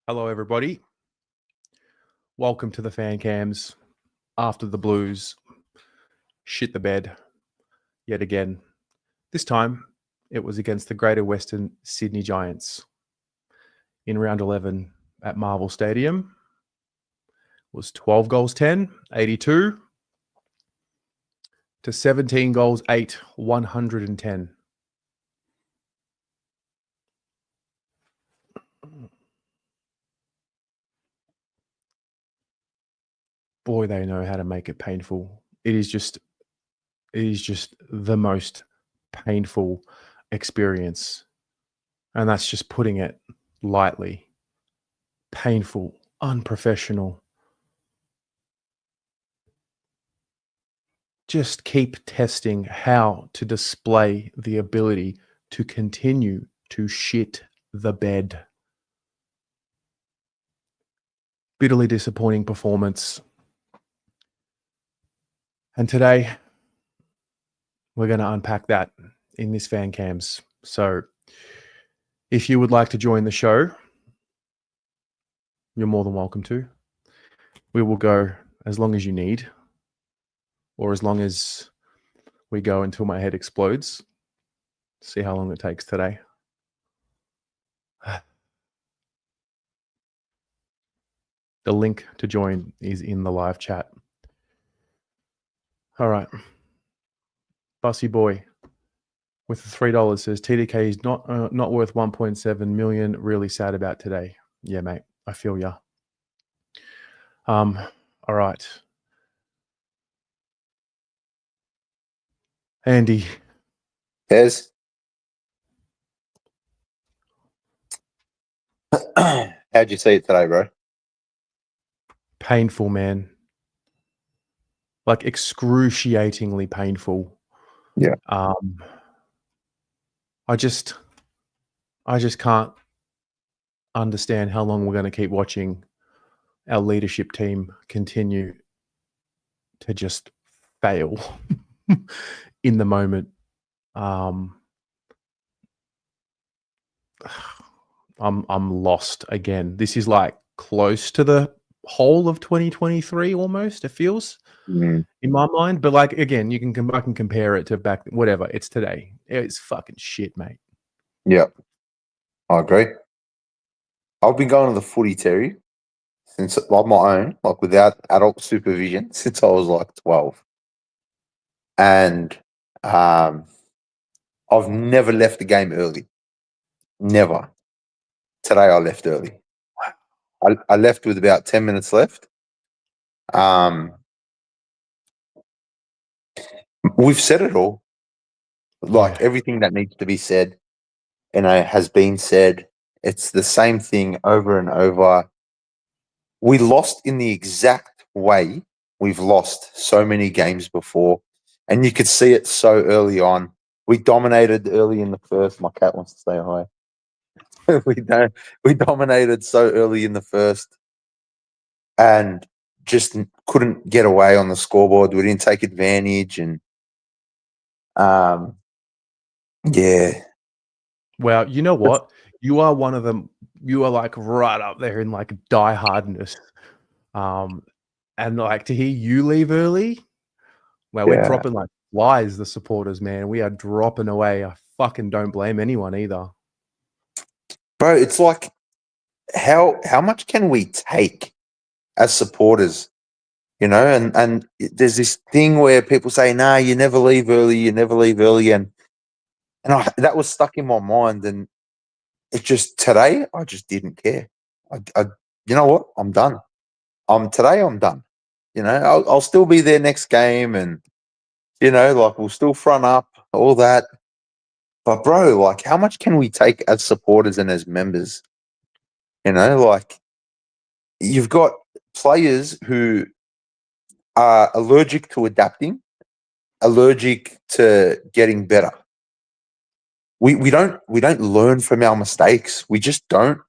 Hello, everybody. Welcome to the fan cams. After the Blues shit the bed yet again. This time, it was against the Greater Western Sydney Giants in round 11 at Marvel Stadium. It was 12 goals 10, 82 to 17 goals 8, 110. Boy, they know how to make it painful. It is just the most painful experience. And that's just putting it lightly. Painful, unprofessional. Just keep testing how to display the ability to continue to shit the bed. Bitterly disappointing performance. And today, we're going to unpack that in this fan cams. So if you would like to join the show, you're more than welcome to. We will go as long as you need, or as long as we go until my head explodes. See how long it takes today. The link to join is in the live chat. All right. Bussy Boy with the $3 says TDK is not worth 1.7 million. Really sad about today. Yeah, mate. I feel ya. All right. Andy. Yes. How'd you see it today, bro? Painful, man. Like excruciatingly painful. Yeah. I just can't understand how long we're going to keep watching our leadership team continue to just fail in the moment. I'm lost again. This is like close to the whole of 2023 almost, it feels in my mind. But like, again, I can compare it to back, whatever. It's today. It's fucking shit, mate. Yeah, I agree. I've been going to the footy, Terry, since on my own, like without adult supervision, since I was like 12. And I've never left the game early. Never. Today I left early. I left with about 10 minutes left. We've said it all. Like everything that needs to be said, has been said. It's the same thing over and over. We lost in the exact way we've lost so many games before, and you could see it so early on. We dominated early in the first. My cat wants to stay high. We dominated so early in the first, and just couldn't get away on the scoreboard. We didn't take advantage, and yeah. Well, you know what? You are one of them. You are like right up there in like diehardness. And like to hear you leave early, well, we're dropping like flies, the supporters, man. We are dropping away. I fucking don't blame anyone either. Bro, it's like how much can we take as supporters? You know, and there's this thing where people say, "Nah, you never leave early, and that was stuck in my mind, and it just today I just didn't care. I you know what? I'm done. Today I'm done. You know, I'll still be there next game, and you know, like we'll still front up all that. But bro, like, how much can we take as supporters and as members? You know, like you've got players who are allergic to adapting, allergic to getting better. We don't learn from our mistakes. We just don't.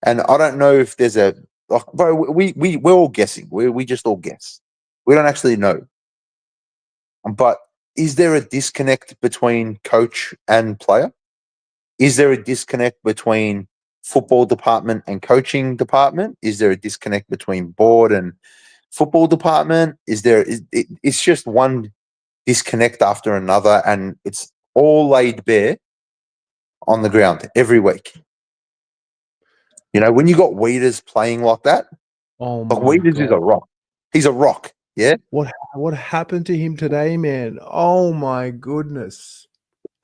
And I don't know if there's a like, bro. We're all guessing. We just all guess. We don't actually know. But is there a disconnect between coach and player? Is there a disconnect between football department and coaching department? Is there a disconnect between board and football department? It's just one disconnect after another, and it's all laid bare on the ground every week. You know, when you got Weeders playing like that, Oh like my Weeders is a god. rock. He's a rock. Yeah. What happened to him today, man? Oh my goodness.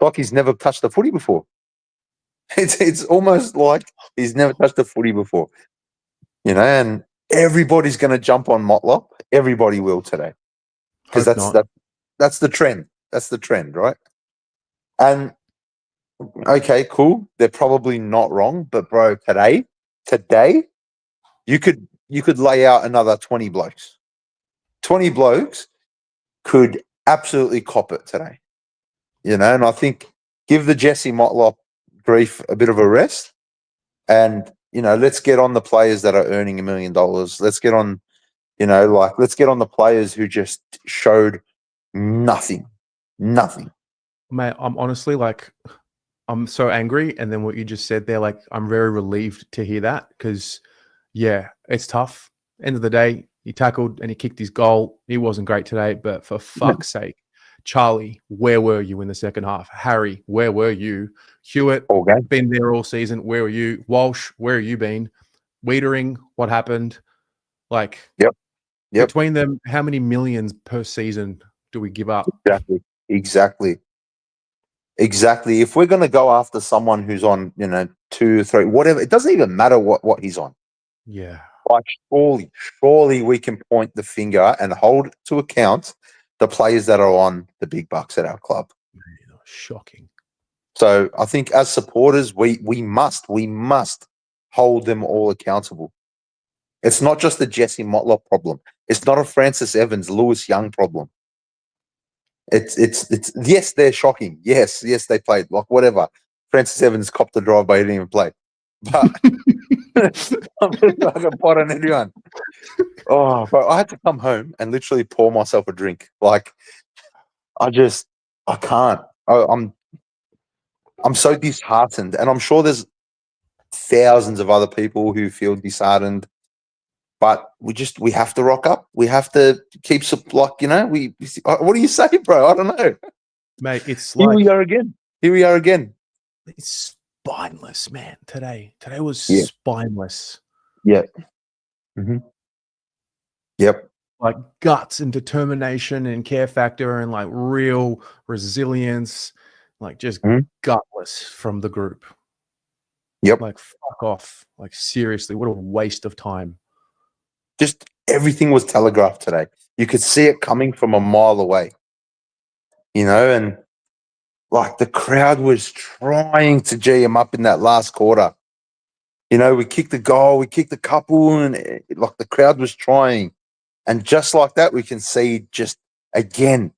Like he's never touched a footy before. It's almost like he's never touched a footy before. You know, and everybody's going to jump on Motlop. Everybody will today, because Hope not. that's the trend. That's the trend, right? And okay, cool. They're probably not wrong, but bro, today, you could lay out another 20 blokes. 20 blokes could absolutely cop it today. You know, and I think give the Jesse Motlop grief a bit of a rest, and you know, let's get on the players that are earning $1 million. Let's get on, you know, like let's get on the players who just showed nothing. Mate, I'm honestly like, I'm so angry. And then what you just said there, like, I'm very relieved to hear that because, yeah, it's tough. End of the day, he tackled and he kicked his goal. He wasn't great today, but for fuck's sake, Charlie, where were you in the second half? Harry, where were you? Hewitt, All game. been there all season. Where were you? Walsh, where have you been? Wiedering, what happened? Like, Yep. between them, how many millions per season do we give up? Exactly. If we're going to go after someone who's on, you know, 2, 3, whatever, it doesn't even matter what he's on. Yeah. Like surely we can point the finger and hold to account the players that are on the big bucks at our club. Shocking. So I think as supporters, we must hold them all accountable. It's not just a Jesse Motlop problem. It's not a Francis Evans, Lewis Young problem. It's yes, they're shocking. Yes, they played like whatever. Francis Evans copped the drive, but he didn't even play. But I'm just like a pot on anyone. Oh, but I had to come home and literally pour myself a drink. Like I can't. I'm so disheartened, and I'm sure there's thousands of other people who feel disheartened. But we have to rock up. We have to keep like, you know, what do you say, bro? I don't know. Mate, it's Here like we are again. it's spineless, man. Today was Yeah. spineless. Yeah. Mm-hmm. Yep. Like guts and determination and care factor and like real resilience, like just gutless from the group. Yep. Like fuck off. Like seriously, what a waste of time. Just everything was telegraphed today. You could see it coming from a mile away. You know, and like the crowd was trying to G him up in that last quarter. You know, we kicked the goal, we kicked a couple, and like the crowd was trying. And just like that, we can see just again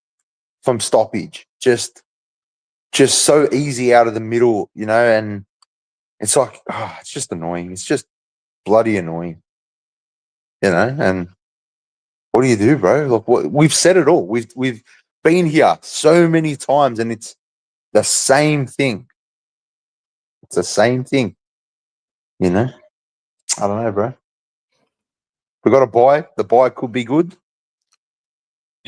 from stoppage, just so easy out of the middle, you know, and it's like, it's just annoying. It's just bloody annoying, you know. And what do you do, bro? Look, we've said it all. We've been here so many times, and it's the same thing. It's the same thing, you know. I don't know, bro. We got a buy. The buy could be good.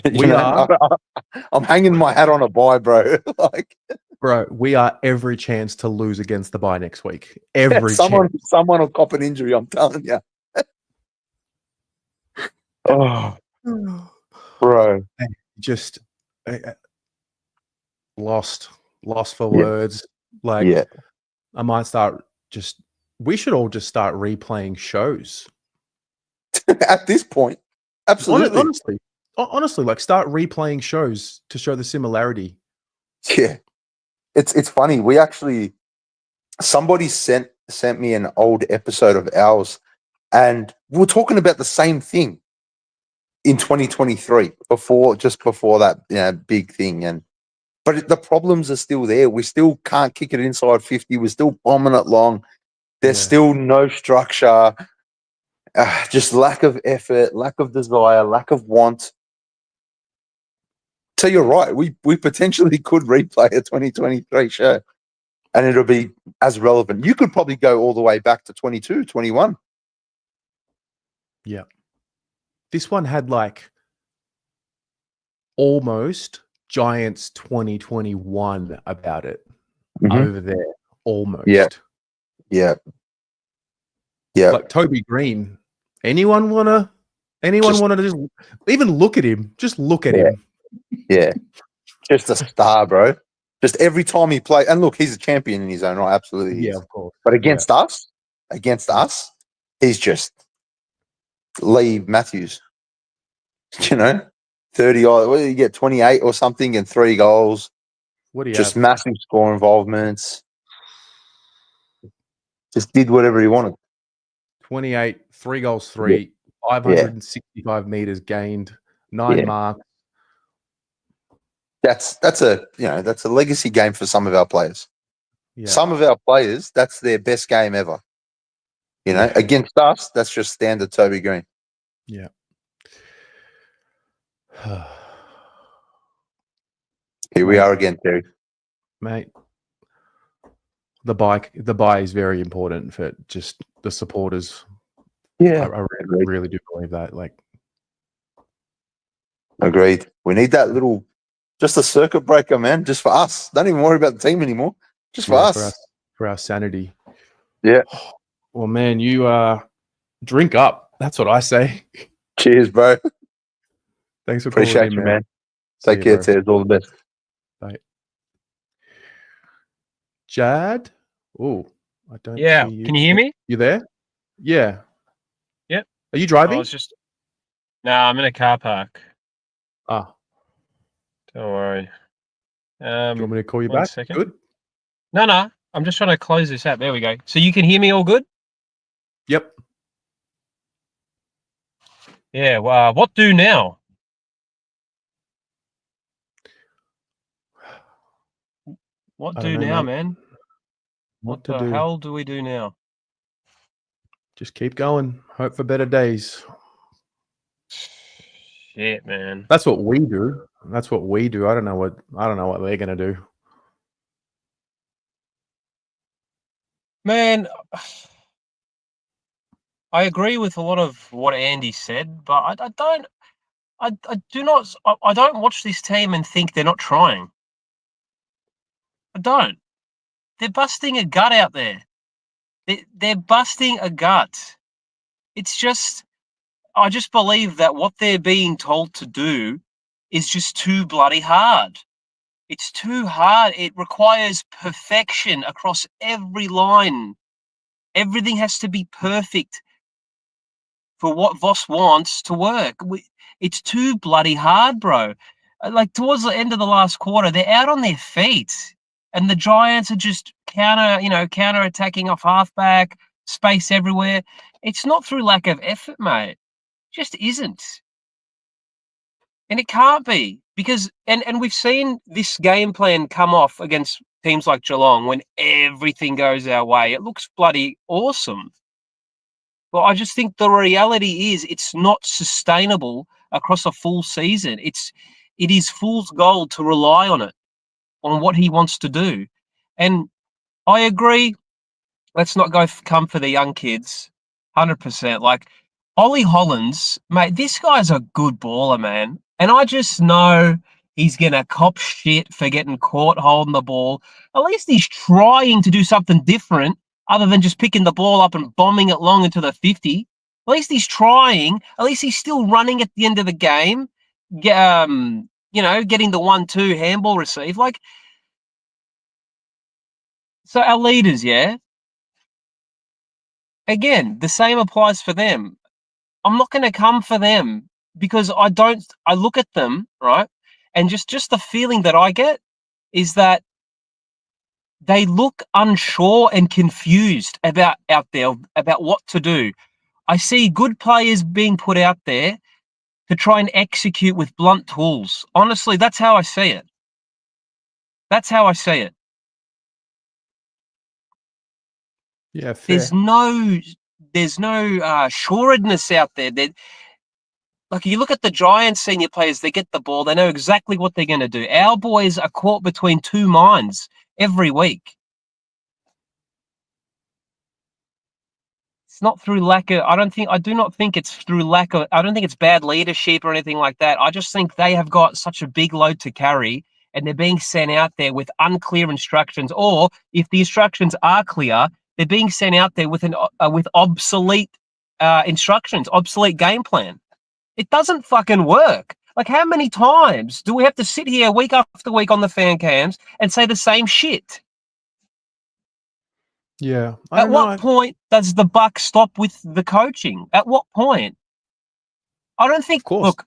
I'm hanging my hat on a buy, bro. Like, bro, we are every chance to lose against the bye next week. Every someone chance. will cop an injury. I'm telling you. Oh, bro, just lost for words. Like, I might start we should all just start replaying shows. At this point, absolutely. Honestly, like start replaying shows to show the similarity. Yeah, it's funny. We actually, somebody sent me an old episode of ours, and we were talking about the same thing in 2023 just before that, you know, big thing. But the problems are still there. We still can't kick it inside 50. We're still bombing it long. There's still no structure, just lack of effort, lack of desire, lack of want. So you're right. We potentially could replay a 2023 show. and it'll be as relevant. You could probably go all the way back to 22, 21. Yeah. This one had like almost Giants 2021 about it over there. Almost. Yeah. Like Toby Green. Anyone wanna just even look at him? Just look at him. Yeah. Just a star, bro. Just every time he plays, and look, he's a champion in his own right. Absolutely. Yeah, of course. But against us, he's just Lee Matthews. 30 odd, what did you get? 28 or something and 3 goals. What do you just have? Massive score involvements. Just did whatever he wanted. 28, 3 goals, 3, 565 meters gained, 9 marks. That's a legacy game for some of our players. Yeah. Some of our players, that's their best game ever. Against us, that's just standard Toby Green. Yeah. Here we are again, Terry. Mate, the buy is very important for just the supporters. Yeah, I really do believe that. Like, agreed. We need that little, just a circuit breaker, man. Just for us. Don't even worry about the team anymore. Just for us. For our sanity. Yeah. Well, man, you drink up. That's what I say. Cheers, bro. Thanks for appreciate you, man. Take care, Ted. All the best. Bye. Jad? Oh, I don't see you. Can you hear me? You there? Yeah. Yep. Are you driving? No, I'm in a car park. Ah. Don't worry. Do you want me to call you back? Second. Good. No. I'm just trying to close this app. There we go. So you can hear me all good? Yep. Yeah. Well, what do now? What do now, man? What the hell do we do now? Just keep going. Hope for better days. Shit, man. That's what we do. I don't know what they're gonna do. Man, I agree with a lot of what Andy said, but I don't watch this team and think they're not trying. I don't. They're busting a gut out there. They're busting a gut. It's just, I just believe that what they're being told to do is just too bloody hard. It's too hard. It requires perfection across every line. Everything has to be perfect for what Voss wants to work. It's too bloody hard, bro. Like towards the end of the last quarter, they're out on their feet. And the Giants are just counter attacking off halfback, space everywhere. It's not through lack of effort, mate. It just isn't. And it can't be because, and we've seen this game plan come off against teams like Geelong when everything goes our way. It looks bloody awesome. But I just think the reality is it's not sustainable across a full season. It is fool's gold to rely on it, on what he wants to do. And I agree, let's not come for the young kids, 100%. Like, Ollie Hollands, mate, this guy's a good baller, man. And I just know he's going to cop shit for getting caught holding the ball. At least he's trying to do something different other than just picking the ball up and bombing it long into the 50. At least he's trying. At least he's still running at the end of the game, getting the 1-2 handball receive. Like, so our leaders, again, the same applies for them. I'm not going to come for them because I look at them, right? And just the feeling that I get is that they look unsure and confused about out there, about what to do. I see good players being put out there to try and execute with blunt tools. Honestly, that's how I see it. That's how I see it. Yeah, fair. There's no sureness out there. Like, you look at the Giants senior players, they get the ball, they know exactly what they're going to do. Our boys are caught between two minds every week. It's not through lack of, I do not think it's through lack of, I don't think it's bad leadership or anything like that. I just think they have got such a big load to carry and they're being sent out there with unclear instructions, or if the instructions are clear, they're being sent out there with with obsolete instructions, obsolete game plan. It doesn't fucking work. Like, how many times do we have to sit here week after week on the fan cams and say the same shit? Yeah. At what point does the buck stop with the coaching? At what point? I don't think. Of course. Look,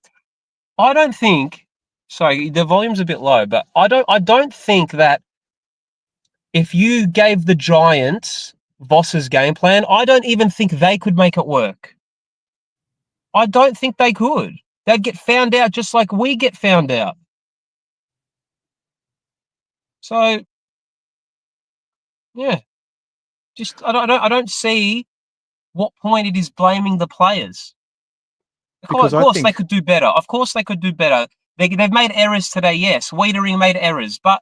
I don't think. Sorry, the volume's a bit low, but I don't think that if you gave the Giants Voss's game plan, I don't even think they could make it work. I don't think they could. They'd get found out just like we get found out. So, yeah, just I don't see what point it is blaming the players. Because Of course, I they think could do better. Of course, they could do better. They've made errors today, yes. Wiedering made errors, but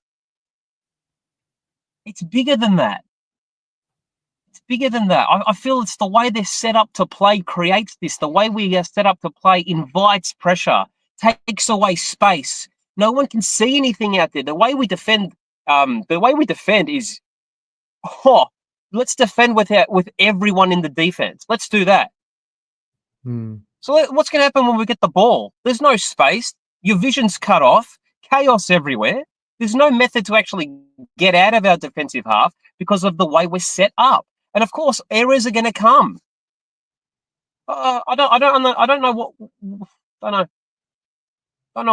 it's bigger than that. It's bigger than that. I feel it's the way they're set up to play creates this. The way we are set up to play invites pressure, takes away space. No one can see anything out there. The way we defend is, let's defend with everyone in the defense. Let's do that. So what's going to happen when we get the ball? There's no space. Your vision's cut off. Chaos everywhere. There's no method to actually get out of our defensive half because of the way we're set up. And of course, errors are going to come. I don't know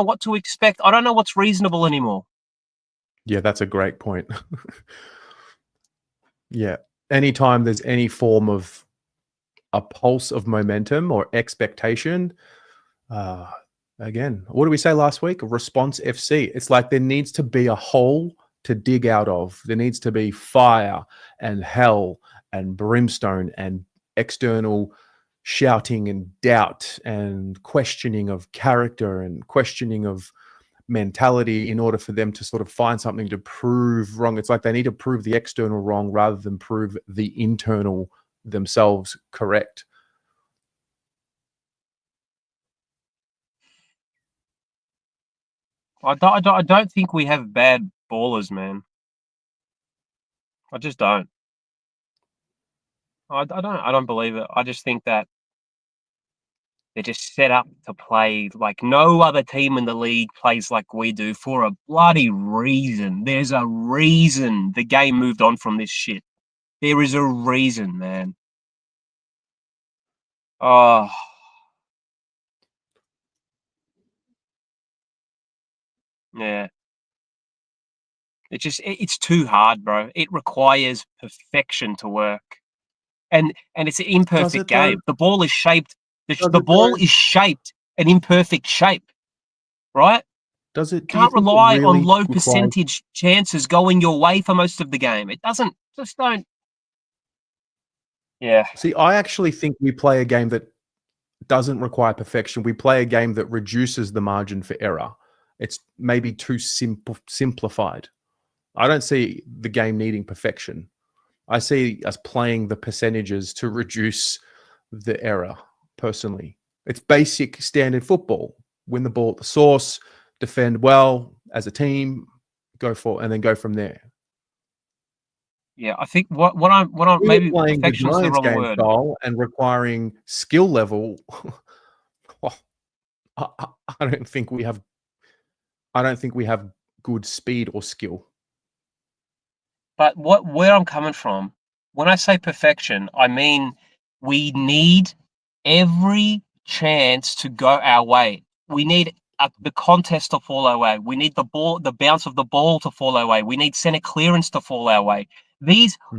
what to expect. I don't know what's reasonable anymore. Yeah, that's a great point. Yeah. Anytime there's any form of a pulse of momentum or expectation, again, what did we say last week? Response FC. It's like there needs to be a hole to dig out of. There needs to be fire and hell and brimstone and external shouting and doubt and questioning of character and questioning of mentality in order for them to sort of find something to prove wrong. It's like they need to prove the external wrong rather than prove the internal themselves correct. I don't think we have bad ballers, man. I just don't. I don't believe it. I just think that they're just set up to play like no other team in the league plays like we do for a bloody reason. There's a reason the game moved on from this shit. There is a reason, man. Oh. Yeah. It's too hard, bro. It requires perfection to work. And it's an imperfect game. The ball is shaped. The ball is shaped an imperfect shape, right? Does it? Can't rely on low percentage chances going your way for most of the game. It doesn't. Just don't. Yeah. See, I actually think we play a game that doesn't require perfection. We play a game that reduces the margin for error. It's maybe too simplified. I don't see the game needing perfection. I see us playing the percentages to reduce the error, personally. It's basic standard football. Win the ball at the source, defend well as a team, go from there. Yeah, I think what I'm maybe perfection's the wrong word. And requiring skill level. I don't think we have good speed or skill. But where I'm coming from, when I say perfection, I mean we need every chance to go our way. We need the contest to fall our way. We need the bounce of the ball to fall our way. We need center clearance to fall our way.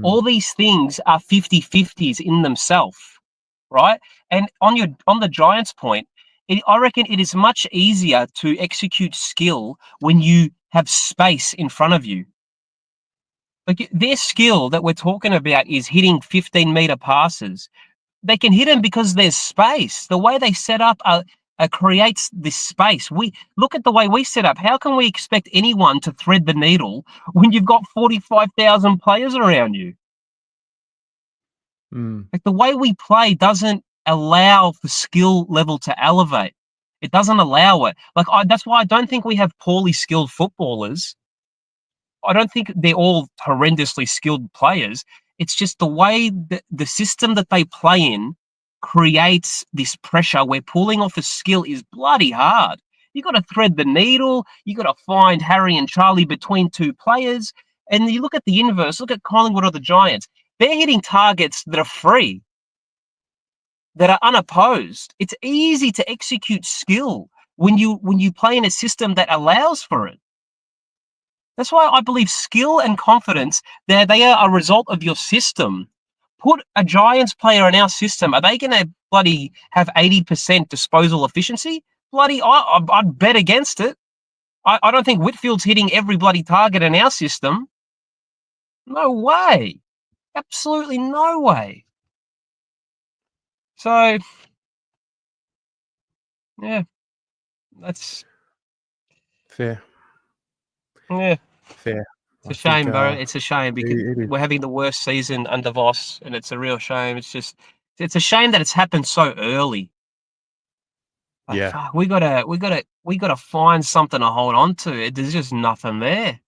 All these things are 50-50s in themselves, right? And on the Giants point, I reckon it is much easier to execute skill when you have space in front of you. Like, their skill that we're talking about is hitting 15-meter passes. They can hit them because there's space. The way they set up creates this space. We look at the way we set up. How can we expect anyone to thread the needle when you've got 45,000 players around you? Mm. Like the way we play doesn't allow for skill level to elevate. It doesn't allow it. That's why I don't think we have poorly skilled footballers. I don't think they're all horrendously skilled players. It's just the way the system that they play in creates this pressure where pulling off a skill is bloody hard. You got to thread the needle. You got to find Harry and Charlie between two players. And you look at the inverse. Look at Collingwood or the Giants. They're hitting targets that are free, that are unopposed. It's easy to execute skill when you play in a system that allows for it. That's why I believe skill and confidence, they are a result of your system. Put a Giants player in our system, are they going to bloody have 80% disposal efficiency? Bloody, I'd bet against it. I don't think Whitfield's hitting every bloody target in our system. No way. Absolutely no way. So, yeah, that's Fair. yeah. Fair. It's a shame, bro. It's a shame because it is. we're having the worst season under Voss, and it's a real shame. It's a shame that it's happened so early. Like, Yeah. fuck, we gotta find something to hold on to. There's just nothing there.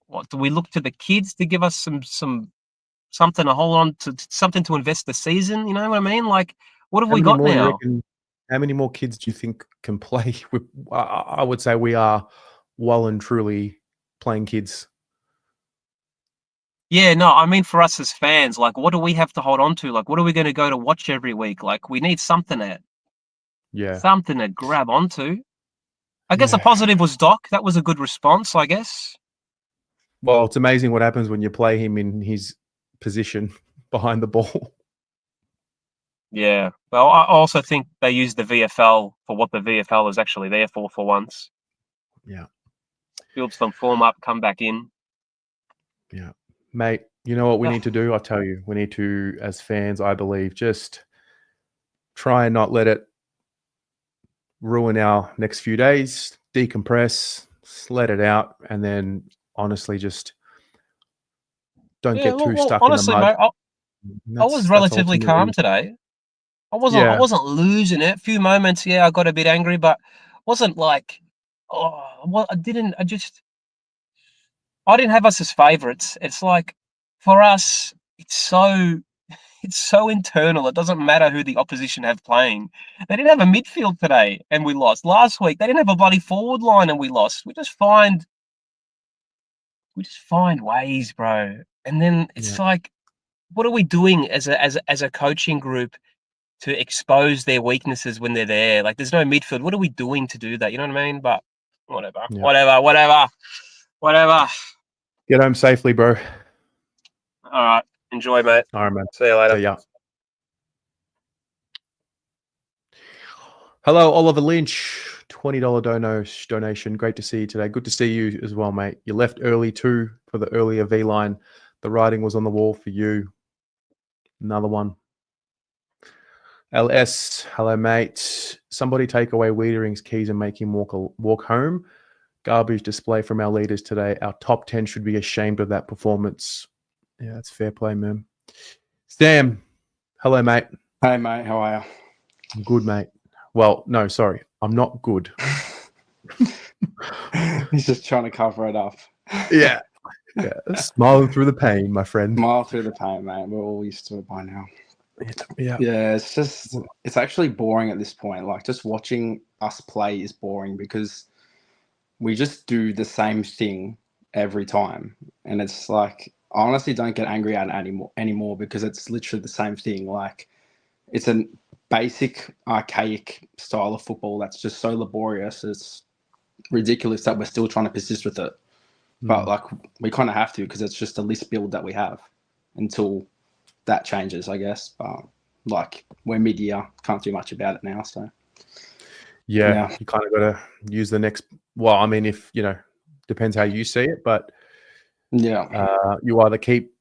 What do we look to the kids to give us something to hold on to, something to invest the season? You know what I mean? Like, what have we got now? How many more kids do you think can play? I would say we are well and truly playing kids. Yeah, no, I mean for us as fans, like, what do we have to hold on to? Like, what are we going to go to watch every week? Like, we need something to grab onto. I guess a positive was Doc. That was a good response, I guess. Well, it's amazing what happens when you play him in his position behind the ball. Yeah. Well, I also think they use the VFL for what the VFL is actually there for once. Yeah. Build some form up, come back in. Yeah. Mate, you know what we need to do? I'll tell you. We need to, as fans, I believe, just try and not let it ruin our next few days, decompress, let it out, and then honestly just don't get too stuck honestly, in the mud. Mate, I was relatively calm today. I wasn't losing it. A few moments, I got a bit angry, but wasn't like, I didn't have us as favourites. It's like, for us, it's so internal. It doesn't matter who the opposition have playing. They didn't have a midfield today and we lost. Last week, they didn't have a bloody forward line and we lost. We just find ways, bro. And then it's like, what are we doing as a coaching group to expose their weaknesses when they're there? Like, there's no midfield. What are we doing to do that? You know what I mean? But whatever. Get home safely, bro. All right. Enjoy, mate. All right, man. See you later. See ya. Hello, Oliver Lynch. $20 donation. Great to see you today. Good to see you as well, mate. You left early too for the earlier V line. The writing was on the wall for you. Another one. LS, hello, mate. Somebody take away Wiedering's keys and make him walk home. Garbage display from our leaders today. Our top 10 should be ashamed of that performance. Yeah, that's fair play, man. Sam, hello, mate. Hey, mate. How are you? I'm good, mate. Well, no, sorry. I'm not good. He's just trying to cover it up. Yeah. Smiling through the pain, my friend. Smile through the pain, mate. We're all used to it by now. Yeah. It's actually boring at this point. Like, just watching us play is boring because we just do the same thing every time. And it's like, I honestly don't get angry at it anymore because it's literally the same thing. Like, it's a basic, archaic style of football that's just so laborious. It's ridiculous that we're still trying to persist with it. But, like, we kind of have to because it's just a list build that we have until that changes, I guess. But, like, we're mid-year. Can't do much about it now, so. Yeah. You kind of got to use the next... Well, I mean, if, depends how you see it, but you either keep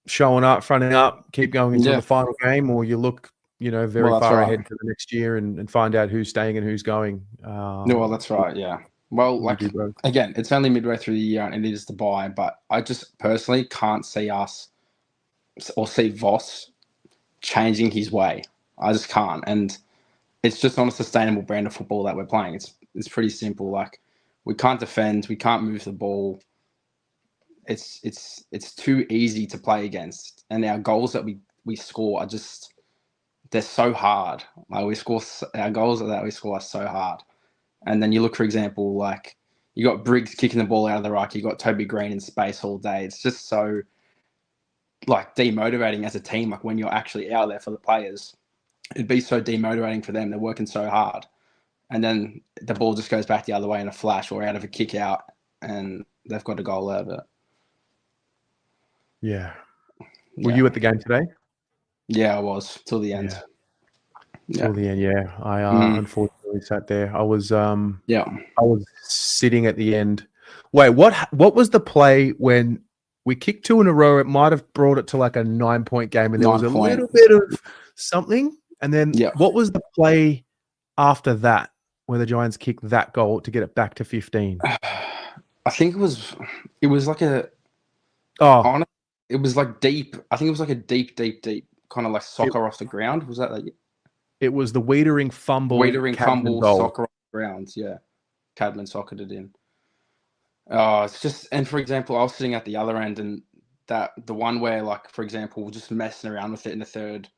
showing up, fronting up, keep going into the final game, or you look, very far ahead to the next year and find out who's staying and who's going. Well, that's right, yeah. Well, like, again, it's only midway through the year and it is the bye, but I just personally can't see us or see Voss changing his way. I just can't, and it's just not a sustainable brand of football that we're playing. It's pretty simple. Like, we can't defend, we can't move the ball. It's too easy to play against, and our goals that we score are just, they're so hard. Like, our goals that we score are so hard. And then you look, for example, like, you got Briggs kicking the ball out of the ruck, you got Toby Green in space all day. It's just so, like, demotivating as a team. Like, when you're actually out there for the players, it'd be so demotivating for them. They're working so hard, and then the ball just goes back the other way in a flash or out of a kick out, and they've got a goal out of it. Yeah. Were you at the game today? Yeah, I was till the end. Till the end, yeah. I unfortunately sat there. I was sitting at the end. Wait, what was the play when we kicked 2 in a row? It might have brought it to like a 9-point game, and there was a little bit of something. And then what was the play after that where the Giants kicked that goal to get it back to 15? I think it was like it was like deep. I think it was like a deep kind of like soccer off the ground. Was that like? It was the Wiedering fumble. Soccer off the ground. Yeah, Cadman sockered it in. Oh, it's just, and for example, I was sitting at the other end, and the one where, like, for example, we're just messing around with it in the third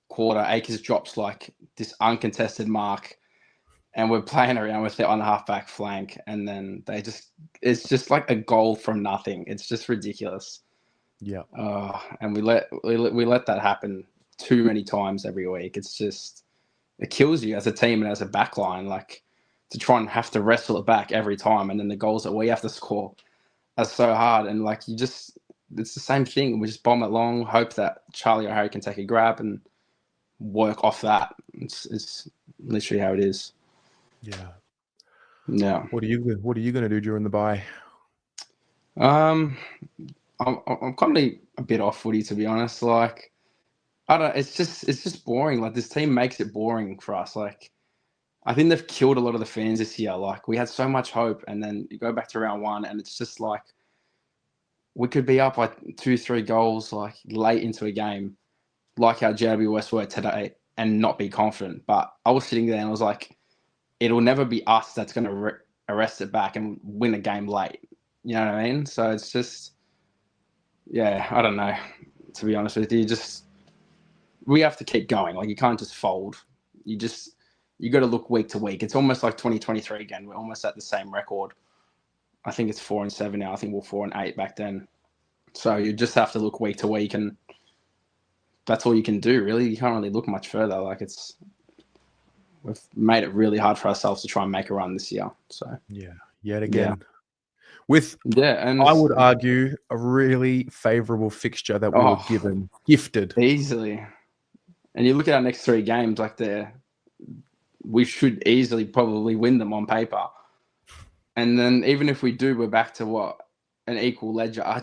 quarter. Akers drops like this uncontested mark, and we're playing around with it on the halfback flank, and then it's just like a goal from nothing. It's just ridiculous. Yeah. And we let that happen too many times every week. It's just, it kills you as a team and as a backline, like, to try and have to wrestle it back every time, and then the goals that we have to score are so hard, and like, it's the same thing. We just bomb it long, hope that Charlie or Harry can take a grab and work off that. It's literally how it is. Yeah. What are you going to do during the bye? I'm kind of a bit off footy, to be honest. Like, I don't. It's just boring. Like, this team makes it boring for us. Like, I think they've killed a lot of the fans this year. Like, we had so much hope, and then you go back to round 1, and it's just like, we could be up like 2-3 goals like late into a game, like how GWS were today, and not be confident. But I was sitting there and I was like, it'll never be us that's going to arrest it back and win a game late. You know what I mean? So it's just, yeah, I don't know. To be honest with you, we have to keep going. Like, you can't just fold. You got to look week to week. It's almost like 2023 again. We're almost at the same record. I think it's 4-7 now. I think we were 4-8 back then. So you just have to look week to week, and that's all you can do, really. You can't really look much further. Like, we've made it really hard for ourselves to try and make a run this year. So yeah, yet again. And I would argue a really favourable fixture that we were gifted easily. And you look at our next 3 games, like, we should easily probably win them on paper. And then even if we do, we're back to an equal ledger. I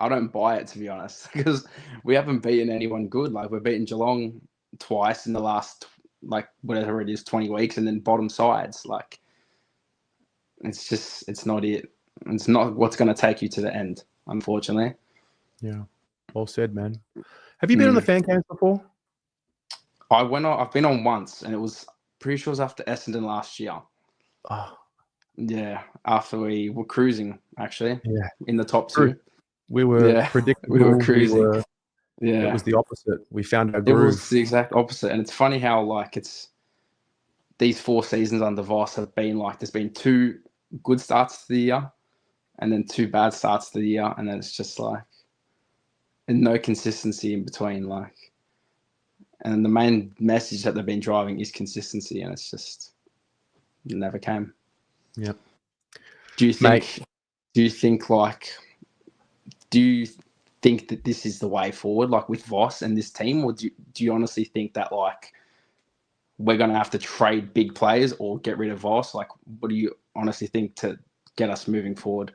don't buy it, to be honest, because we haven't beaten anyone good. Like, we've beaten Geelong twice in the last, like, whatever it is, 20 weeks, and then bottom sides. Like, it's not it. It's not what's going to take you to the end, unfortunately. Yeah. Well said, man. Have you been on the fan cams before? I've been on once, and it was pretty sure it was after Essendon last year. Oh. Yeah, after we were cruising, actually. Yeah. In the top 2. We were predictable. We were cruising. It was the opposite. We found our groove. It was the exact opposite. And it's funny how, like, it's these 4 seasons under Voss have been like, there's been 2 good starts to the year and then 2 bad starts to the year. And then it's just like, and no consistency in between. Like, and the main message that they've been driving is consistency. And it's just, it never came. Yep. Do you think that this is the way forward, like, with Voss and this team, or do you honestly think that, like, we're going to have to trade big players or get rid of Voss? Like, what do you honestly think to get us moving forward?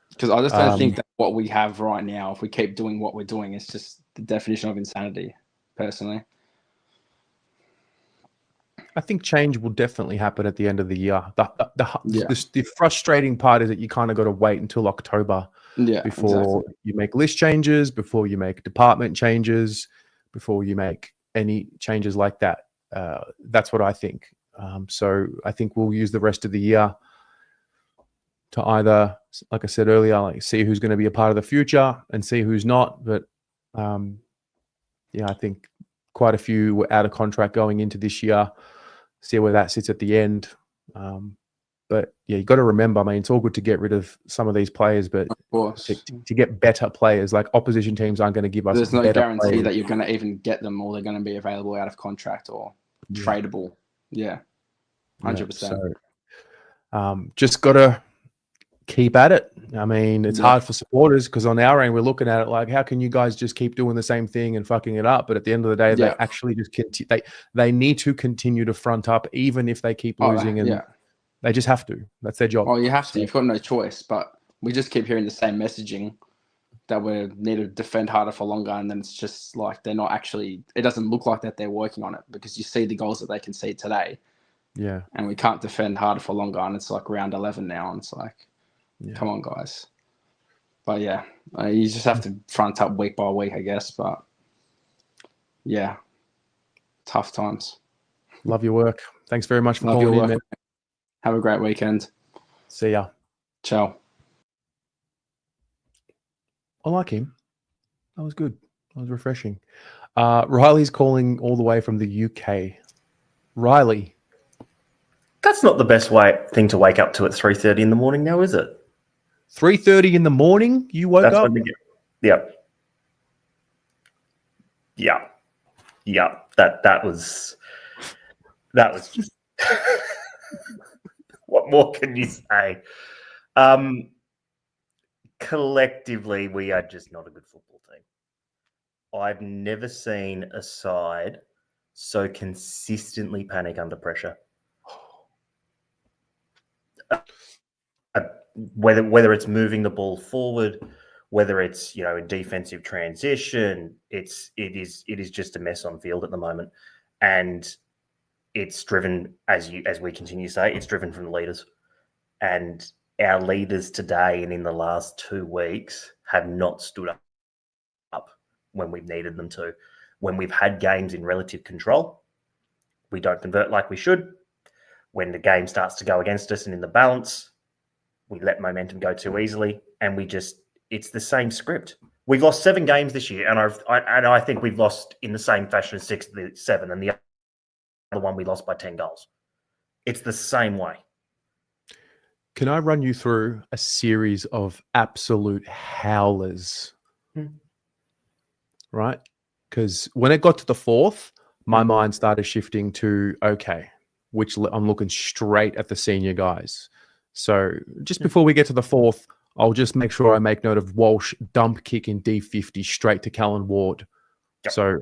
Because I just don't think that what we have right now, if we keep doing what we're doing, is just the definition of insanity, personally. I think change will definitely happen at the end of the year. Yeah. The frustrating part is that you kind of got to wait until October Yeah, before exactly. you make list changes, before you make department changes, before you make any changes like that. That's what I think. So I think we'll use the rest of the year to either, like I said earlier, like see who's going to be a part of the future and see who's not. But yeah, I think quite a few were out of contract going into this year. See where that sits at the end. But yeah, you got to remember, I mean, it's all good to get rid of some of these players, but Of course. to get better players, like opposition teams aren't going to give us There's no better guarantee players. that you're going to even get them or they're going to be available out of contract or tradable. Yeah, 100%. So just got to keep at it. I mean, it's hard for supporters because on our end, we're looking at it like, how can you guys just keep doing the same thing and fucking it up? But at the end of the day, they actually just they need to continue to front up, even if they keep losing, and they just have to. That's their job. Oh, you have to. You've got no choice. But we just keep hearing the same messaging that we need to defend harder for longer, and then it's just like they're not actually. It doesn't look like that they're working on it because you see the goals that they concede today. Yeah, and we can't defend harder for longer, and it's like round 11 now, and it's like. Yeah. Come on, guys. But yeah, you just have to front up week by week, I guess. But yeah, tough times. Love your work. Thanks very much for calling in, man. Have a great weekend. See ya. Ciao. I like him. That was good. That was refreshing. Riley's calling all the way from the UK. Riley. That's not the best thing to wake up to at 3:30 in the morning now, is it? 3:30 in the morning, you woke up? Yep. That was just what more can you say? Collectively, we are just not a good football team. I've never seen a side so consistently panic under pressure. Whether it's moving the ball forward, whether it's in defensive transition, it is just a mess on field at the moment, and it's driven, as we continue to say, it's driven from the leaders, and our leaders today and in the last 2 weeks have not stood up when we've needed them to. When we've had games in relative control, we don't convert like we should. When the game starts to go against us and in the balance, we let momentum go too easily, and it's the same script. We've lost 7 games this year, and I think we've lost in the same fashion as 6 of the 7, and the other one we lost by 10 goals. It's the same way. Can I run you through a series of absolute howlers? Right? Because when it got to the 4th, my mind started shifting to, okay, which I'm looking straight at the senior guys. So just before we get to the 4th, I'll just make sure I make note of Walsh dump kick in D50 straight to Callan Ward. Yep. So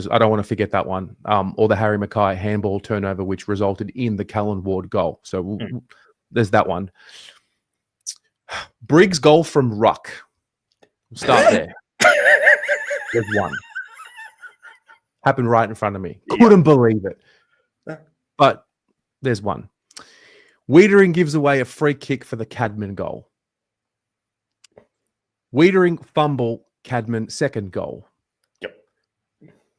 I don't want to forget that one. Or the Harry Mackay handball turnover, which resulted in the Callan Ward goal. So there's that one. Briggs' goal from ruck. We'll start there. There's one. Happened right in front of me. Couldn't believe it. But there's one. Wiedering gives away a free kick for the Cadman goal. Wiedering fumble, Cadman second goal. Yep.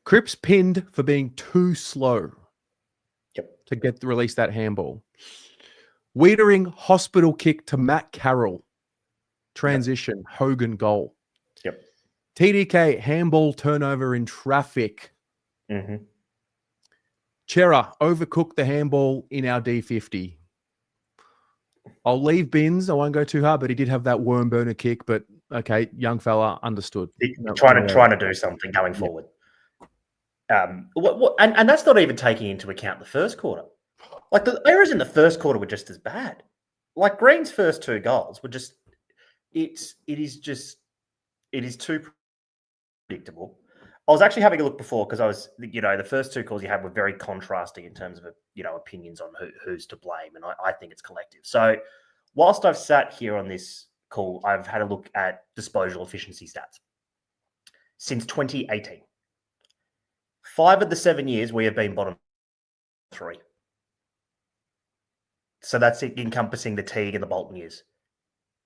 Cripps pinned for being too slow. Yep. To release that handball. Wiedering hospital kick to Matt Carroll. Transition, yep. Hogan goal. Yep. TDK handball turnover in traffic. Mm-hmm. Chera overcooked the handball in our D50. I'll leave Bins. I won't go too hard, but he did have that worm burner kick. But okay, young fella, understood. Trying to do something going forward. And that's not even taking into account the first quarter. Like the errors in the first quarter were just as bad. Like Green's first 2 goals were just. It is too predictable. I was actually having a look before because the first 2 calls you had were very contrasting in terms of, opinions on who's to blame. And I think it's collective. So whilst I've sat here on this call, I've had a look at disposal efficiency stats. Since 2018, 5 of the 7 years we have been bottom 3. So that's encompassing the Teague and the Bolton years.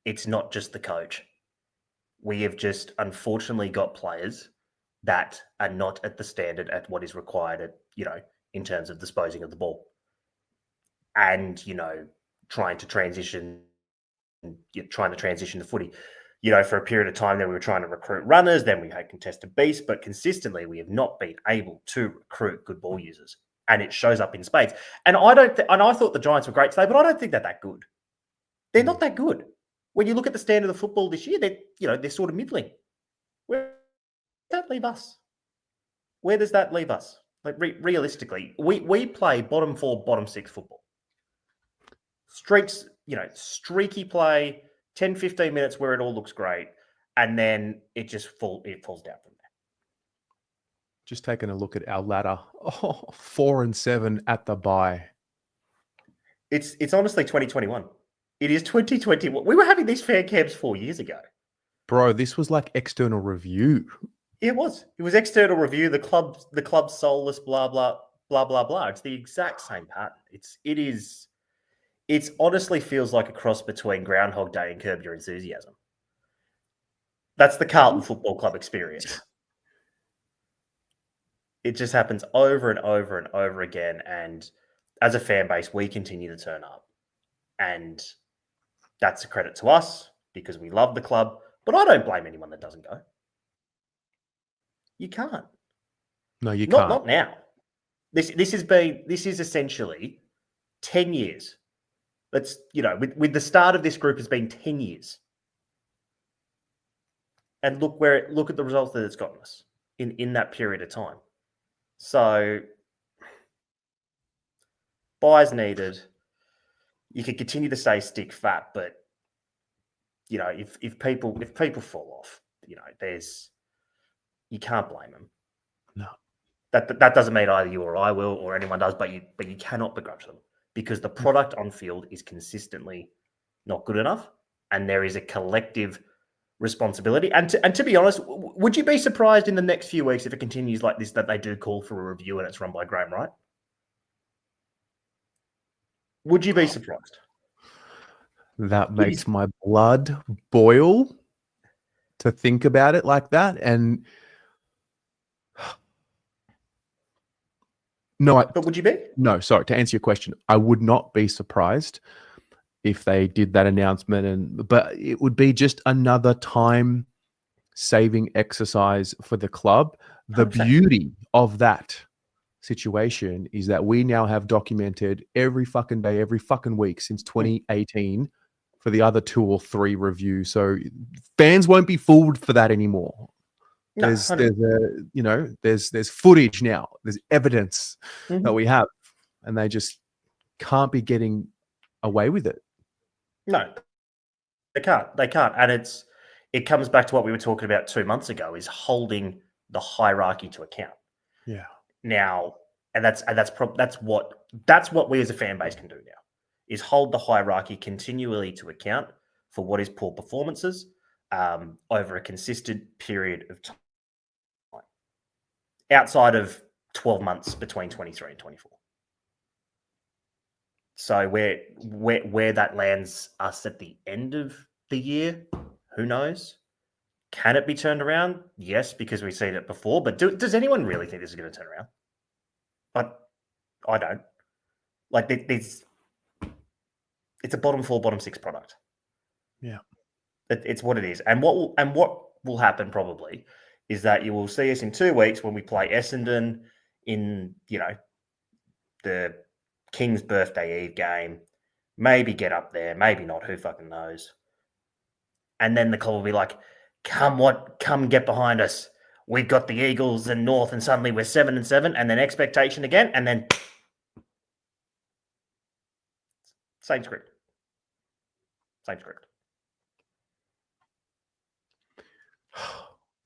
It's not just the coach. We have just unfortunately got players that are not at the standard at what is required at, in terms of disposing of the ball. And, trying to transition the footy. For a period of time, then we were trying to recruit runners, then we had contested beasts, but consistently we have not been able to recruit good ball users. And it shows up in spades. And I thought the Giants were great today, but I don't think they're that good. They're not that good. When you look at the standard of football this year, they're sort of middling. Where does that leave us? Where does that leave us? Like realistically, we play bottom 4, bottom 6 football. Streaks, streaky play, 10, 15 minutes where it all looks great, and then it falls down from there. Just taking a look at our ladder. 4 and 7 at the bye. It's honestly 2021. It is 2021. We were having these fan camps 4 years ago. Bro, this was like external review. It was. It was external review. The club's soulless, blah, blah, blah, blah, blah. It's the exact same pattern. It honestly feels like a cross between Groundhog Day and Curb Your Enthusiasm. That's the Carlton Football Club experience. It just happens over and over and over again. And as a fan base, we continue to turn up. And that's a credit to us because we love the club. But I don't blame anyone that doesn't go. You can't. No, you can't. Not now. This is essentially 10 years. That's, with the start of this group has been 10 years. And look at the results that it's gotten us in that period of time. So buys needed. You could continue to say stick fat, but if people fall off, you can't blame them. No. That doesn't mean either you or I will or anyone does, but you cannot begrudge them. Because the product on field is consistently not good enough, and there is a collective responsibility. And to be honest, would you be surprised in the next few weeks if it continues like this that they do call for a review and it's run by Graham Wright? Would you be surprised? That makes my blood boil to think about it like that. And no, but would you be? No, sorry. To answer your question, I would not be surprised if they did that announcement, but it would be just another time-saving exercise for the club. The 100%. Beauty of that situation is that we now have documented every fucking day, every fucking week since 2018 for the other 2 or 3 reviews. So fans won't be fooled for that anymore. No, there's footage now. There's evidence that we have, and they just can't be getting away with it. No, they can't. And it comes back to what we were talking about 2 months ago: is holding the hierarchy to account. Yeah. Now, and that's what we as a fan base can do now: is hold the hierarchy continually to account for what is poor performances over a consistent period of time. Outside of 12 months between 23 and 24. So where that lands us at the end of the year, who knows? Can it be turned around? Yes, because we've seen it before. But does anyone really think this is going to turn around? But I don't. Like it's a bottom 4, bottom 6 product. Yeah, it's what it is. And what will happen probably is that you will see us in 2 weeks when we play Essendon in, the King's Birthday Eve game. Maybe get up there, maybe not, who fucking knows. And then the club will be like, come get behind us. We've got the Eagles and North, and suddenly we're 7 and 7, and then expectation again, and then same script.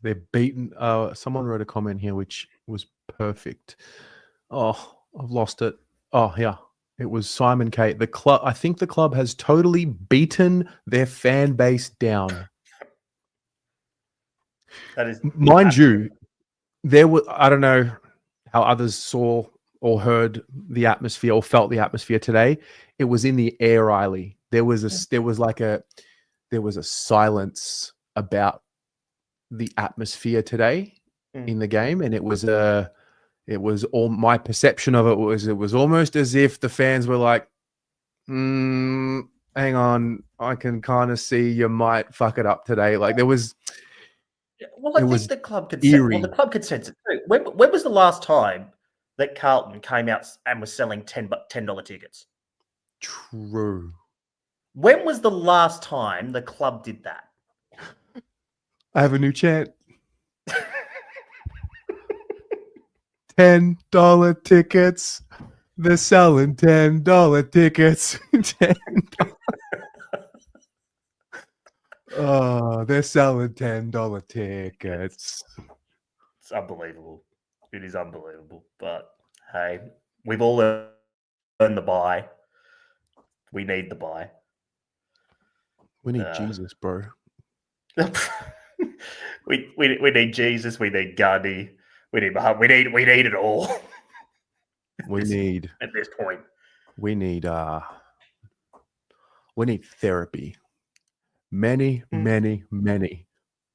They're beaten. Someone wrote a comment here which was perfect. Oh, I've lost it. Oh, yeah. It was Simon K. The club. I think the club has totally beaten their fan base down. That is, mind you, there were. I don't know how others saw or heard the atmosphere or felt the atmosphere today, it was in the air, Riley. There was a silence about the atmosphere today in the game, and it was all my perception of it was almost as if the fans were like, hang on, I can kind of see you might fuck it up today. Like there was. Well, I It think was the club could. eerie. The club could sense it too. When was the last time that Carlton came out and was selling $10 tickets? True. When was the last time the club did that? I have a new chant. $10 tickets. They're selling $10 tickets. $10. Oh, they're selling $10 tickets. It's unbelievable. It is unbelievable. But hey, we've all earned the buy. We need the buy. We need Jesus, bro. we need Jesus. We need Gandhi. We need it all. We need at this point. We need therapy. Many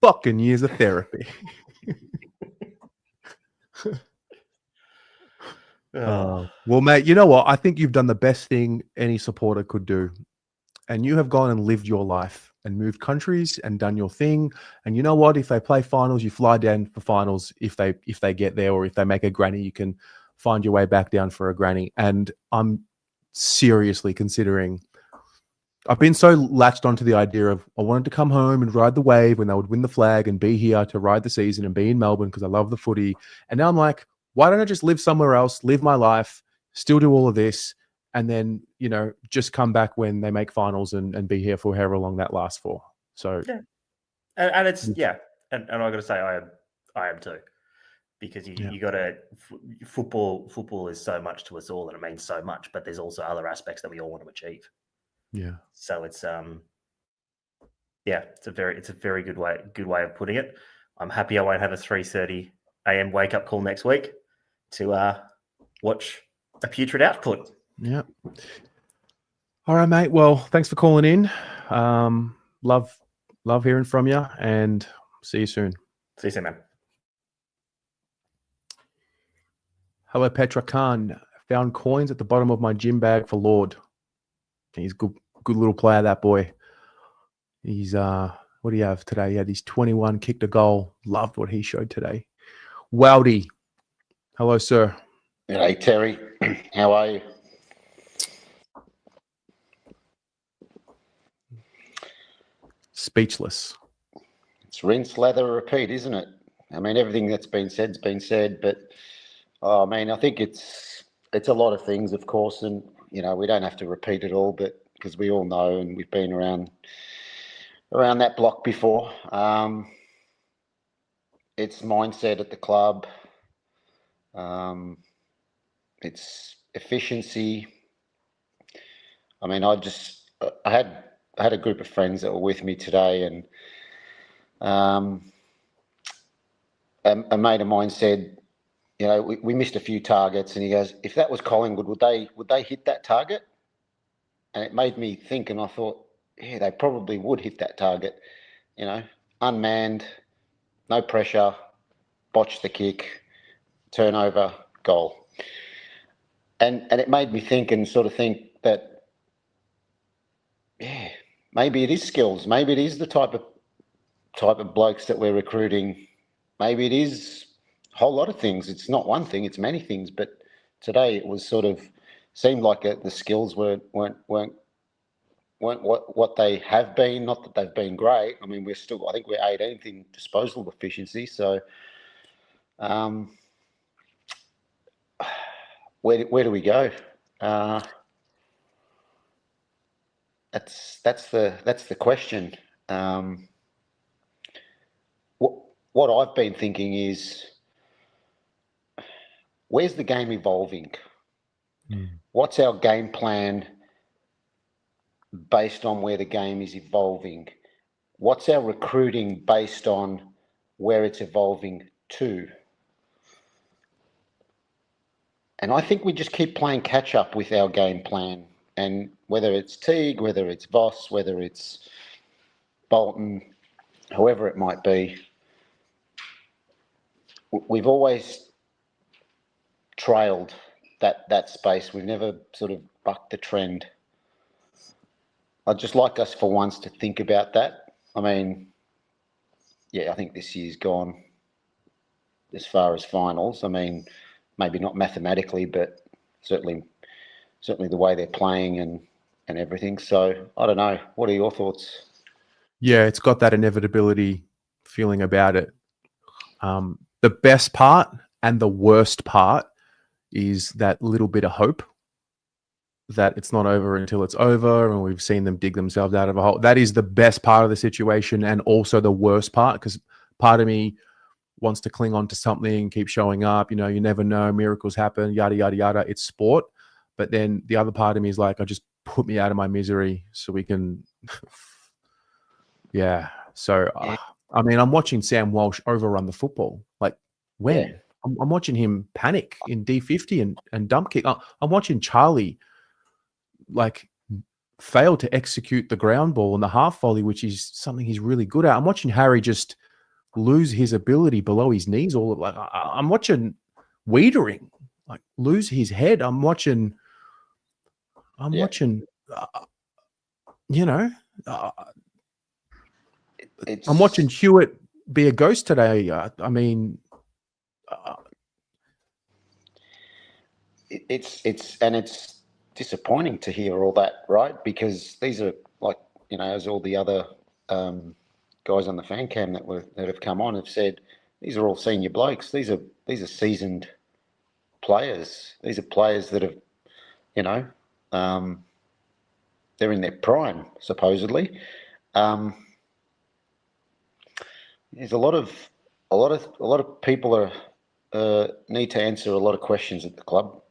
fucking years of therapy. Well, mate, you know what? I think you've done the best thing any supporter could do. And you have gone and lived your life and moved countries and done your thing. And you know what? If they play finals, you fly down for finals. If they get there, or if they make a granny, you can find your way back down for a granny. And I'm seriously considering. I've been so latched onto the idea of I wanted to come home and ride the wave when they would win the flag and be here to ride the season and be in Melbourne because I love the footy. And now I'm like, why don't I just live somewhere else, live my life, still do all of this, and then, you know, just come back when they make finals and be here for however long that lasts for. So, yeah. And it's, yeah. And I got to say, I am too. Because you got to, football is so much to us all and it means so much, but there's also other aspects that we all want to achieve. Yeah. So it's it's a very good way of putting it. I'm happy I won't have a 3:30 a.m. wake up call next week to watch a putrid output. Yeah. All right, mate. Well, thanks for calling in. Love hearing from you, and see you soon. See you soon, man. Hello, Petra Khan. Found coins at the bottom of my gym bag for Lord. He's good little player, that boy. He's what do you have today? He had his 21, kicked a goal. Loved what he showed today. Wowdy. Hello, sir. Hey, Terry. How are you? Speechless. It's rinse, lather, repeat, isn't it? I mean, everything that's been said's been said, but I mean, I think it's a lot of things, of course, and you know, we don't have to repeat it all, but because we all know and we've been around that block before. It's mindset at the club. It's efficiency. I mean, I had a group of friends that were with me today, and a mate of mine said, you know, we missed a few targets, and he goes, if that was Collingwood, would they hit that target? And it made me think, and I thought, yeah, they probably would hit that target. You know, unmanned, no pressure, botch the kick, turnover, goal. And it made me think and sort of think that, yeah, maybe it is skills. Maybe it is the type of blokes that we're recruiting. Maybe it is a whole lot of things. It's not one thing, it's many things. But today it was sort of seemed like the skills weren't what they have been. Not that they've been great. I mean, I think we're 18th in disposal efficiency. So, where do we go? That's the question. What I've been thinking is, where's the game evolving? What's our game plan based on where the game is evolving? What's our recruiting based on where it's evolving to? I think we just keep playing catch up with our game plan. And whether it's Teague, whether it's Voss, whether it's Bolton, whoever it might be, we've always trailed that space. We've never sort of bucked the trend. I'd just like us for once to think about that. I mean, yeah, I think this year's gone as far as finals. I mean, maybe not mathematically, but certainly the way they're playing and everything. So I don't know. What are your thoughts? Yeah, it's got that inevitability feeling about it. The best part and the worst part is that little bit of hope that it's not over until it's over, and we've seen them dig themselves out of a hole. That is the best part of the situation, and also the worst part, because part of me wants to cling on to something, keep showing up. You know, you never know, miracles happen, yada, yada, yada. It's sport. But then the other part of me is like, I just put me out of my misery so we can, yeah. So, I mean, I'm watching Sam Walsh overrun the football. Like, when? Yeah. I'm watching him panic in D50 and dump kick. I'm watching Charlie, like, fail to execute the ground ball and the half volley, which is something he's really good at. I'm watching Harry just lose his ability below his knees. I'm watching Wiedering like lose his head. I'm watching, you know, I'm watching Hewitt be a ghost today. I mean, it's disappointing to hear all that, right? Because these are like, you know, as all the other guys on the fan cam that have come on have said, these are all senior blokes. These are seasoned players. These are players that have, you know, they're in their prime supposedly. There's a lot of people are need to answer a lot of questions at the club.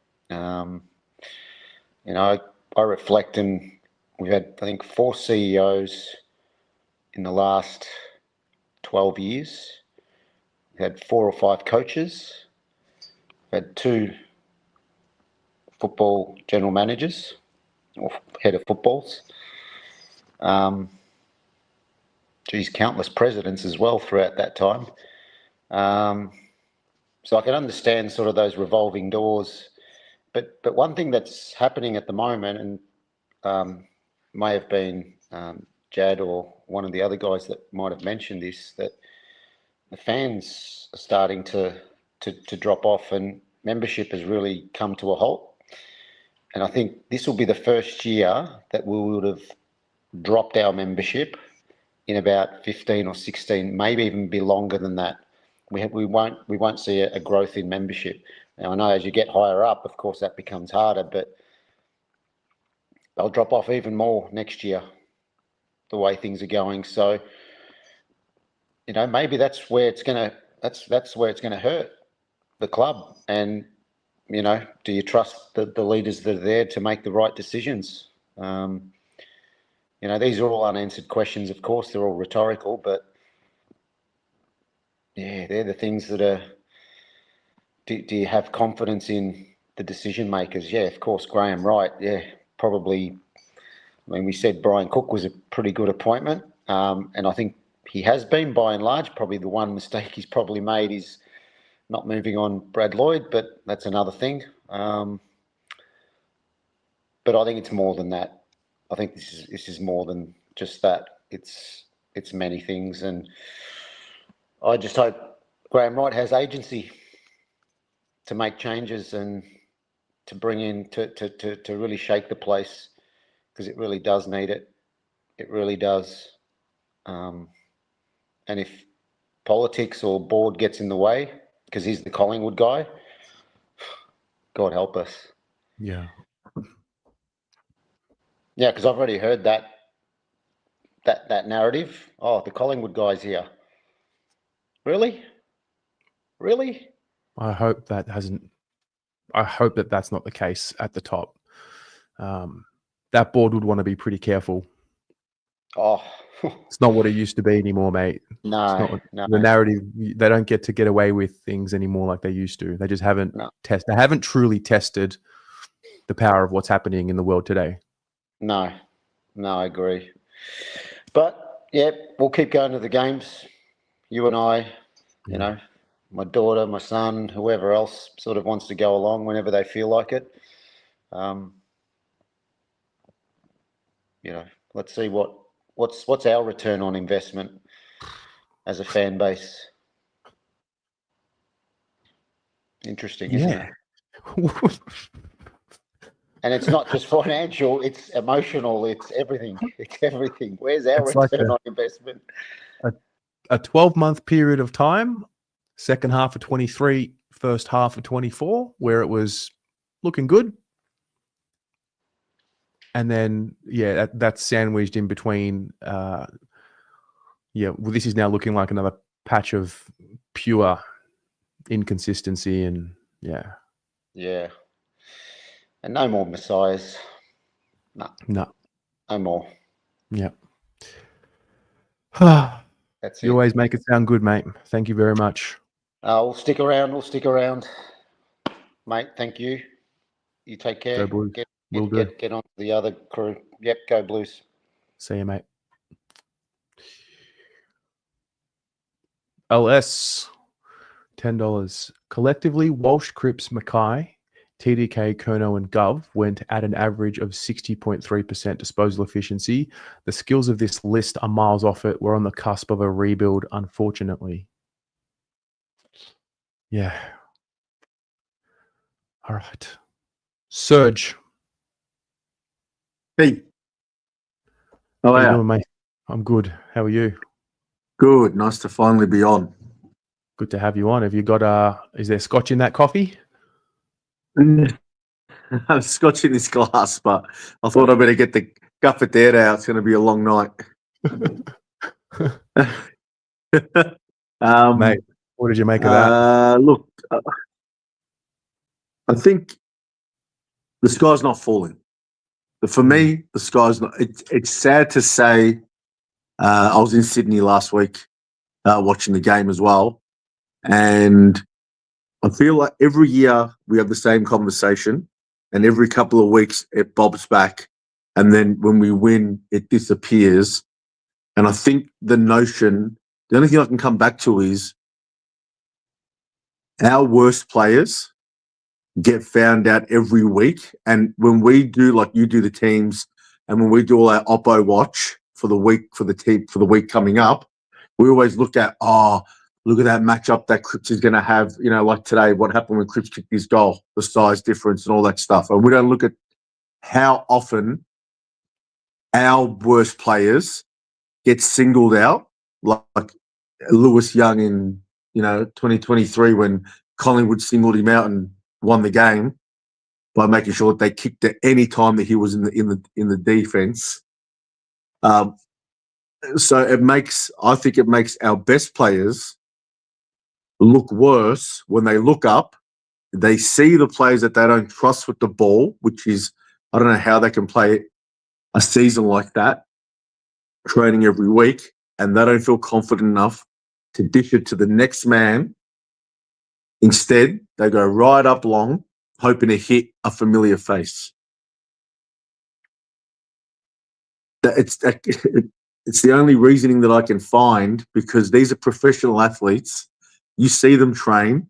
You know, I reflect, and we've had, I think, 4 CEOs in the last 12 years. We've had 4 or 5 coaches. We've had 2 football general managers or head of footballs. Countless presidents as well throughout that time. So I can understand sort of those revolving doors. But one thing that's happening at the moment, and may have been Jad or one of the other guys that might have mentioned this, that the fans are starting to drop off, and membership has really come to a halt. And I think this will be the first year that we would have dropped our membership in about 15 or 16, maybe even be longer than that. We won't see a growth in membership. Now, I know as you get higher up, of course, that becomes harder, but they'll drop off even more next year, the way things are going. So, you know, maybe that's where it's gonna hurt the club. And, you know, do you trust the leaders that are there to make the right decisions? You know, these are all unanswered questions. Of course, they're all rhetorical, but yeah, they're the things that are. Do you have confidence in the decision makers? Yeah, of course, Graham Wright. Yeah, probably. I mean, we said Brian Cook was a pretty good appointment, and I think he has been by and large. Probably the one mistake he's probably made is not moving on Brad Lloyd, but that's another thing. But I think it's more than that. I think this is more than just that. It's many things, and I just hope Graham Wright has agency to make changes and to bring in to really shake the place, because it really does need it. It really does. And if politics or board gets in the way, because he's the Collingwood guy, God help us. yeah. Yeah, because I've already heard that narrative. Oh, the Collingwood guy's here. Really? I hope that that's not the case at the top. That board would want to be pretty careful Oh, It's not what it used to be anymore, mate. It's no. the narrative. They don't get to get away with things anymore like they used to. They just haven't No. They haven't truly tested the power of what's happening in the world today. No, I agree. But yeah, we'll keep going to the games. You and I, you know, my daughter, my son, whoever else sort of wants to go along whenever they feel like it. You know, let's see what's our return on investment as a fan base. Interesting, isn't it? And it's not just financial, it's emotional, it's everything. It's everything. Where's our return on investment? A 12-month period of time, second half of 23, first half of 24, where it was looking good. And then, that's sandwiched in between. This is now looking like another patch of pure inconsistency and Yeah. And no more messiahs. No more. Yeah. That's it. You always make it sound good, mate. Thank you very much. We'll stick around. Mate, thank you. You take care. Go Blues. Get on to the other crew. Yep, go Blues. See you, mate. LS, $10. Collectively, Walsh, Cripps, Mackay, TDK, Kerno, and Gov went at an average of 60.3% disposal efficiency. The skills of this list are miles off it. We're on the cusp of a rebuild, unfortunately. Yeah. All right. Serge. Hey. How are you doing, mate? I'm good. How are you? Good. Nice to finally be on. Good to have you on. Have you got is there scotch in that coffee? I've scotch in this glass, but I thought I better get the guff it there out. It's going to be a long night. Mate, what did you make of that? Look, I think the sky's not falling. But for me, the sky's not. It's sad to say. I was in Sydney last week watching the game as well. And I feel like every year we have the same conversation, and every couple of weeks it bobs back. And then when we win, it disappears. And I think the only thing I can come back to is our worst players get found out every week. And when we do, like you do the teams, and when we do all our Oppo watch for the week, for the team, for the week coming up, we always look at, look at that matchup that Cripps is going to have, like today, what happened when Cripps kicked his goal, the size difference and all that stuff. And we don't look at how often our worst players get singled out, like Lewis Young in, 2023 when Collingwood singled him out and won the game by making sure that they kicked at any time that he was in the defense. So I think it makes our best players look worse when they look up. They see the players that they don't trust with the ball, which is, I don't know how they can play a season like that, training every week, and they don't feel confident enough to dish it to the next man. Instead, they go right up long, hoping to hit a familiar face. It's the only reasoning that I can find, because these are professional athletes. You see them train.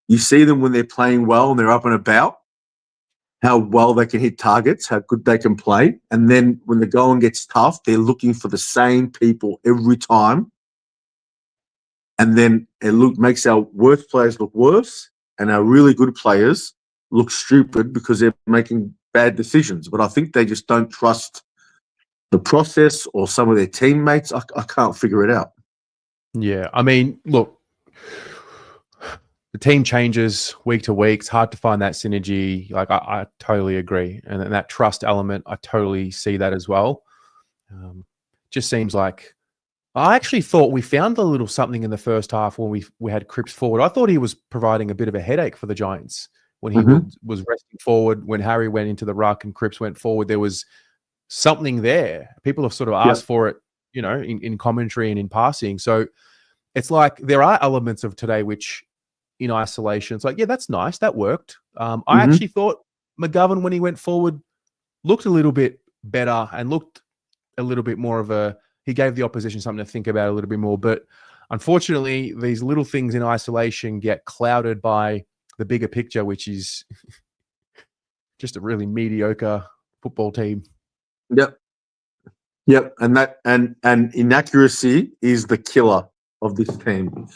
You see them when they're playing well and they're up and about, how well they can hit targets, how good they can play. And then when the going gets tough, they're looking for the same people every time. And then it makes our worst players look worse and our really good players look stupid because they're making bad decisions. But I think they just don't trust the process or some of their teammates. I can't figure it out. Yeah, I mean, look, the team changes week to week. It's hard to find that synergy. Like, I totally agree. And that trust element, I totally see that as well. Just seems like, I actually thought we found a little something in the first half when we had Cripps forward. I thought he was providing a bit of a headache for the Giants when he was resting forward. When Harry went into the ruck and Cripps went forward, there was something there. People have sort of asked for it, in commentary and in passing. So it's like there are elements of today which, in isolation, it's like, yeah, that's nice, that worked. I actually thought McGovern, when he went forward, looked a little bit better and looked a little bit more of he gave the opposition something to think about a little bit more. But unfortunately, these little things in isolation get clouded by the bigger picture, which is just a really mediocre football team. Yep. And inaccuracy is the killer of this team.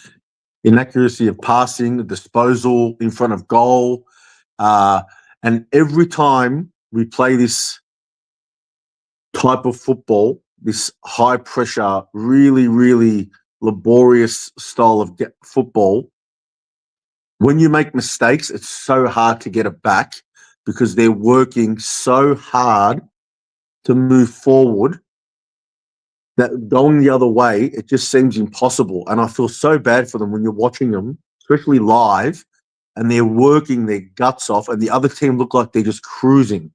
Inaccuracy of passing, the disposal in front of goal. And every time we play this type of football, this high pressure, really, really laborious style of football, when you make mistakes, it's so hard to get it back because they're working so hard to move forward that going the other way, it just seems impossible. And I feel so bad for them when you're watching them, especially live, and they're working their guts off and the other team look like they're just cruising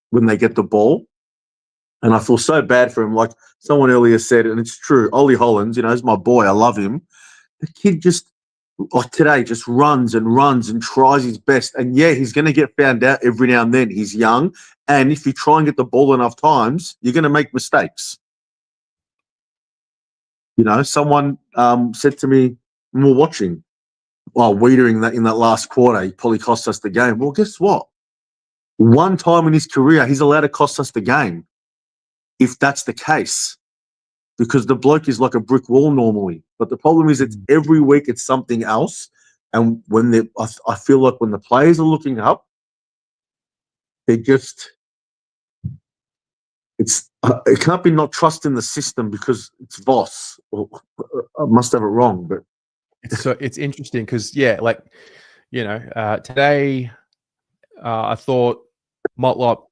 when they get the ball. And I feel so bad for him. Like someone earlier said, and it's true, Ollie Hollands, is my boy. I love him. The kid just, like today, just runs and tries his best. And yeah, he's going to get found out every now and then. He's young. And if you try and get the ball enough times, you're going to make mistakes. Someone said to me when we were watching, Wiedering that in that last quarter, he probably cost us the game. Well, guess what? One time in his career, he's allowed to cost us the game. If that's the case, because the bloke is like a brick wall normally. But the problem is it's every week it's something else. And when I feel like when the players are looking up, they just, it can't be not trusting the system because it's Voss. Well, I must have it wrong, but. It's interesting because, today I thought Motlop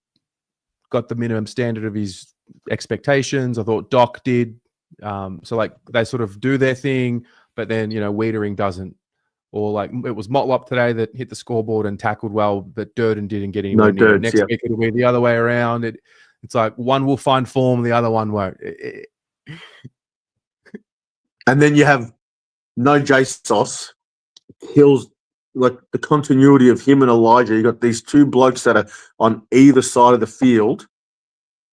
got the minimum standard of his expectations. I thought Doc did. So they sort of do their thing, but then, Wiedering doesn't. Or it was Motlop today that hit the scoreboard and tackled well, but Durden didn't get anywhere near it. Next week it'll be the other way around. It's like one will find form, the other one won't. And then you have no JSOS, kills like the continuity of him and Elijah. You got these two blokes that are on either side of the field,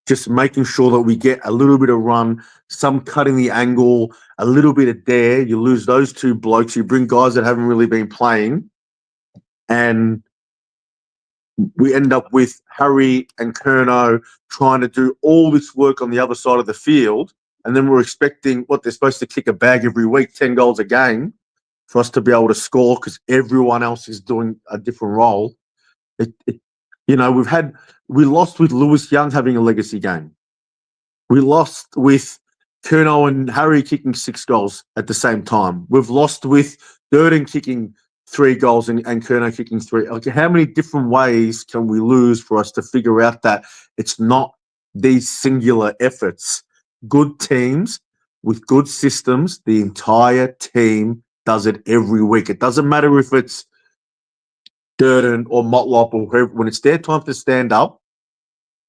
just making sure that we get a little bit of run, some cutting the angle, a little bit of dare. You lose those two blokes. You bring guys that haven't really been playing, and we end up with Harry and Kerno trying to do all this work on the other side of the field. And then we're expecting what they're supposed to kick a bag every week, 10 goals a game, for us to be able to score because everyone else is doing a different role. We lost with Lewis Young having a legacy game. We lost with Kerno and Harry kicking 6 goals at the same time. We've lost with Durden kicking 3 goals and Kerno kicking 3. Like, how many different ways can we lose for us to figure out that it's not these singular efforts? Good teams with good systems, the entire team does it every week. It doesn't matter if it's Durden or Motlop or whoever. When it's their time to stand up,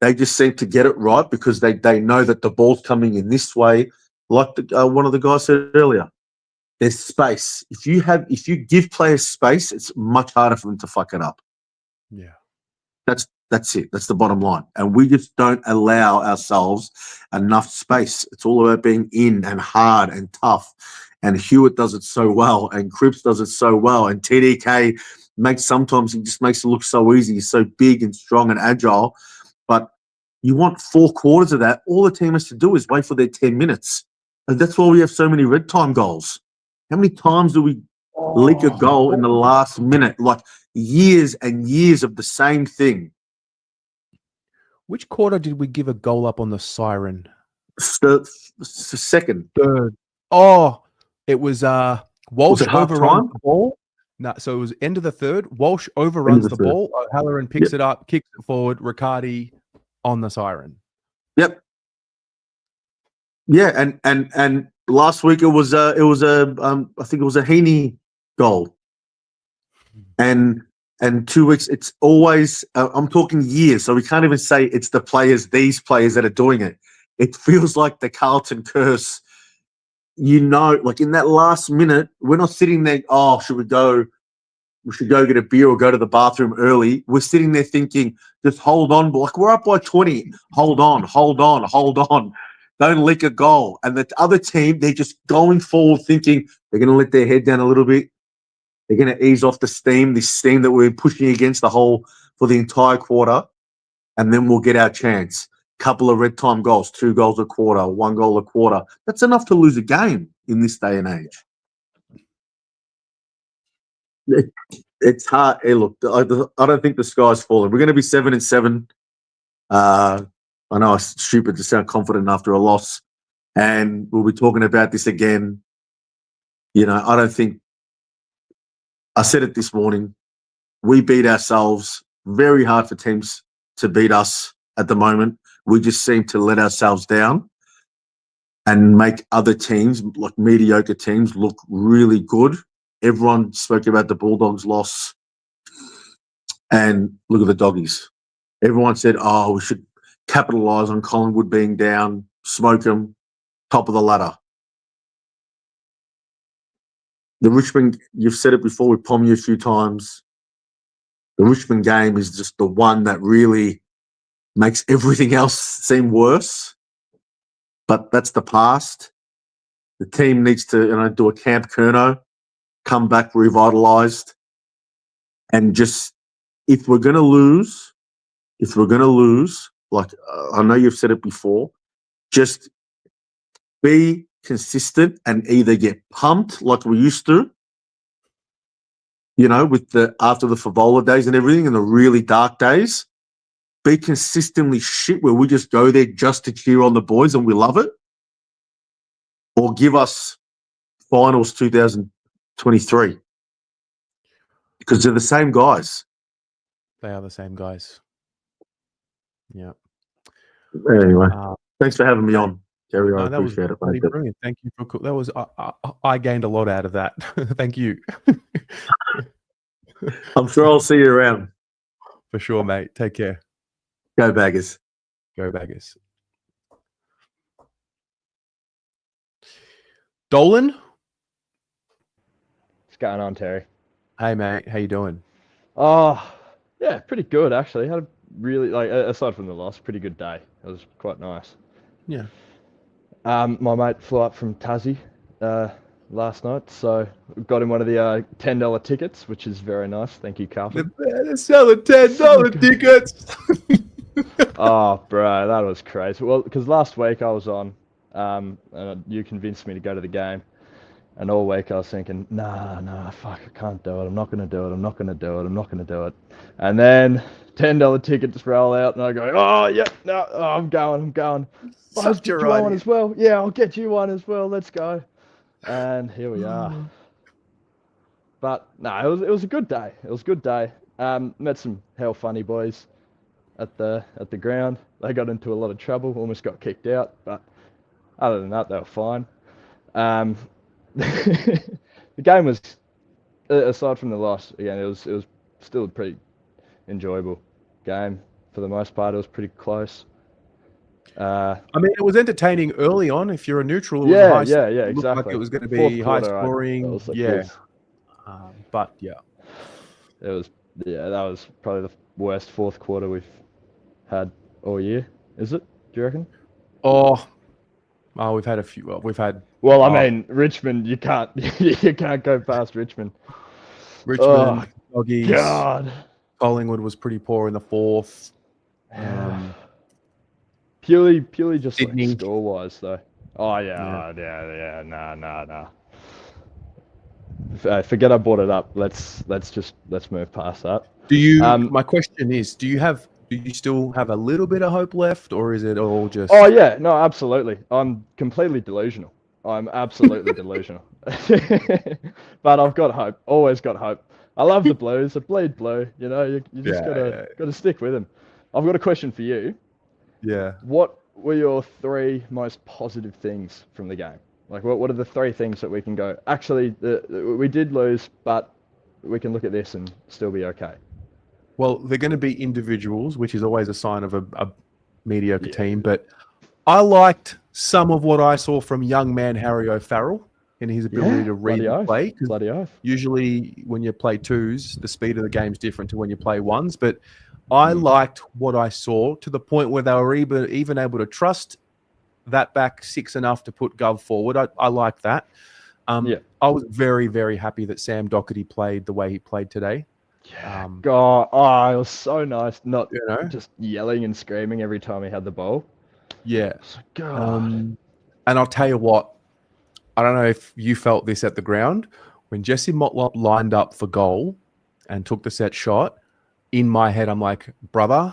they just seem to get it right because they know that the ball's coming in this way. Like one of the guys said earlier, there's space. If you give players space, it's much harder for them to fuck it up. Yeah. That's it. That's the bottom line. And we just don't allow ourselves enough space. It's all about being in and hard and tough. And Hewitt does it so well. And Cripps does it so well. And TDK sometimes he just makes it look so easy. He's so big and strong and agile. But you want 4 quarters of that. All the team has to do is wait for their 10 minutes. And that's why we have so many red time goals. How many times do we leak a goal in the last minute? Like years and years of the same thing. Which quarter did we give a goal up on the siren? Second. Third. Oh, it was Walsh overruns the ball. No, so it was end of the third. Walsh overruns the ball. O'Halloran picks it up, kicks it forward. Riccardi on the siren. Yep. Yeah, and last week it was I think it was a Heaney goal, and and 2 weeks, it's always, I'm talking years, so we can't even say it's the players, these players that are doing it. It feels like the Carlton curse, like in that last minute, we're not sitting there, oh, should we go? We should go get a beer or go to the bathroom early. We're sitting there thinking, just hold on. Like, we're up by 20. Hold on. Don't leak a goal. And the other team, they're just going forward thinking they're going to let their head down a little bit. They're going to ease off this steam that we're pushing against for the entire quarter. And then we'll get our chance. Couple of red time goals, 2 goals a quarter, 1 goal a quarter. That's enough to lose a game in this day and age. It's hard. Hey, look, I don't think the sky's falling. We're going to be 7-7. I know it's stupid to sound confident after a loss, and we'll be talking about this again. I don't think. I said it this morning. We beat ourselves. Very hard for teams to beat us at the moment. We just seem to let ourselves down and make other teams, like mediocre teams, look really good. Everyone spoke about the Bulldogs' loss, and look at the Doggies. Everyone said, oh, we should capitalise on Collingwood being down, smoke them, top of the ladder. The Richmond, you've said it before, we've pommed you a few times. The Richmond game is just the one that really makes everything else seem worse. But that's the past. The team needs to do a Camp Kerno, come back revitalised, and just, if we're going to lose, like I know you've said it before, just be consistent and either get pumped like we used to, with after the Favola days and everything and the really dark days, be consistently shit where we just go there just to cheer on the boys and we love it, or give us finals 2023 because they're the same guys. They are the same guys. Yeah. Anyway, thanks for having me on, Gary. I that was appreciate it. really Mate. brilliant. Thank you for that. Was I gained a lot out of that. Thank you. I'm sure I'll see you around. For sure, mate. Take care. Go Baggers. Go Baggers. Dolan? What's going on, Terry? Hey, mate. How you doing? Oh, yeah, pretty good, actually. Had a really, aside from the loss, pretty good day. It was quite nice. Yeah. My mate flew up from Tassie last night, so got him one of the $10 tickets, which is very nice. Thank you, Carlton. They're selling $10 tickets. Oh, bro, that was crazy. Well, because last week I was on, and you convinced me to go to the game. And all week I was thinking, nah, fuck, I can't do it. I'm not going to do it. And then $10 tickets roll out and I go, oh, yeah, no, I'm going. Oh, do you want one as well? Yeah, I'll get you one as well. Let's go. And here we are. But, no, it was a good day. Met some hell funny boys at the ground. They got into a lot of trouble, almost got kicked out. But other than that, they were fine. The game was, aside from the loss, again, it was still a pretty enjoyable game for the most part. It was pretty close. I mean, it was entertaining early on. If you're a neutral, it was exactly. Looked like it was going to be Fourth high quarter, scoring. But yeah, it was. Yeah, that was probably the worst fourth quarter we've had all year. Is it? Do you reckon? Oh, we've had a few. Well, we've had. Well, I mean, Richmond. You can't go past Richmond. Richmond, Doggies. God. Collingwood was pretty poor in the fourth. Purely just Sydney. like score wise though. Oh yeah. Nah. Forget I brought it up. Let's move past that. Do you? My question is, do you still have a little bit of hope left, or is it all just? Oh yeah, no, absolutely. I'm completely delusional. I'm absolutely delusional. But I've got hope. Always got hope. I love the Blues. I bleed blue. You just gotta stick with them. I've got a question for you. Yeah. What were your 3 most positive things from the game? Like, what are the 3 things that we can go, actually, we did lose, but we can look at this and still be okay? Well, they're going to be individuals, which is always a sign of a mediocre Yeah. team. But I liked some of what I saw from young man Harry O'Farrell and his ability to read bloody and oath. play. 'Cause Bloody oath. usually when you play twos, the speed of the game's different to when you play ones. But I liked what I saw to the point where they were even able to trust that back six enough to put Gov forward. I like that. Yeah. I was very, very happy that Sam Doherty played the way he played today. Yeah. God, it was so nice not You know? just yelling and screaming every time he had the ball. Yeah. It's like, God. And I'll tell you what, I don't know if you felt this at the ground. When Jesse Motlop lined up for goal and took the set shot, in my head, I'm like, brother,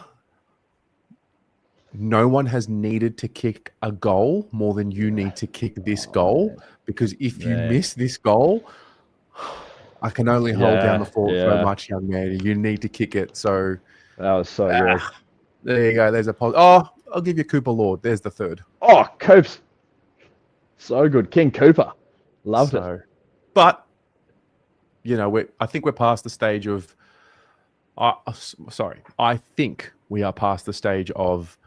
no one has needed to kick a goal more than you need to kick this goal. Man. Because if you Man. miss this goal, I can only hold down the fort so yeah. much, young man. You need to kick it. So That was so good. there you go. There's a I'll give you Cooper Lord. There's the third. Oh, Coops. So good. King Cooper. Loved it. But, you know, I think we're past the stage of I think we are past the stage of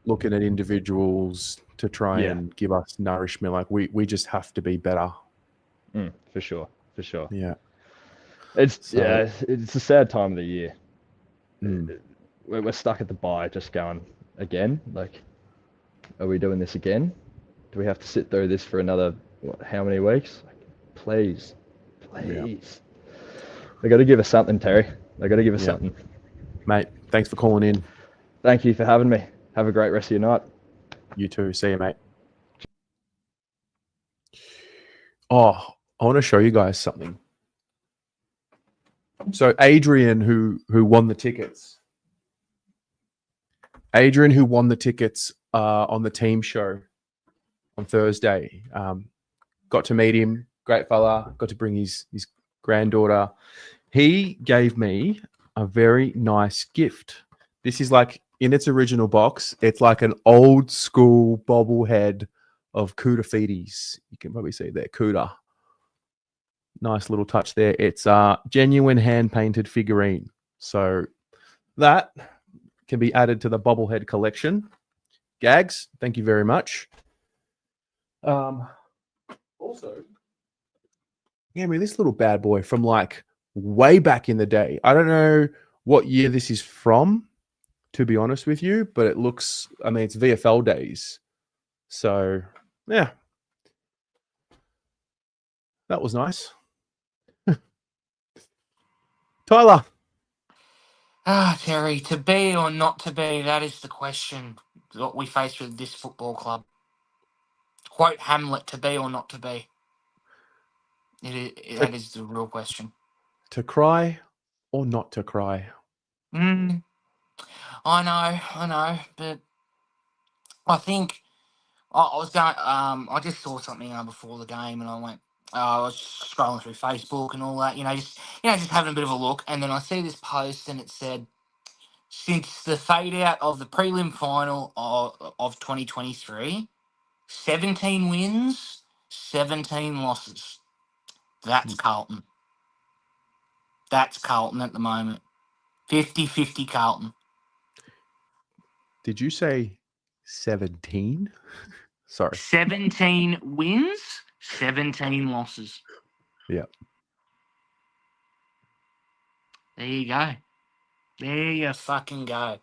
looking at individuals to try and give us nourishment. Like we just have to be better. For sure. For sure. Yeah. It's a sad time of the year. We're stuck at the bye just going again. Like, are we doing this again? Do we have to sit through this for another, how many weeks? Like, please. They got to give us something, Terry. They got to give us something. Mate, thanks for calling in. Thank you for having me. Have a great rest of your night. You too. See you, mate. Oh, I want to show you guys something. So Adrian, who won the tickets. Adrian, who won the tickets on the team show on Thursday. Got to meet him. Great fella. Got to bring his granddaughter. He gave me a very nice gift. This is like, in its original box, it's like an old school bobblehead of Cuda Feeties. You can probably see there, Cuda. Nice little touch there. It's a genuine hand-painted figurine. So that can be added to the bobblehead collection. Gags, thank you very much. Also, gave me this little bad boy from like way back in the day. I don't know what year this is from, to be honest with you, but it looks, I mean, it's VFL days. So, yeah. That was nice. Tyler. Terry, to be or not to be, that is the question that we face with this football club. Quote Hamlet, to be or not to be. That is the real question. To cry or not to cry? I know, but I think I was going. I just saw something before the game, and I went. I was scrolling through Facebook and all that, just having a bit of a look, and then I see this post, and it said, since the fade out of the prelim final of 2023, 17 wins, 17 losses. That's Carlton. That's Carlton at the moment. 50-50 Carlton. Did you say 17? Sorry. 17 wins, 17 losses. Yeah. There you go. There you fucking go.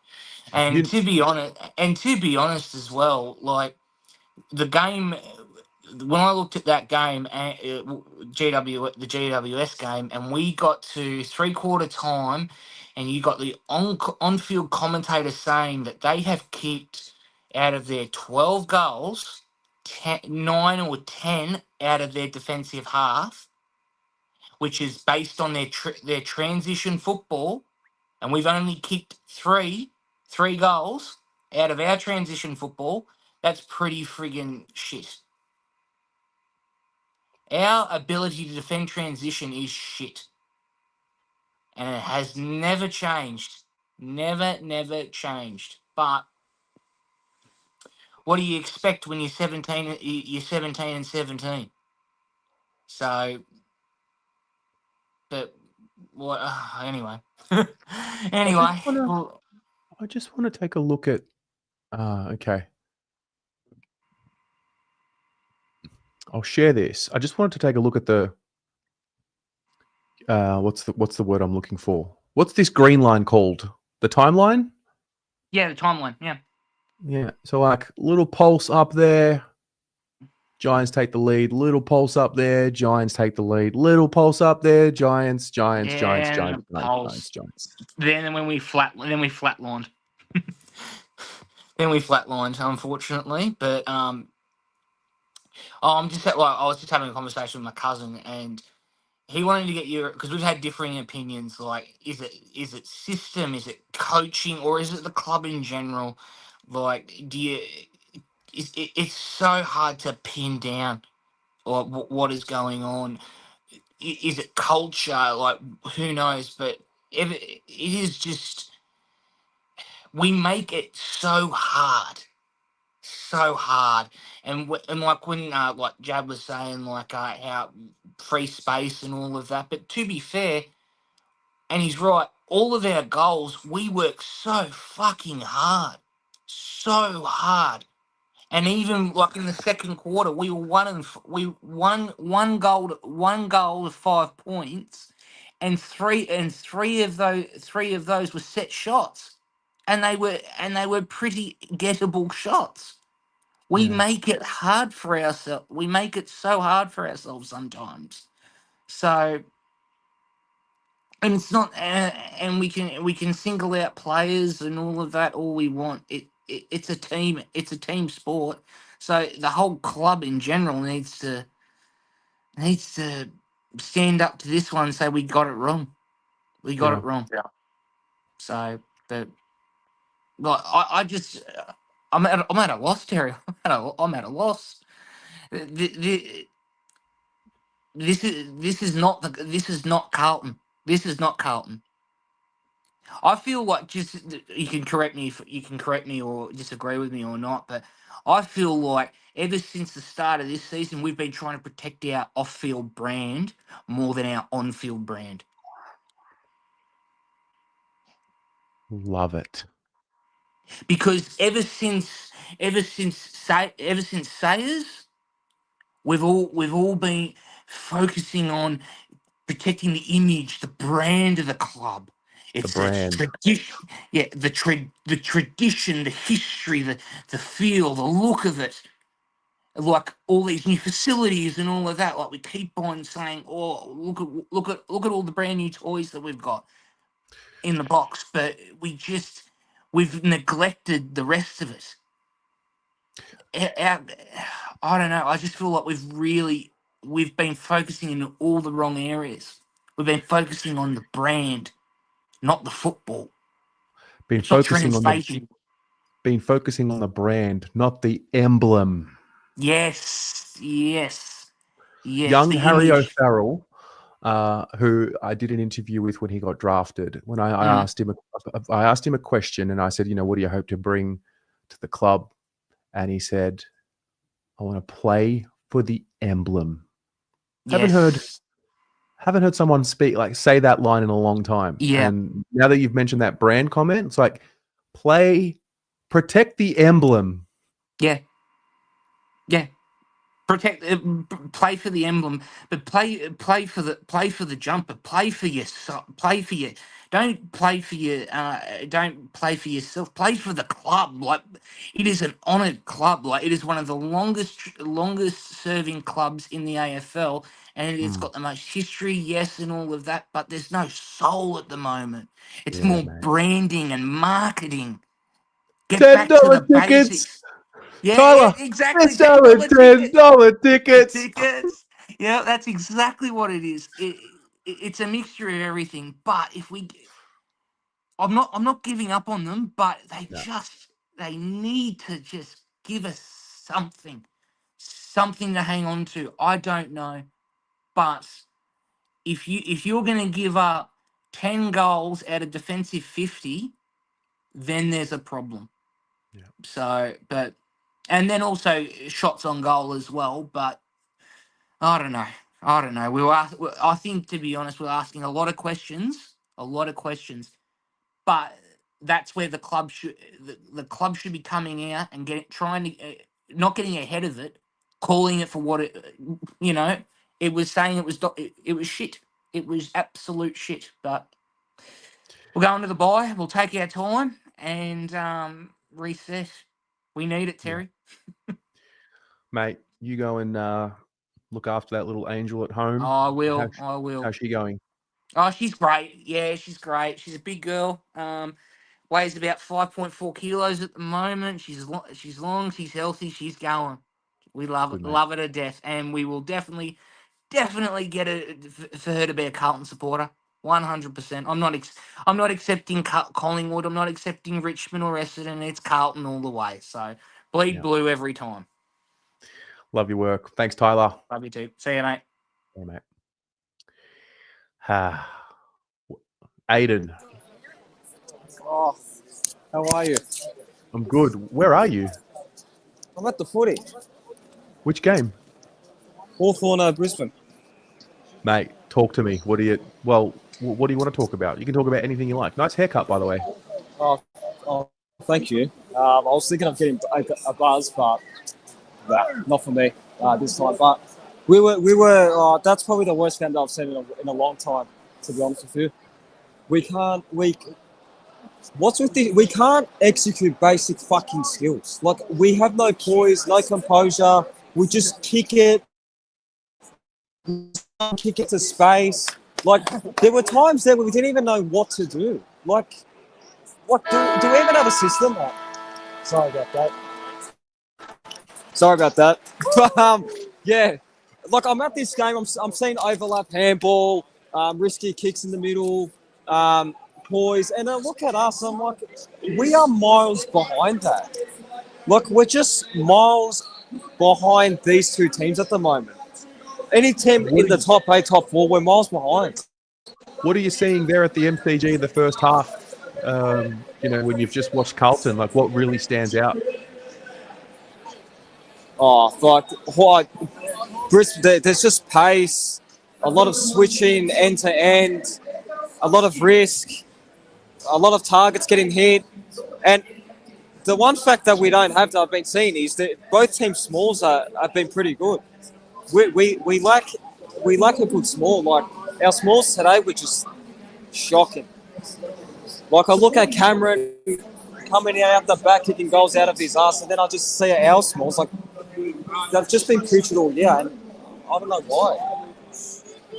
And to be honest as well, like the game, when I looked at that game, the GWS game, and we got to three-quarter time, and you got the on-field commentator saying that they have kicked out of their 12 goals, 9 or 10 out of their defensive half, which is based on their transition football, and we've only kicked three goals out of our transition football. That's pretty friggin' shit. Our ability to defend transition is shit. And it has never changed. Never changed. But what do you expect when you're 17? You're 17 and 17. So, but what? Anyway, I anyway. just want to take a look at. Okay. I'll share this. I just wanted to take a look at the. What's the word I'm looking for? What's this green line called? The timeline? Yeah, the timeline. Yeah. Yeah. So like little pulse up there. Giants take the lead. Little pulse up there. Giants take the lead. Little pulse up there. Giants. And pulse. Giants. Then when we flatlined. Then we flatlined, unfortunately. But I was just having a conversation with my cousin, and he wanted to get your, because we've had differing opinions. Like, is it system, is it coaching, or is it the club in general? Like, it's so hard to pin down or what is going on. Is it culture? Like, who knows? But it is just, we make it so hard. And like when like Jab was saying, like how free space and all of that. But to be fair, and he's right, all of our goals, we work so fucking hard, and even like in the second quarter, we won one goal of 5 points, and three of those were set shots, and they were pretty gettable shots. We make it hard for ourselves. We make it so hard for ourselves sometimes. So, and it's not, and we can single out players and all of that all we want. It's a team. It's a team sport. So the whole club in general needs to stand up to this one and say we got it wrong. We got it wrong. Yeah. So, but like I just I'm at a loss, Terry. I'm at a loss. This is not Carlton. This is not Carlton. I feel like, just, you can correct me or disagree with me or not, but I feel like ever since the start of this season, we've been trying to protect our off-field brand more than our on-field brand. Love it. Because ever since Sayers, we've all been focusing on protecting the image, the brand of the club. It's the tradition, the tradition, the history, the feel, the look of it. Like all these new facilities and all of that. Like we keep on saying, "Oh, look at all the brand new toys that we've got in the box," but we've neglected the rest of it. I don't know. I just feel like we've been focusing in all the wrong areas. We've been focusing on the brand, not the football. Been focusing on the brand, not the emblem. Yes. Young the Harry image. O'Farrell, who I did an interview with when he got drafted. When I asked him a question, and I said, what do you hope to bring to the club? And he said, I want to play for the emblem. Yes. Haven't heard someone say that line in a long time. Yeah. And now that you've mentioned that brand comment, it's like protect the emblem. Yeah. Play for the emblem, but play for the jumper. Don't play for yourself. Play for the club. Like, it is an honoured club. Like, it is one of the longest serving clubs in the AFL, and it's got the most history, yes, and all of that. But there's no soul at the moment. It's more branding and marketing. Get back to the basics. Yeah, Tyler, exactly. $10 tickets. Yeah, that's exactly what it is. It's a mixture of everything. But I'm not giving up on them. But they need to just give us something to hang on to. I don't know, but if you're going to give up 10 goals out of defensive 50, then there's a problem. Yeah. So, and then also shots on goal as well, but I don't know. I don't know. I think, to be honest, we're asking a lot of questions, but that's where the club should be coming out and trying to not getting ahead of it, calling it for what it, it was saying it was shit. It was absolute shit. But we'll go into the bye. We'll take our time and reset. We need it, Terry. Mate, you go and look after that little angel at home. I will. I will. How's she going? Oh, she's great. Yeah, she's great. She's a big girl. Weighs about 5.4 kilos at the moment. She's long. She's healthy. She's going. We love Good, mate. love her to death, and we will definitely get it for her to be a Carlton supporter. 100%. I'm not accepting Collingwood. I'm not accepting Richmond or Essendon. It's Carlton all the way. So bleed blue every time. Love your work. Thanks, Tyler. Love you too. See you, mate. Hey, mate. Aiden. Oh, how are you? I'm good. Where are you? I'm at the footy. Which game? Hawthorn, Brisbane. Mate, talk to me. What do you want to talk about? You can talk about anything you like. Nice haircut, by the way. Oh, thank you. I was thinking of getting a buzz, but not for me this time. But we were. That's probably the worst game that I've seen in a long time. To be honest with you, what's with the? We can't execute basic fucking skills. Like, we have no poise, no composure. We just kick it to space. Like, there were times there where we didn't even know what to do. Like, what do we even have a system? Oh, sorry about that. But yeah, like, I'm at this game. I'm seeing overlap handball, risky kicks in the middle, poise, and I look at us. I'm like, we are miles behind that. Like, we're just miles behind these two teams at the moment. Any team in the top 8, top 4, we're miles behind. What are you seeing there at the MCG in the first half? When you've just watched Carlton, like, what really stands out? There's just pace, a lot of switching end to end, a lot of risk, a lot of targets getting hit, and the one fact that we don't have that I've been seeing is that both teams' smalls have been pretty good. We lack a good small. Like, our smalls today were just shocking. Like, I look at Cameron coming out the back, kicking goals out of his ass, and then I just see our smalls. Like, they've just been putrid all year, and I don't know why.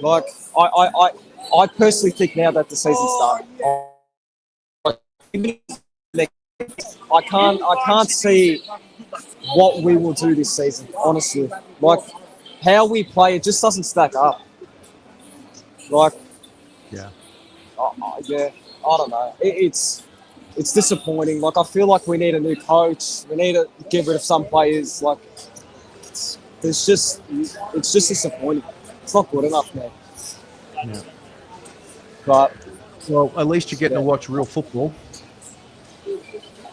Like, I personally think now that the season's done, I can't see what we will do this season, honestly. Like, how we play, it just doesn't stack up. Like, yeah, I don't know. It's disappointing. Like, I feel like we need a new coach. We need to get rid of some players. Like, it's just disappointing. It's not good enough, man. Yeah. But, well, at least you're getting to watch real football.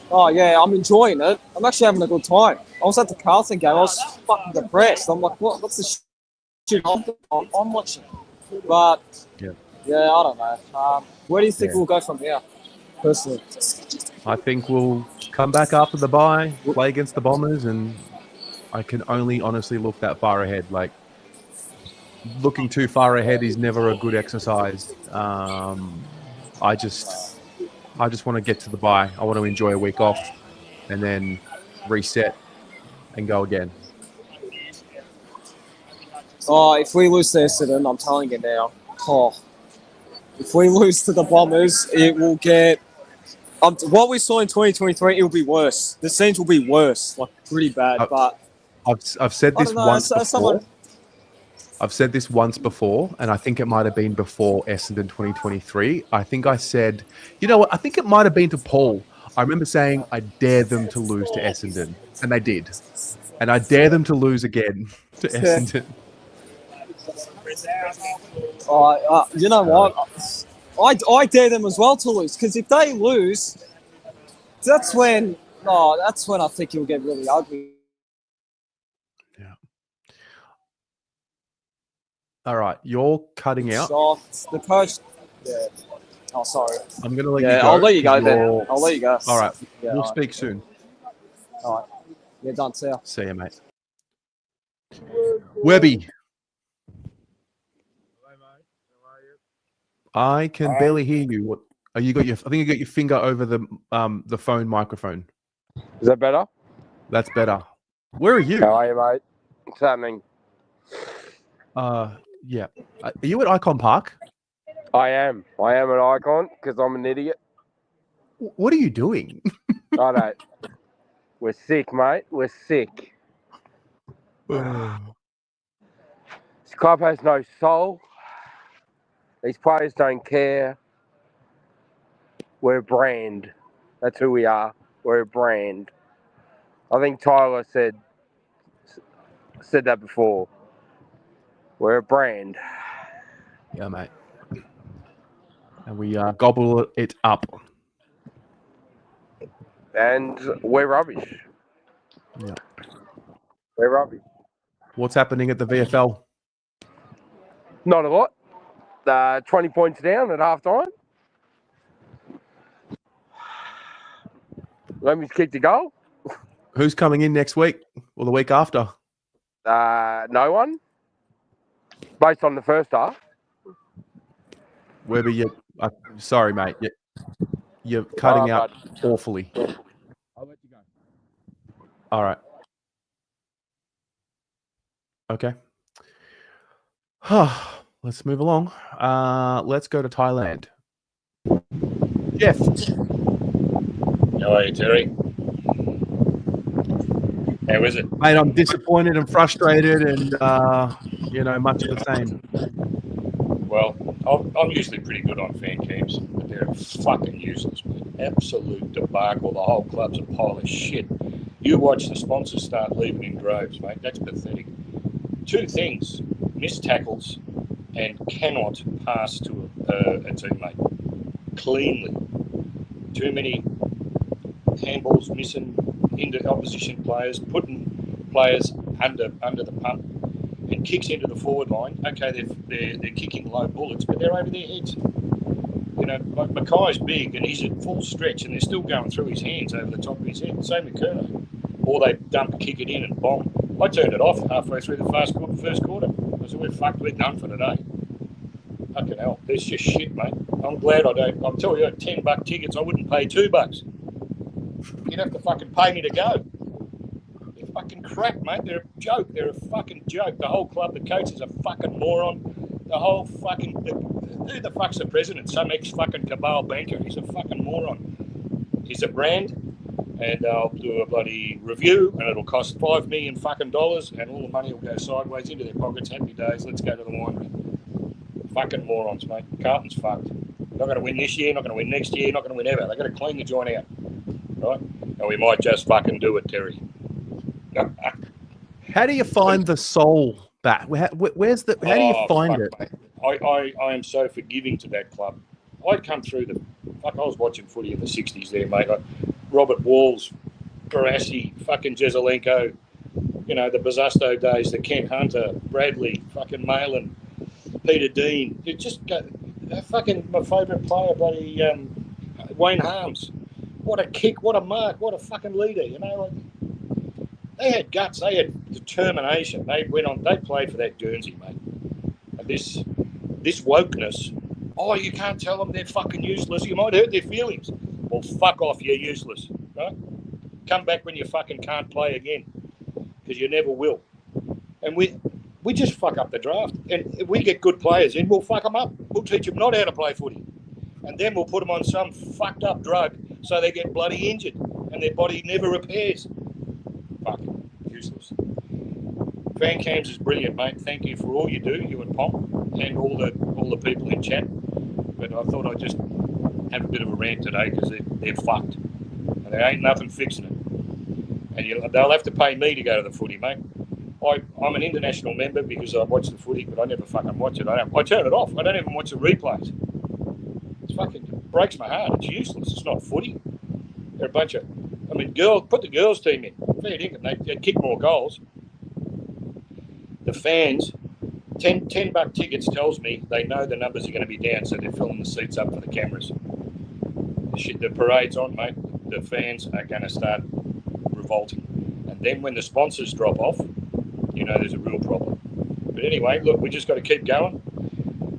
Oh, yeah, I'm enjoying it. I'm actually having a good time. I was at the Carlton game. I was fucking depressed. I'm like, what's the shit I'm watching? But, yeah, I don't know. Where do you think we'll go from here, personally? I think we'll come back after the bye, play against the Bombers, and I can only honestly look that far ahead. Like, looking too far ahead is never a good exercise. I just want to get to the bye. I want to enjoy a week off and then reset and go again. Oh, if we lose to Essendon, I'm telling you now. Oh, if we lose to the Bombers, it will get... what we saw in 2023, it will be worse. The scenes will be worse, like, pretty bad. But I've said this once before. I've said this once before, and I think it might have been before Essendon 2023. I think I said, you know what? I think it might have been to Paul. I remember saying I dare them to lose to Essendon, and they did. And I dare them to lose again to Essendon. You know what? I dare them as well to lose, because if they lose, that's when I think it'll get really ugly. All right, you're cutting out. Soft. The coach. Yeah. Oh, sorry. I'm going to let you Yeah, go. I'll let you go 'cause then. you're- I'll let you go. All right, Yeah, we'll all right. speak soon. All right. Yeah, done. See ya. See you, mate. Webby. I can barely hear you. What? Are you got your? I think you got your finger over the phone microphone. Is that better? That's better. Where are you? How are you, mate? What's happening? Yeah. Are you at Icon Park? I am. I am an icon because I'm an idiot. What are you doing? I don't. We're sick, mate. We're sick. This club has no soul. These players don't care. We're a brand. That's who we are. We're a brand. I think Tyler said that before. We're a brand. Yeah, mate. And we gobble it up. And we're rubbish. Yeah. We're rubbish. What's happening at the VFL? Not a lot. 20 points down at half time. Lemmy's kicked a goal. Who's coming in next week or the week after? No one. Based on the first half. Webby, sorry, mate. You're cutting out awfully. I'll let you go. All right. Okay. Let's move along. Let's go to Thailand. Jeff. How are you, Terry? How is it? Mate, I'm disappointed and frustrated and, much of the same. Well, I'm usually pretty good on fan cams, but they're fucking useless, mate. Absolute debacle. The whole club's a pile of shit. You watch the sponsors start leaving in droves, mate. That's pathetic. Two things. Missed tackles and cannot pass to a teammate cleanly. Too many handballs missing into opposition players, putting players under the pump, and kicks into the forward line. Okay, they're kicking low bullets, but they're over their heads. You know, like Mackay's big and he's at full stretch, and they're still going through his hands over the top of his head. Same with Kerno. Or they kick it in and bomb. I turned it off halfway through the first quarter. I said, we're fucked. We're done for today. Fucking hell, it's just shit, mate. I'm glad I don't. I'm telling you, at $10 tickets, I wouldn't pay $2. You'd have to fucking pay me to go. They're fucking crap, mate. They're a joke. They're a fucking joke. The whole club, the coach is a fucking moron. The whole fucking... who the fuck's the president? Some ex-fucking cabal banker. He's a fucking moron. He's a brand, and I'll do a bloody review, and it'll cost $5 million fucking dollars, and all the money will go sideways into their pockets. Happy days. Let's go to the winery. Fucking morons, mate. Carlton's fucked. Not going to win this year, not going to win next year, not going to win ever. They've got to clean the joint out. Right? And we might just fucking do it, Terry. How do you find the soul back? Where's the? How do you find it? Mate. I am so forgiving to that club. I come through I was watching footy in the 60s there, mate. Like Robert Walls, Barassi, fucking Jezelenko, the Bazasto days, the Kent Hunter, Bradley, fucking Malin, Peter Dean. You just go, fucking my favourite player, bloody Wayne Harms. What a kick, what a mark, what a fucking leader, They had guts, they had determination. They went on, they played for that Guernsey, mate. And this wokeness, you can't tell them they're fucking useless. You might hurt their feelings. Well, fuck off, you're useless, right? Come back when you fucking can't play again, because you never will. And we just fuck up the draft. And if we get good players in, we'll fuck them up. We'll teach them not how to play footy. And then we'll put them on some fucked up drug so they get bloody injured and their body never repairs. Fucking useless. Fan cams is brilliant, mate. Thank you for all you do, you and Pomp, and all the people in chat. But I thought I'd just have a bit of a rant today because they're fucked. And there ain't nothing fixing it. And they'll have to pay me to go to the footy, mate. I'm an international member because I watch the footy, but I never fucking watch it. I turn it off. I don't even watch the replays. It fucking breaks my heart. It's useless. It's not footy. They're a bunch of... put the girls' team in. Fair dinkum. They'd kick more goals. The fans $10 tickets tells me they know the numbers are going to be down, so they're filling the seats up for the cameras. The parade's on, mate. The fans are going to start revolting. And then when the sponsors drop off, there's a real problem. But anyway, look, we just got to keep going.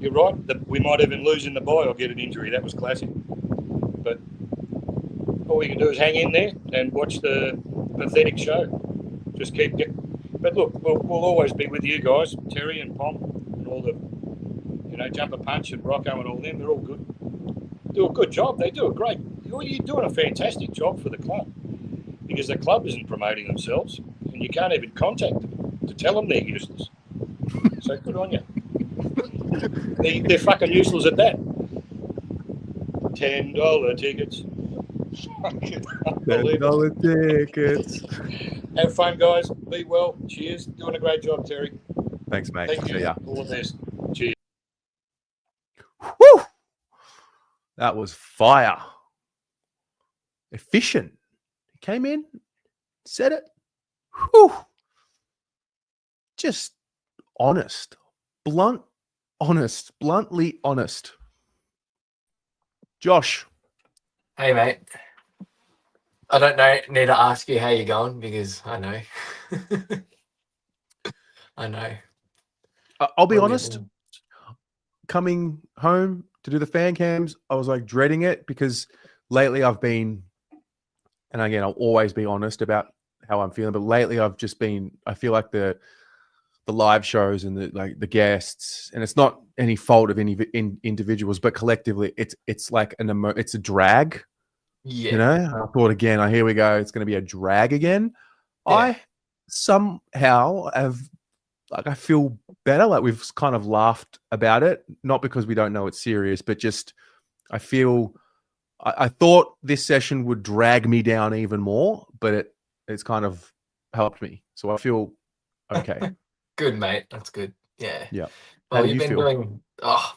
You're right. We might even lose in the bye or get an injury. That was classic. But all we can do is hang in there and watch the pathetic show. Just keep getting. But look, we'll always be with you guys, Terry and Pom, and all the, Jumper Punch and Rocco and all them. They're all good. Do a good job. They do a great. You're doing a fantastic job for the club, because the club isn't promoting themselves, and you can't even contact them to tell them they're useless. So good on you. They're fucking useless at that. $10 tickets. $10 tickets. Have fun, guys. Be well. Cheers. Doing a great job, Terry. Thanks, mate. Thank you. See ya. All the best. Cheers. Woo! That was fire. Efficient. He came in, said it. Whew. Just honest. Bluntly honest. Josh. Hey, mate. I don't need to ask you how you're going, because I know. I know. I'll be honest. Coming home to do the fan cams, I was like dreading it, because lately I've been, and again, I'll always be honest about how I'm feeling, but lately I feel like the live shows and the guests, and it's not any fault of any individuals, but collectively it's like it's a drag. Yeah. I thought, again, here we go, it's going to be a drag again. Yeah. I somehow I feel better. Like, we've kind of laughed about it, not because we don't know it's serious, but just I thought this session would drag me down even more, but it's kind of helped me. So I feel okay. Good, mate. That's good. Yeah. Yeah. Well, How do you've you been feel? doing. Oh,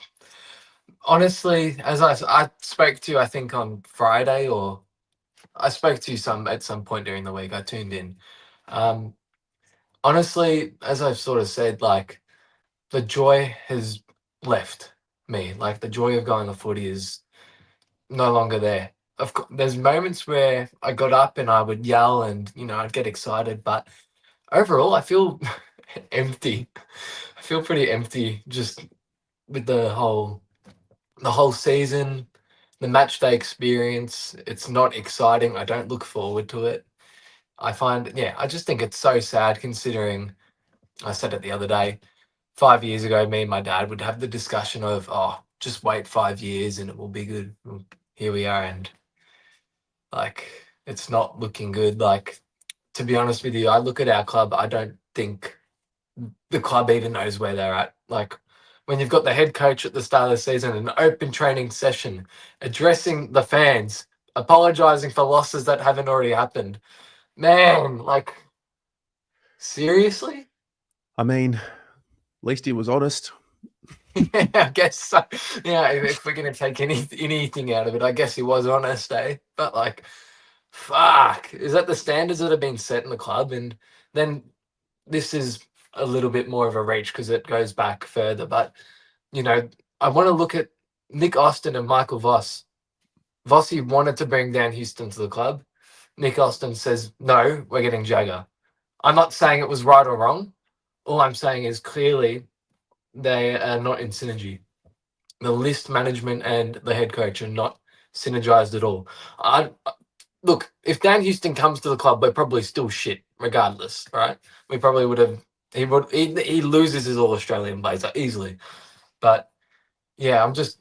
honestly, as I spoke to you, I think on Friday, or I spoke to you at some point during the week. I tuned in. Honestly, as I've sort of said, like, the joy has left me. Like, the joy of going to footy is no longer there. Of course, there's moments where I got up and I would yell and I'd get excited, but overall, I feel empty. I feel pretty empty just with the whole season, the match day experience. It's not exciting. I don't look forward to it. I just think it's so sad, considering I said it the other day, 5 years ago, me and my dad would have the discussion of, just wait 5 years and it will be good. Well, here we are, and like, it's not looking good. Like, to be honest with you, I look at our club, I don't think the club even knows where they're at. Like, when you've got the head coach at the start of the season, an open training session, addressing the fans, apologizing for losses that haven't already happened. Man, like, seriously? I mean, at least he was honest. Yeah, I guess so. Yeah, if we're going to take anything out of it, I guess he was honest, eh? But, like, fuck. Is that the standards that have been set in the club? And then this is a little bit more of a reach because it goes back further. But, I want to look at Nick Austin and Michael Voss. Vossi wanted to bring Dan Houston to the club. Nick Austin says, no, we're getting Jagger. I'm not saying it was right or wrong. All I'm saying is, clearly they are not in synergy. The list management and the head coach are not synergized at all. Look, if Dan Houston comes to the club, we're probably still shit regardless, right? We probably would have. He loses his All-Australian blazer easily. But yeah, I'm just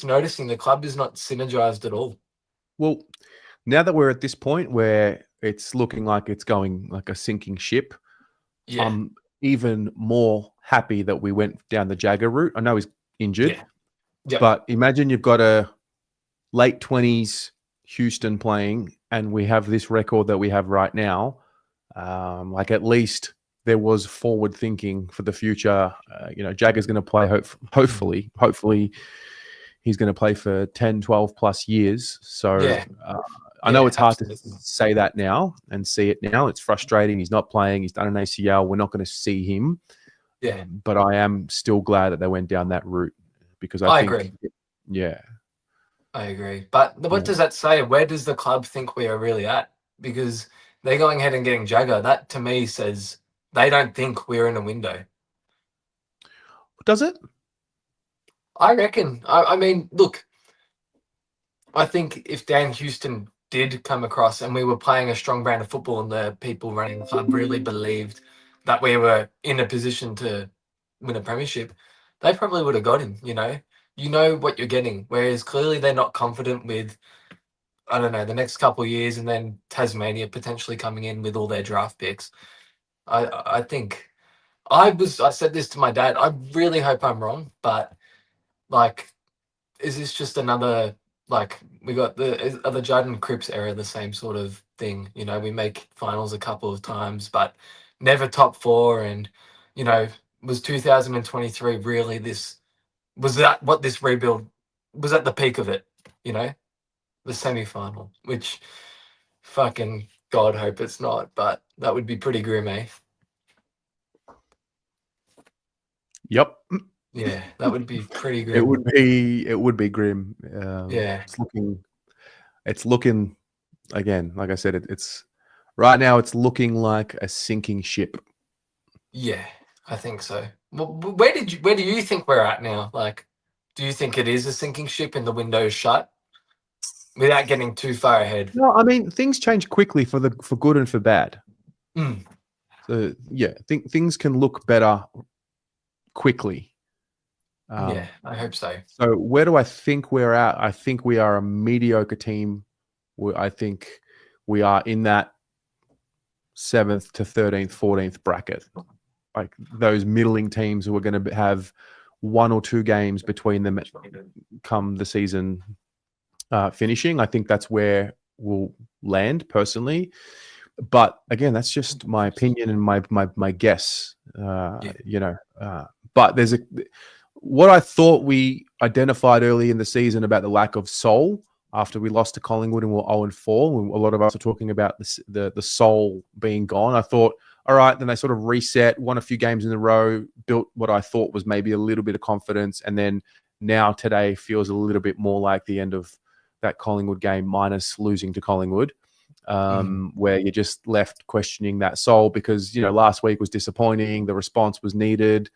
noticing the club is not synergized at all. Well, now that we're at this point where it's looking like it's going like a sinking ship, Yeah. I'm even more happy that we went down the Jagger route. I know he's injured, Yeah. but imagine you've got a late 20s Houston playing, and we have this record that we have right now. Like, at least there was forward thinking for the future. Jagger's going to play, hopefully he's going to play for 10, 12 plus years. So Yeah. I know it's hard absolutely. to say that now and see it now. It's frustrating. He's not playing. He's done an ACL. We're not going to see him. Yeah. But I am still glad that they went down that route because I think, agree. yeah, I agree. But what Yeah. does that say? Where does the club think we are really at? Because they're going ahead and getting Jagger. That to me says they don't think we're in a window. Does it? I reckon. I mean, look, I think if Dan Houston did come across and we were playing a strong brand of football and the people running the club really believed that we were in a position to win a premiership, they probably would have got him, You know what you're getting. Whereas clearly they're not confident with, I don't know, the next couple of years and then Tasmania potentially coming in with all their draft picks. I think I said this to my dad. I really hope I'm wrong, but like, is this just another we got the Judd and Cripps era, the same sort of thing? We make finals a couple of times, but never top four. And was 2023 really this? Was that what this rebuild was at the peak of it? The semi-final, which fucking God hope it's not, but that would be pretty grim, eh? Yep. Yeah, that would be pretty grim. It would be grim. Yeah. It's looking again, like I said, it's right now it's looking like a sinking ship. Yeah, I think so. Well, where do you think we're at now? Like, do you think it is a sinking ship and the window's shut? Without getting too far ahead. No, I mean things change quickly for good and for bad. Mm. So yeah, things can look better quickly. Yeah, I hope so. So where do I think we're at? I think we are a mediocre team. I think we are in that 7th to 13th, 14th bracket. Like those middling teams who are going to have 1 or 2 games between them come the season finishing. I think that's where we'll land personally. But again, that's just my opinion and my guess. But there's what I thought we identified early in the season about the lack of soul after we lost to Collingwood and we're 0-4. A lot of us are talking about the soul being gone. I thought, all right, then they sort of reset, won a few games in a row, built what I thought was maybe a little bit of confidence, and then now today feels a little bit more like the end of that Collingwood game minus losing to Collingwood. Where you're just left questioning that soul because, last week was disappointing. The response was needed.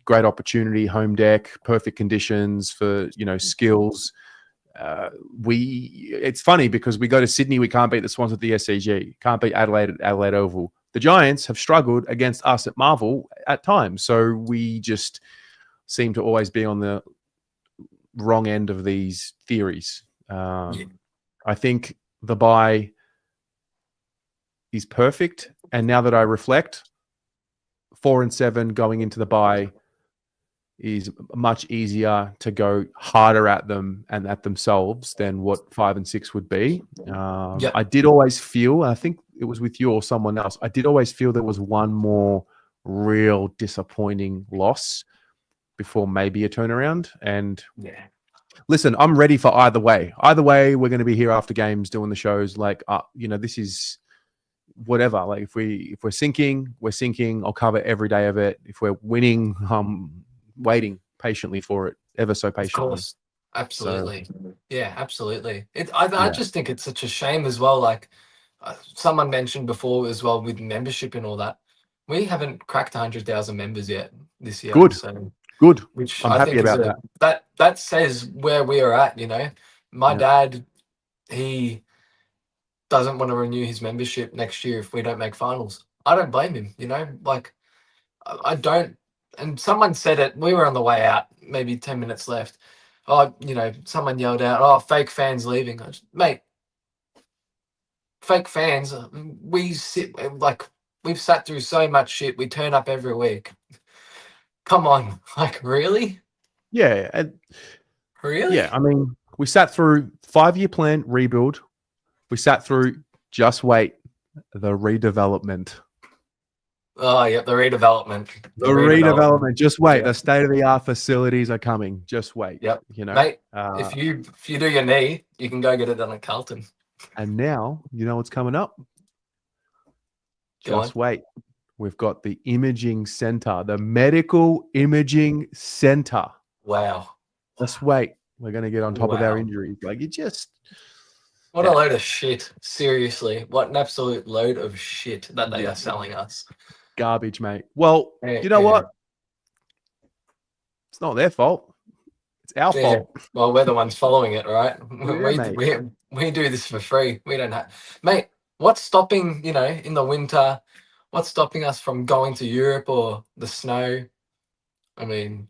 Great opportunity, home deck, perfect conditions for, skills. It's funny because we go to Sydney, we can't beat the Swans at the SCG, can't beat Adelaide at Adelaide Oval. The Giants have struggled against us at Marvel at times. So we just seem to always be on the wrong end of these theories. I think the bye is perfect. And now that I reflect, 4 and 7 going into the bye is much easier to go harder at them and at themselves than what 5 and 6 would be. I did always feel, I think it was with you or someone else, I did always feel there was one more real disappointing loss before maybe a turnaround. And listen, I'm ready for either way. Either way, we're going to be here after games doing the shows. Like, this is whatever. Like, if we're sinking, we're sinking. I'll cover every day of it. If we're winning, waiting patiently for it, ever so patiently. Of course, absolutely. Yeah, absolutely. I just think it's such a shame as well. Like someone mentioned before as well with membership and all that. We haven't cracked 100,000 members yet this year. Good. So good. Which I'm I happy think about is that says where we are at. My dad, he doesn't want to renew his membership next year if we don't make finals. I don't blame him. Like I don't. And someone said it. We were on the way out, maybe 10 minutes left. Oh, someone yelled out, "Oh, fake fans leaving." Mate, fake fans. We've sat through so much shit. We turn up every week. Come on, like really? Yeah. Really? Yeah. I mean, we sat through 5-year plan rebuild. We sat through just wait, the redevelopment. Oh, yeah, the redevelopment. The redevelopment. Just wait. The state-of-the-art facilities are coming. Just wait. Yep. Mate, if you do your knee, you can go get it done at Carlton. And now, you know what's coming up? Just wait. We've got the imaging center, the medical imaging center. Wow. Just wait. We're going to get on top of our Wow. injuries. Like, you just. What a load of shit. Seriously. What an absolute load of shit that they are selling us. Garbage, mate. Well, Yeah, you know yeah. what? It's not their fault. It's our fault. Well, we're the ones following it, right? Yeah, mate. We do this for free. We don't have, mate. What's stopping, in the winter? What's stopping us from going to Europe or the snow? I mean,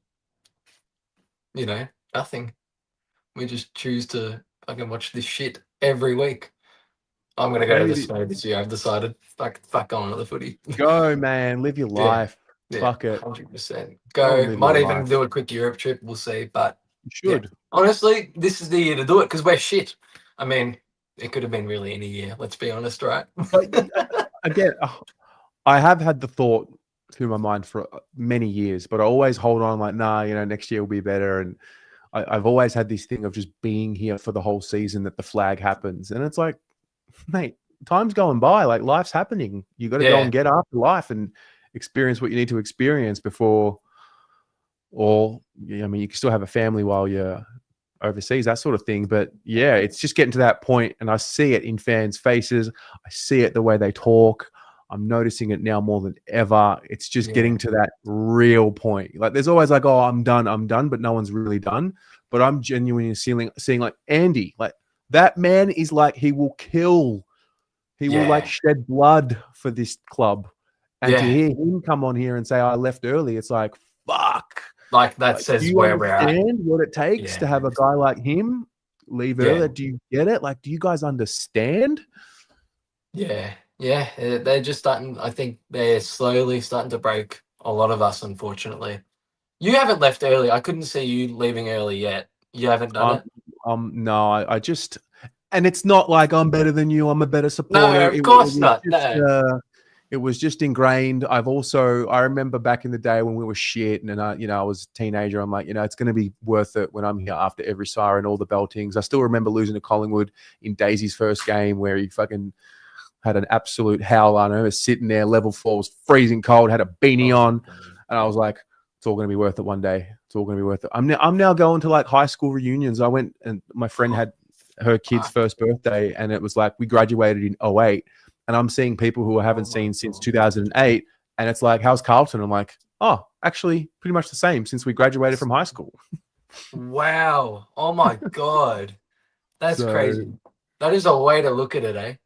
nothing. We just choose to fucking watch this shit every week. I'm gonna go to the snow this year. I've decided. Fuck going to the footy. Go, man. Live your life. Yeah, Fuck it. 100%. Go Go. and live Might your even life. do a quick Europe trip. We'll see. But You should. honestly, this is the year to do it because we're shit. I mean, it could have been really any year. Let's be honest, right? But again, I have had the thought through my mind for many years, but I always hold on like, nah, next year will be better. And I've always had this thing of just being here for the whole season that the flag happens. And it's like, mate, time's going by. Like, life's happening. You got to go and get after life and experience what you need to experience before. Or, I mean, you can still have a family while you're overseas, that sort of thing. But yeah, it's just getting to that point, and I see it in fans' faces. I see it the way they talk. I'm noticing it now more than ever. It's just getting to that real point. Like, there's always like, oh, I'm done, but no one's really done. But I'm genuinely seeing like Andy, like that man is like, he will kill. He will like shed blood for this club. And to hear him come on here and say, I left early, it's like, fuck. Like, that says where we're at. Do you understand what it takes to have a guy like him leave early? Do you get it? Like, do you guys understand? Yeah. They're just starting. I think they're slowly starting to break a lot of us, unfortunately. You haven't left early. I couldn't see you leaving early yet. You haven't done it? No, I just, and it's not like I'm better than you, I'm a better supporter. No, of course not. It was just ingrained. I remember back in the day when we were shit and I was a teenager, I'm like, it's going to be worth it when I'm here after every siren, all the beltings. I still remember losing to Collingwood in Daisy's first game where he fucking had an absolute howler. I remember sitting there, level 4 was freezing cold, had a beanie on, and I was like, it's all going to be worth it one day. It's all going to be worth it. I'm now going to like high school reunions. I went and my friend had her kid's first birthday, and it was like we graduated in 2008. And I'm seeing people who I haven't seen since 2008. And it's like, how's Carlton? I'm like, oh, actually pretty much the same since we graduated from high school. Wow. Oh my God. That's crazy. That is a way to look at it, eh?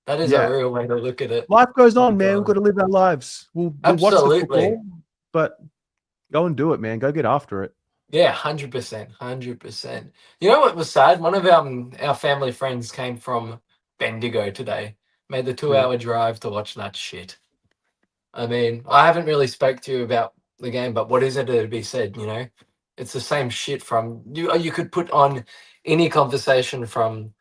That is a real way to look at it. Life goes on, man. We've got to live our lives. We'll watch the football, but go and do it, man. Go get after it. Yeah, 100%. 100%. You know what was sad? One of our family friends came from Bendigo today. Made the 2-hour drive to watch that shit. I mean, I haven't really spoke to you about the game, but what is it to be said, It's the same shit from... You could put on any conversation from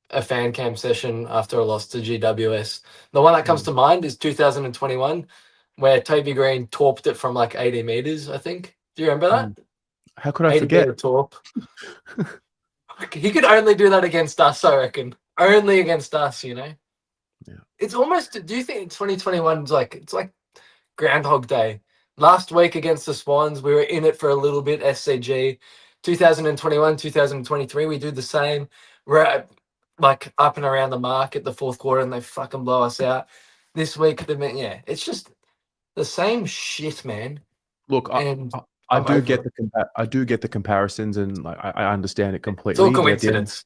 a fan cam session after a loss to GWS. The one that comes to mind is 2021, where Toby Green torped it from like 80 metres, I think. Do you remember that? How could I forget? 80-metre torp. He could only do that against us, I reckon. Only against us, Yeah. It's almost. Do you think 2021 is it's like Groundhog Day? Last week against the Swans, we were in it for a little bit. SCG, 2021, 2023, we do the same. We're like up and around the mark at the fourth quarter, and they fucking blow us out. This week, it's just the same shit, man. Look, I do get the comparisons, and like I understand it completely. It's all coincidence.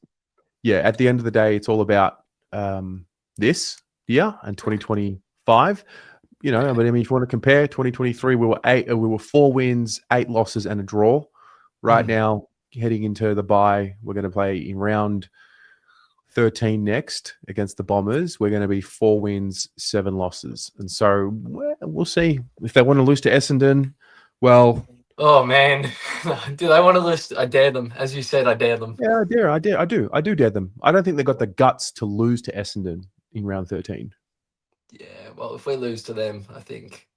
At the end of the day, it's all about this year and 2025. But I mean, if you want to compare 2023, we were 4 wins, 8 losses, and a draw. Right now, heading into the bye, we're going to play in round 13 next against the Bombers. We're going to be 4 wins, 7 losses, and so we'll see if they want to lose to Essendon. Well. Oh man, do they want to lose? I dare them. As you said, I dare them. Yeah, I do dare them. I don't think they've got the guts to lose to Essendon in round 13. Yeah, well, if we lose to them, I think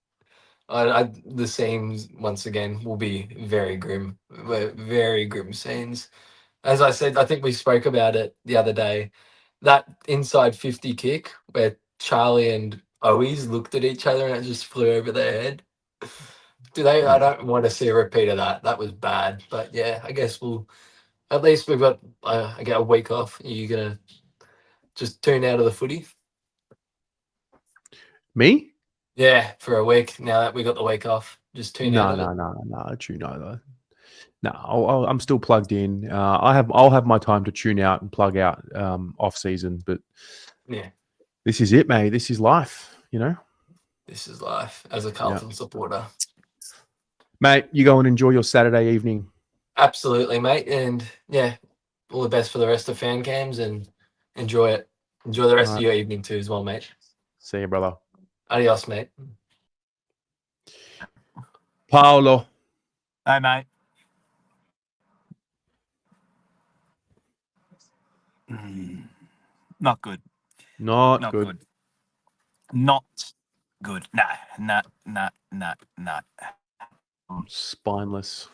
the scenes once again will be very grim. Very grim scenes. As I said, I think we spoke about it the other day. That inside 50 kick where Charlie and Owies looked at each other and it just flew over their head. I don't want to see a repeat of that. That was bad. But yeah, I guess at least we've got, I get a week off. Are you going to just tune out of the footy? Me? Yeah, for a week. Now that we got the week off, just tune out of it. No. Tune out though. No, I'm still plugged in. I'll have my time to tune out and plug out off season, but Yeah, this is it, mate. This is life. this is life as a Carlton supporter. Mate, you go and enjoy your Saturday evening. Absolutely, mate. And yeah, all the best for the rest of fan cams and enjoy it. Enjoy the rest of your evening too as well, mate. See you, brother. Adios, mate. Paolo. Hey, mate. Not good. Not good. Not good. No. Spineless.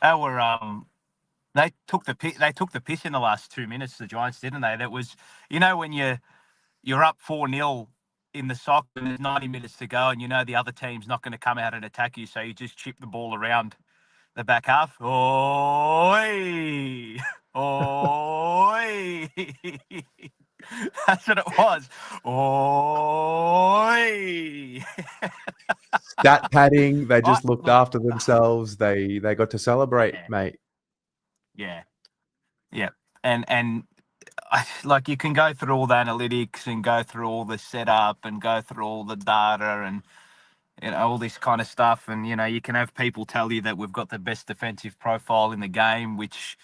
They took the piss in the last 2 minutes, the Giants, didn't they? That was, when you're up 4-0 in the sock and there's 90 minutes to go and the other team's not going to come out and attack you, so you just chip the ball around the back half. Oi! Oi! That's what it was. Oi! That padding, they just looked after themselves. They got to celebrate, mate. Yeah. And like, you can go through all the analytics and go through all the setup and go through all the data and all this kind of stuff, and you can have people tell you that we've got the best defensive profile in the game, which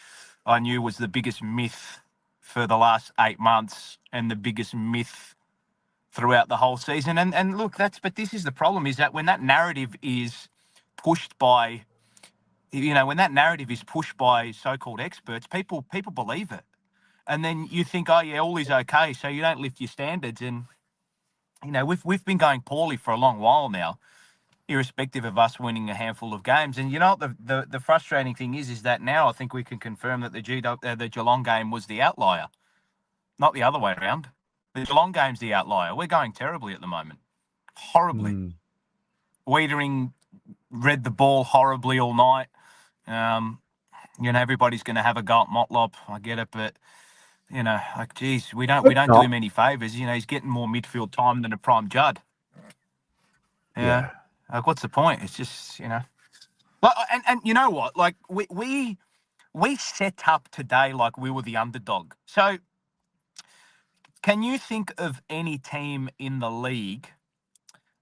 I knew was the biggest myth for the last 8 months and the biggest myth throughout the whole season. And look, but this is the problem, is that when that narrative is pushed by so-called experts, people believe it. And then you think, oh yeah, all is okay, so you don't lift your standards. And we've been going poorly for a long while now, irrespective of us winning a handful of games. And the frustrating thing is that now I think we can confirm that the Geelong game was the outlier, not the other way around. The Geelong game's the outlier. We're going terribly at the moment, horribly. Wiedering read the ball horribly all night. Everybody's going to have a go at Motlop. I get it, but geez, we don't do him any favors. He's getting more midfield time than a prime Judd. Yeah. Like, what's the point? It's just, Well, and you know what? Like, we set up today like we were the underdog. So, can you think of any team in the league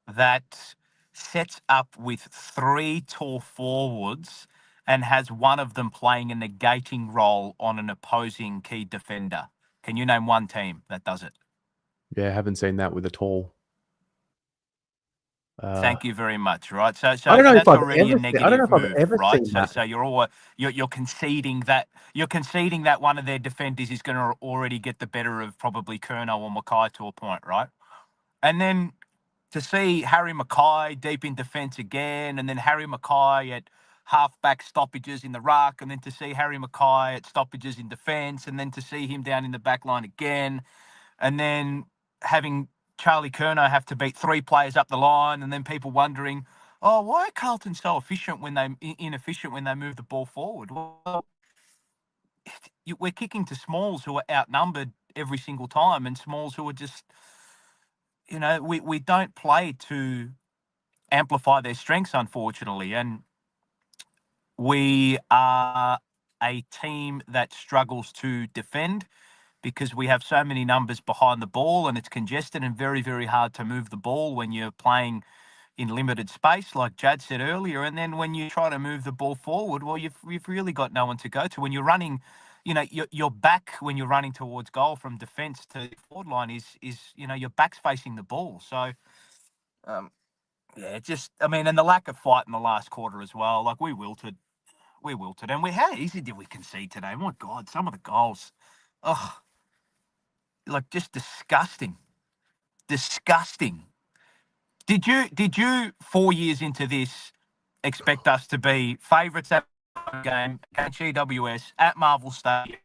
that sets up with 3 tall forwards and has one of them playing a negating role on an opposing key defender? Can you name one team that does it? Yeah, I haven't seen that with at all. Thank you very much. Right, so I don't know that's if I've already ever a seen, negative I don't know if move, I've ever right? seen that. So you're conceding that one of their defenders is going to already get the better of probably Curnow or Mackay to a point, right? And then to see Harry Mackay deep in defence again, and then Harry Mackay at half-back stoppages in the ruck, and then to see Harry Mackay at stoppages in defence, and then to see him down in the back line again, and then having Charlie Curnow have to beat 3 players up the line, and then people wondering, oh, why are Carlton so inefficient when they move the ball forward? Well, we're kicking to Smalls, who are outnumbered every single time, and Smalls who are just, we don't play to amplify their strengths, unfortunately, and we are a team that struggles to defend because we have so many numbers behind the ball, and it's congested and very, very hard to move the ball when you're playing in limited space, like Jad said earlier. And then when you try to move the ball forward, well, you've really got no one to go to. When you're running, your back, when you're running towards goal from defence to the forward line is your back's facing the ball. So, and the lack of fight in the last quarter as well. Like, we wilted. And how easy did we concede today? My God, some of the goals. Oh, like, just disgusting. Did you 4 years into this expect us to be favourites at the game against GWS at Marvel Stadium?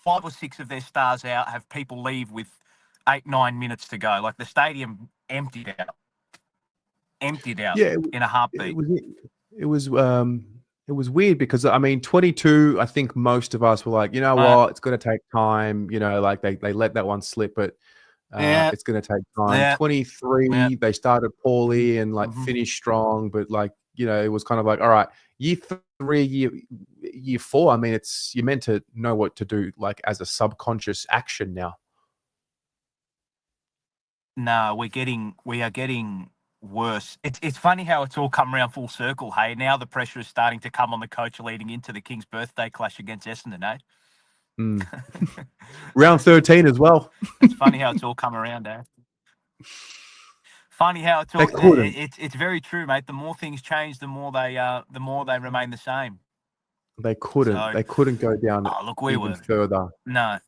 5 or 6 of their stars out, have people leave with 8-9 minutes to go. Like, the stadium emptied out Yeah, in a heartbeat. it was weird because I mean 22. I think most of us were like, you know what, it's going to take time. You know, like they let that one slip, but it's going to take time. Yeah. 23, they started poorly and like finished strong, but like you know, it was kind of like, all right, year 3, year 4. I mean, you're meant to know what to do, like as a subconscious action now. No, we are getting worse. It's funny how it's all come around full circle. Hey, now the pressure is starting to come on the coach leading into the King's birthday clash against Essendon. Eh? Round 13 as well. It's funny how it's all come around. Funny how it's all. It's very true, mate. The more things change, the more they remain the same. They couldn't go down even further. No.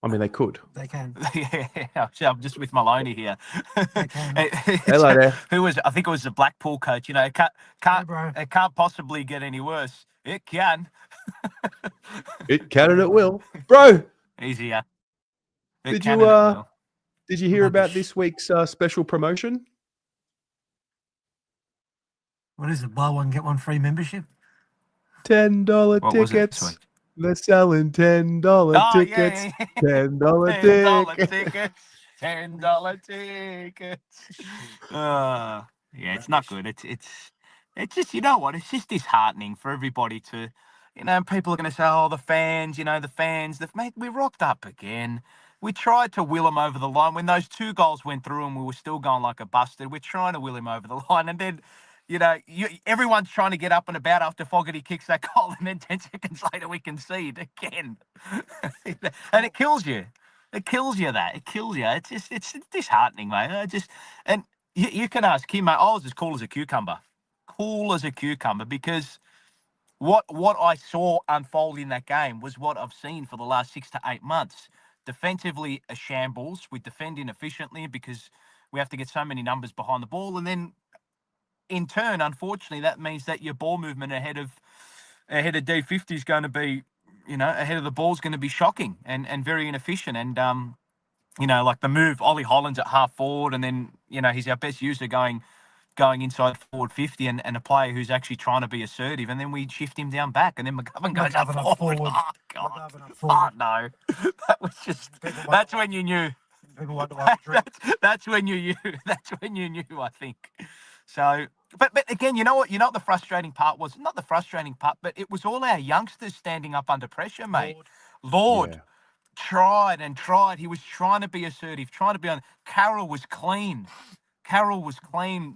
I mean, they could. They can. Yeah, I'm just with Maloney here. They can. Hello there. Who was? I think it was the Blackpool coach. You know, it can't possibly get any worse. It can. It can and it will, bro. Easier. Did you hear about this week's special promotion? What is it? Buy one get one free membership. $10 tickets. They're selling $10 tickets. Yeah. $10 tickets. $10 tickets. Yeah, it's not good. It's just, you know what? It's just disheartening for everybody to, you know, people are going to say, oh, the fans, mate, we rocked up again. We tried to will him over the line. When those 2 goals went through and we were still going like a busted, we're trying to will him over the line. And then, you know, everyone's trying to get up and about after Fogarty kicks that goal, and then 10 seconds later we concede again. And it kills you. It kills you. It's disheartening, mate. And you can ask him, mate. I was as cool as a cucumber. Cool as a cucumber, because what I saw unfold in that game was what I've seen for the last 6 to 8 months. Defensively, a shambles. We defend inefficiently because we have to get so many numbers behind the ball, and then in turn, unfortunately, that means that your ball movement ahead of D50 is going to be, you know, ahead of the ball is going to be shocking and very inefficient. And you know, like the move, Ollie Holland's at half forward, and then, you know, he's our best user going inside forward 50, and a player who's actually trying to be assertive, and then we shift him down back, and then McGovern goes up forward. Oh, God. Oh, no. That was just, that's when you knew. That's when you knew. That's when you knew, I think. So, but again, you know what? You know what the frustrating part was? Not the frustrating part, but it was all our youngsters standing up under pressure, mate. Lord tried and tried. He was trying to be assertive, trying to be on. Carroll was clean,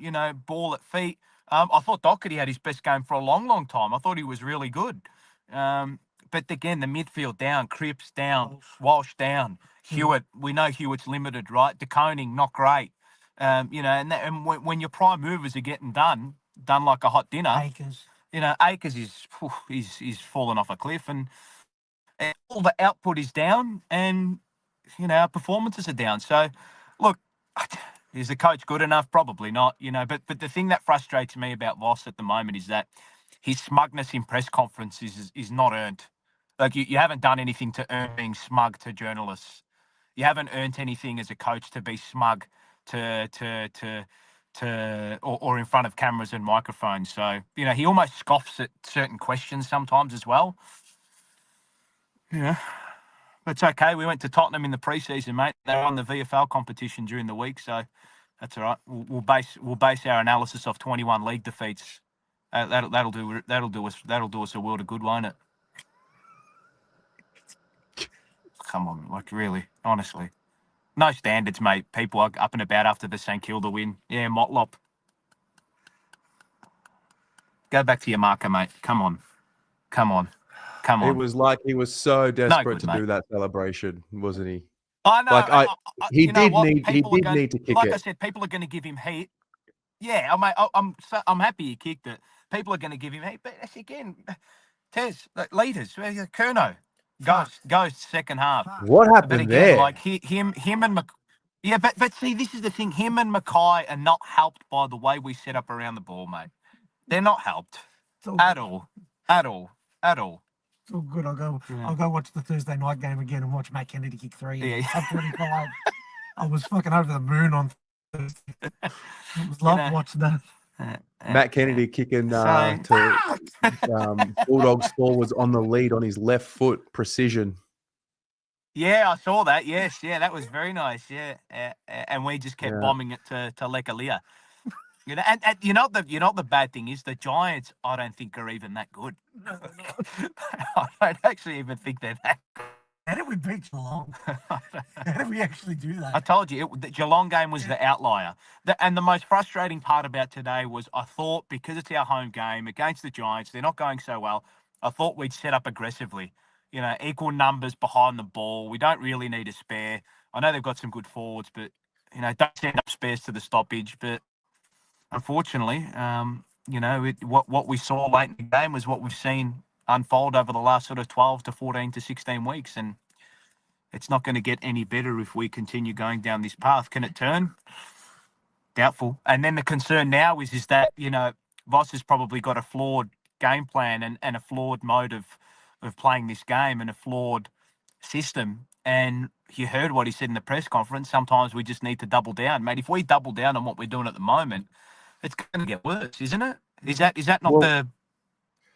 you know, ball at feet. I thought Doherty had his best game for a long, long time. I thought he was really good. But again, the midfield down, Cripps down, Walsh down, Hewitt. We know Hewitt's limited, right? De Koning, not great. You know, and when your prime movers are getting done like a hot dinner, Acres. You know, Acres he's fallen off a cliff, and all the output is down, and you know, our performances are down. So, look, is the coach good enough? Probably not. You know, but the thing that frustrates me about Voss at the moment is that his smugness in press conferences is not earned. Like you haven't done anything to earn being smug to journalists. You haven't earned anything as a coach to be smug or in front of cameras and microphones. So, you know, he almost scoffs at certain questions sometimes as well. Yeah. But it's okay. We went to Tottenham in the preseason, mate. They won the VFL competition during the week, so that's all right. We'll base our analysis off 21 league defeats. That'll do us a world of good, won't it? Come on, like really, honestly. No standards, mate. People are up and about after the St Kilda win. Yeah, Motlop. Go back to your marker, mate. Come on. It was like he was so desperate to do that celebration, wasn't he? I know. Like he did need to kick it. Like I said, people are going to give him heat. Yeah, I'm happy he kicked it. People are going to give him heat, but again, Tez, leaders, Curnow. Ghost second half. What happened but again, there? Like him and yeah, but see, this is the thing. Him and Mackay are not helped by the way we set up around the ball, mate. They're not helped at all. It's all good. I'll go watch the Thursday night game again and watch Matt Kennedy kick 3. Yeah. Up 25. I was fucking over the moon on Thursday. It was love watching that. Matt Kennedy kicking So- to Bulldogs forwards on the lead on his left foot, precision. Yeah, I saw that. Yes, yeah, that was very nice. Yeah, and we just kept Yeah. bombing it to Lekalia. You know, and you know the bad thing is the Giants. I don't think are even that good. No, they're not. I don't actually even think they're that good. How did we beat Geelong? How did we actually do I that? told you, the Geelong game was the outlier. And the most frustrating part about today was I thought because it's our home game against the Giants, they're not going so well. I thought we'd set up aggressively. You know, equal numbers behind the ball. We don't really need a spare. I know they've got some good forwards, but, you know, don't send up spares to the stoppage. But unfortunately, you know, what we saw late in the game was what we've seen unfold over the last sort of 12 to 14 to 16 weeks. And it's not going to get any better if we continue going down this path. Can it turn? Doubtful. And then the concern now is that, you know, Voss has probably got a flawed game plan and a flawed mode of playing this game and a flawed system. And you heard what he said in the press conference. Sometimes we just need to double down. Mate, if we double down on what we're doing at the moment, it's going to get worse, isn't it? Is that not the...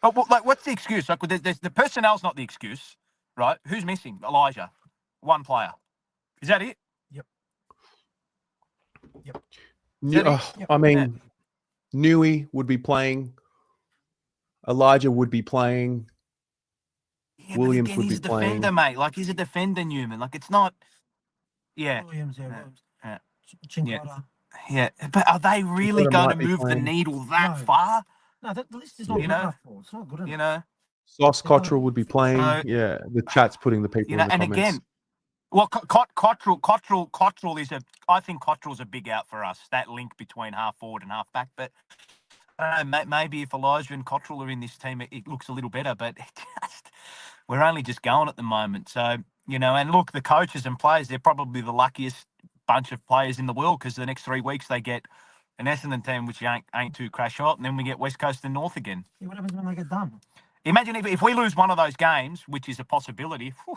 But, like, what's the excuse? Like, there's the personnel's not the excuse, right? Who's missing? Elijah. One player. Is that it? Yep. Yeah, I mean, Newey would be playing. Elijah would be playing. Yeah, Williams but again, would he's be a defender, playing. mate. Like, he's a defender, Newman. Like, it's not... Yeah. Williams, Williams. Yeah. Chincotta. Yeah. But are they really Chincotta going to might be move the playing. needle that No. far? No, the list is not You good know? enough for. It's not good enough. You know? Sauce Cottrell would be playing. So- Yeah, the chat's putting the people You know, in the and comments. again, well, Cottrell is I think Cottrell's a big out for us, that link between half forward and half back. But I don't know, maybe if Elijah and Cottrell are in this team, it looks a little better. But we're only just going at the moment. So, you know, and look, the coaches and players, they're probably the luckiest bunch of players in the world because the next 3 weeks they get an Essendon team, which ain't too crash hot, and then we get West Coast and North again. Yeah, what happens when they get done? Imagine if we lose one of those games, which is a possibility. Whew,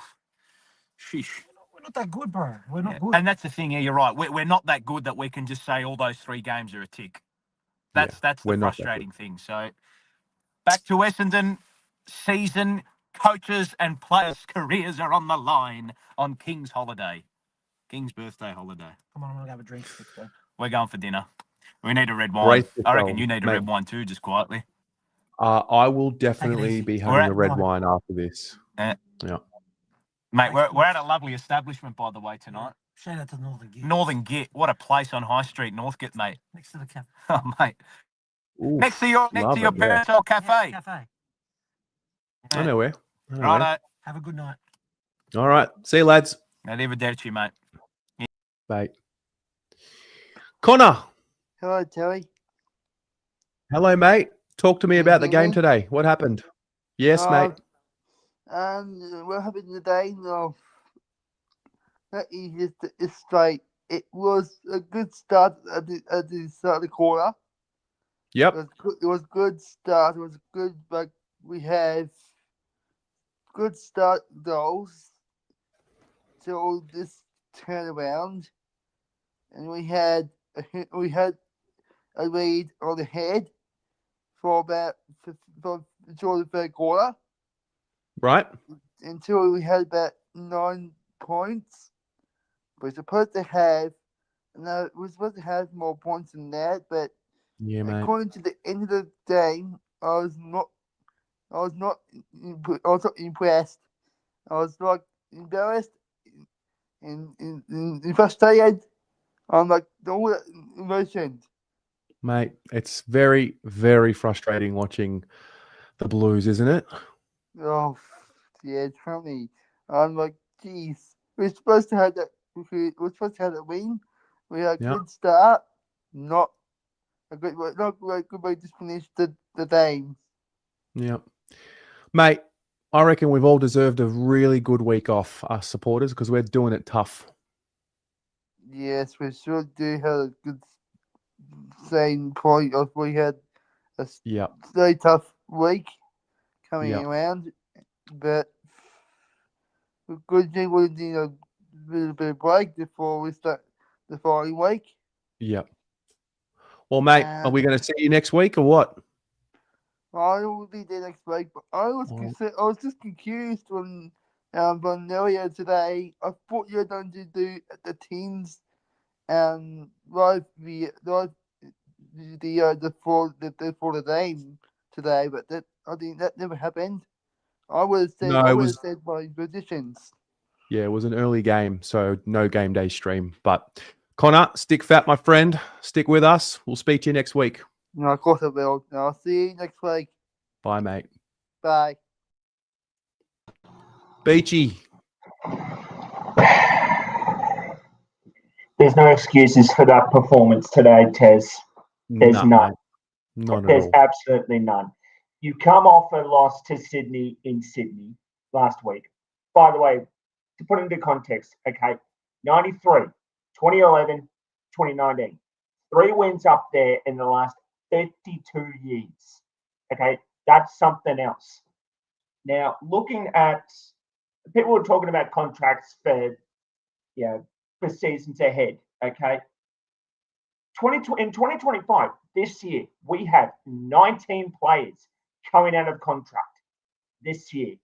sheesh. We're not that good, bro. We're not good. And that's the thing. Yeah, you're right. We're not that good that we can just say all those 3 games are a tick. That's we're the not that good. frustrating thing. So back to Essendon season. Coaches and players' careers are on the line on King's holiday. King's birthday holiday. Come on, I'm going to have a drink. Though. We're going for dinner. We need a red wine. Brace I reckon yourself, you need a mate. red wine too, just quietly. I will definitely easy. be We're having at a red nine. wine after this. Yeah. Yeah. Mate, we're at a lovely establishment, by the way, tonight. Shout out to Northern Gear. Northern Git. What a place on High Street, Northgate, mate. Next to the cafe. Oh, mate. Ooh, Next to your love it, yeah. parents' old cafe. Yeah, cafe. I know where. I know where. Righto. Have a good night. All right. See you, lads. Arrivederci, mate. Bye. Connor. Hello, Terry. Hello, mate. Talk to me about the game Mhm. today. What happened? Yes, mate. What happened today? No, that is it's straight. It was a good start at the start of the quarter. Yep. It was good start. It was good, but we have good start goals till this turnaround, and we had a lead on the head for about until the third quarter. Right. Until we had about 9 points. We're supposed to have more points than that, but Yeah, mate. according to the end of the game, I was not impressed. I was like embarrassed and frustrated. I'm like all the emotions. Mate, it's very, very frustrating watching the Blues, isn't it? Oh, yeah, tell me. I'm like, geez, we're supposed to have that. We're supposed to have that win. We had a Yeah. good start, not a good way to finish the game. Yeah. Mate, I reckon we've all deserved a really good week off, us supporters, because we're doing it tough. Yes, we sure do have a good same point. We had a Yeah. very tough week coming Yeah. around, but a good thing we need a little bit of break before we start the following week. Yep. Well, mate, are we going to see you next week or what? I will be there next week, but I was just confused when earlier today I thought you were going to do the teams live for the game today, but I think that never happened. I would have said my predictions. Yeah, it was an early game, so no game day stream. But Connor, stick fat, my friend. Stick with us. We'll speak to you next week. No, of course I will. I'll see you next week. Bye, mate. Bye. Beachy. There's no excuses for that performance today, Tez. There's none. Mate. None There's at all. absolutely none. You come off a loss to Sydney in Sydney last week. By the way, to put into context, okay, 93, 2011, 2019. 3 wins up there in the last 52 years. Okay, that's something else. Now, looking at people were talking about contracts for seasons ahead. Okay, in 2025, this year we have 19 players coming out of contract. This year,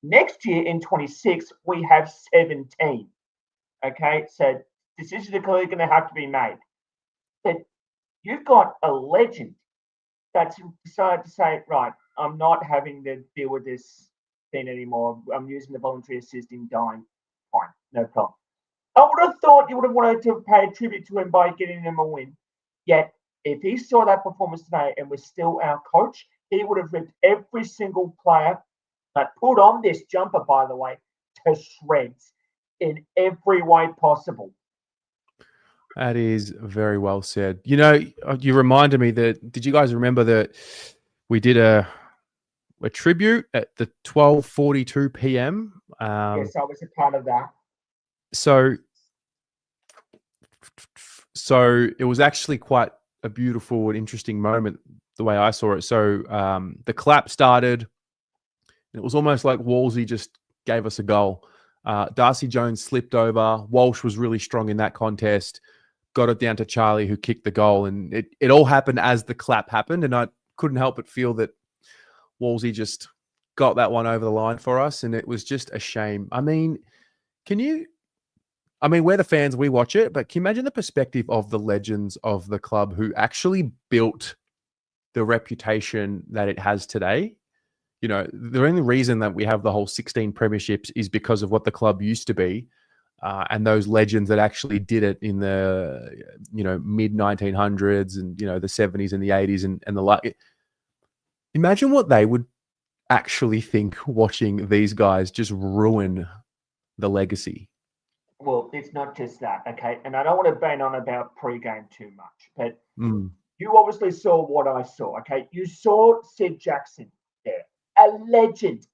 next year in 26, we have 17. Okay, so decisions are clearly going to have to be made. But you've got a legend that's decided to say, right, I'm not having to deal with this thing anymore. I'm using the voluntary assist in dying. Fine, no problem. I would have thought you would have wanted to pay a tribute to him by getting him a win. Yet, if he saw that performance today and was still our coach, he would have ripped every single player that put on this jumper, by the way, to shreds in every way possible. That is very well said. You know, you reminded me that, did you guys remember that we did a tribute at the 12:42 p.m.? Yes, I was a part of that. So it was actually quite a beautiful and interesting moment, the way I saw it. So the clap started. It was almost like Wolsey just gave us a goal. Darcy Jones slipped over. Walsh was really strong in that contest. Got it down to Charlie, who kicked the goal. And it all happened as the clap happened. And I couldn't help but feel that Wolsey just got that one over the line for us. And it was just a shame. I mean, we're the fans, we watch it, but can you imagine the perspective of the legends of the club who actually built the reputation that it has today? You know, the only reason that we have the whole 16 premierships is because of what the club used to be. And those legends that actually did it in the, mid 1900s and, the 70s and the 80s and the like. Imagine what they would actually think watching these guys just ruin the legacy. Well, it's not just that, okay? And I don't want to bang on about pre-game too much, but you obviously saw what I saw, okay? You saw Sid Jackson there, a legend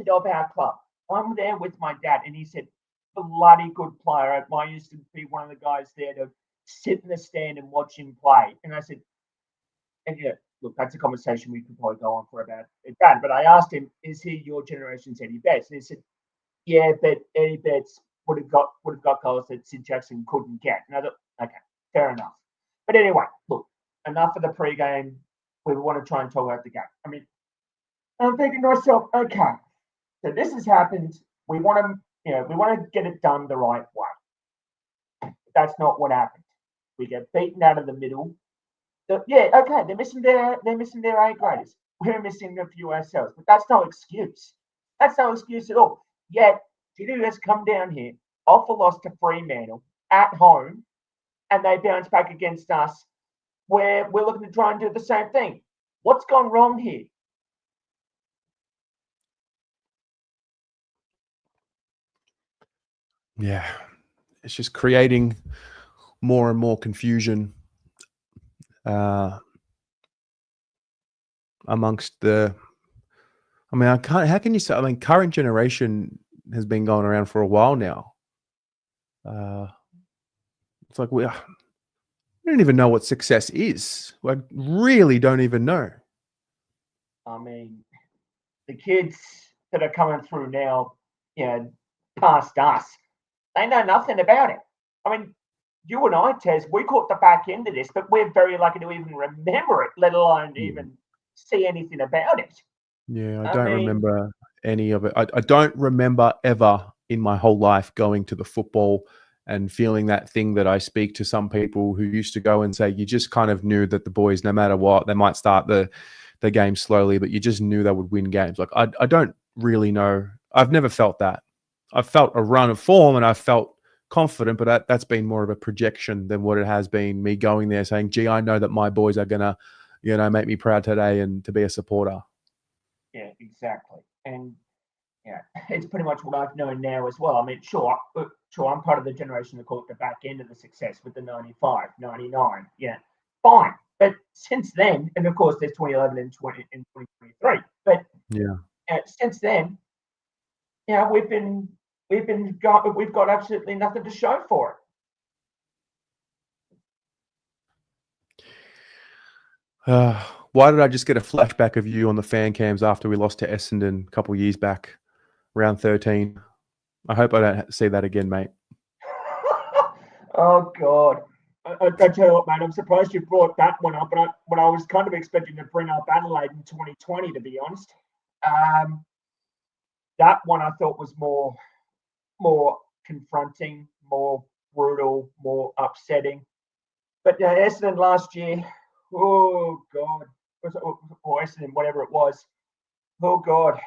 of our club. I'm there with my dad, and he said, bloody good player. I used to be one of the guys there to sit in the stand and watch him play. And I said, look, that's a conversation we could probably go on for about that. But I asked him, is he your generation's Eddie Betts? And he said, yeah, but Eddie Betts would have got goals that Sid Jackson couldn't get. And I thought, okay, fair enough. But anyway, look, enough of the pre-game. We want to try and talk about the game. I mean, I'm thinking to myself, okay, so this has happened. We want to get it done the right way. That's not what happened. We get beaten out of the middle. They're missing their A graders. We're missing a few ourselves, but that's no excuse. That's no excuse at all. Yet GWS come down here, off a loss to Fremantle at home, and they bounce back against us, where we're looking to try and do the same thing. What's gone wrong here? Yeah, it's just creating more and more confusion amongst the. I mean, how can you say? I mean, current generation has been going around for a while now. It's like we don't even know what success is. I really don't even know. I mean, the kids that are coming through now, past us, they know nothing about it. I mean, you and I, Tez, we caught the back end of this, but we're very lucky to even remember it, let alone even see anything about it. Yeah, I don't remember any of it. I don't remember ever in my whole life going to the football and feeling that thing that I speak to some people who used to go and say, you just kind of knew that the boys, no matter what, they might start the game slowly, but you just knew they would win games. Like, I don't really know. I've never felt that. I've felt a run of form and I felt confident, but that's been more of a projection than what it has been me going there saying, gee, I know that my boys are going to, make me proud today and to be a supporter. Yeah, exactly. And yeah, it's pretty much what I've known now as well. I mean, sure, I'm part of the generation that caught the back end of the success with the 95, 99. Yeah, fine. But since then, and of course there's 2011 and 2023. But since then, we've got absolutely nothing to show for it. Why did I just get a flashback of you on the fan cams after we lost to Essendon a couple of years back, round 13? I hope I don't see that again, mate. Oh, God. I tell you what, mate, I'm surprised you brought that one up, but I was kind of expecting to bring up Adelaide in 2020, to be honest. That one I thought was more confronting, more brutal, more upsetting. But Essendon last year, oh, God. Or Essendon, whatever it was. Oh, God.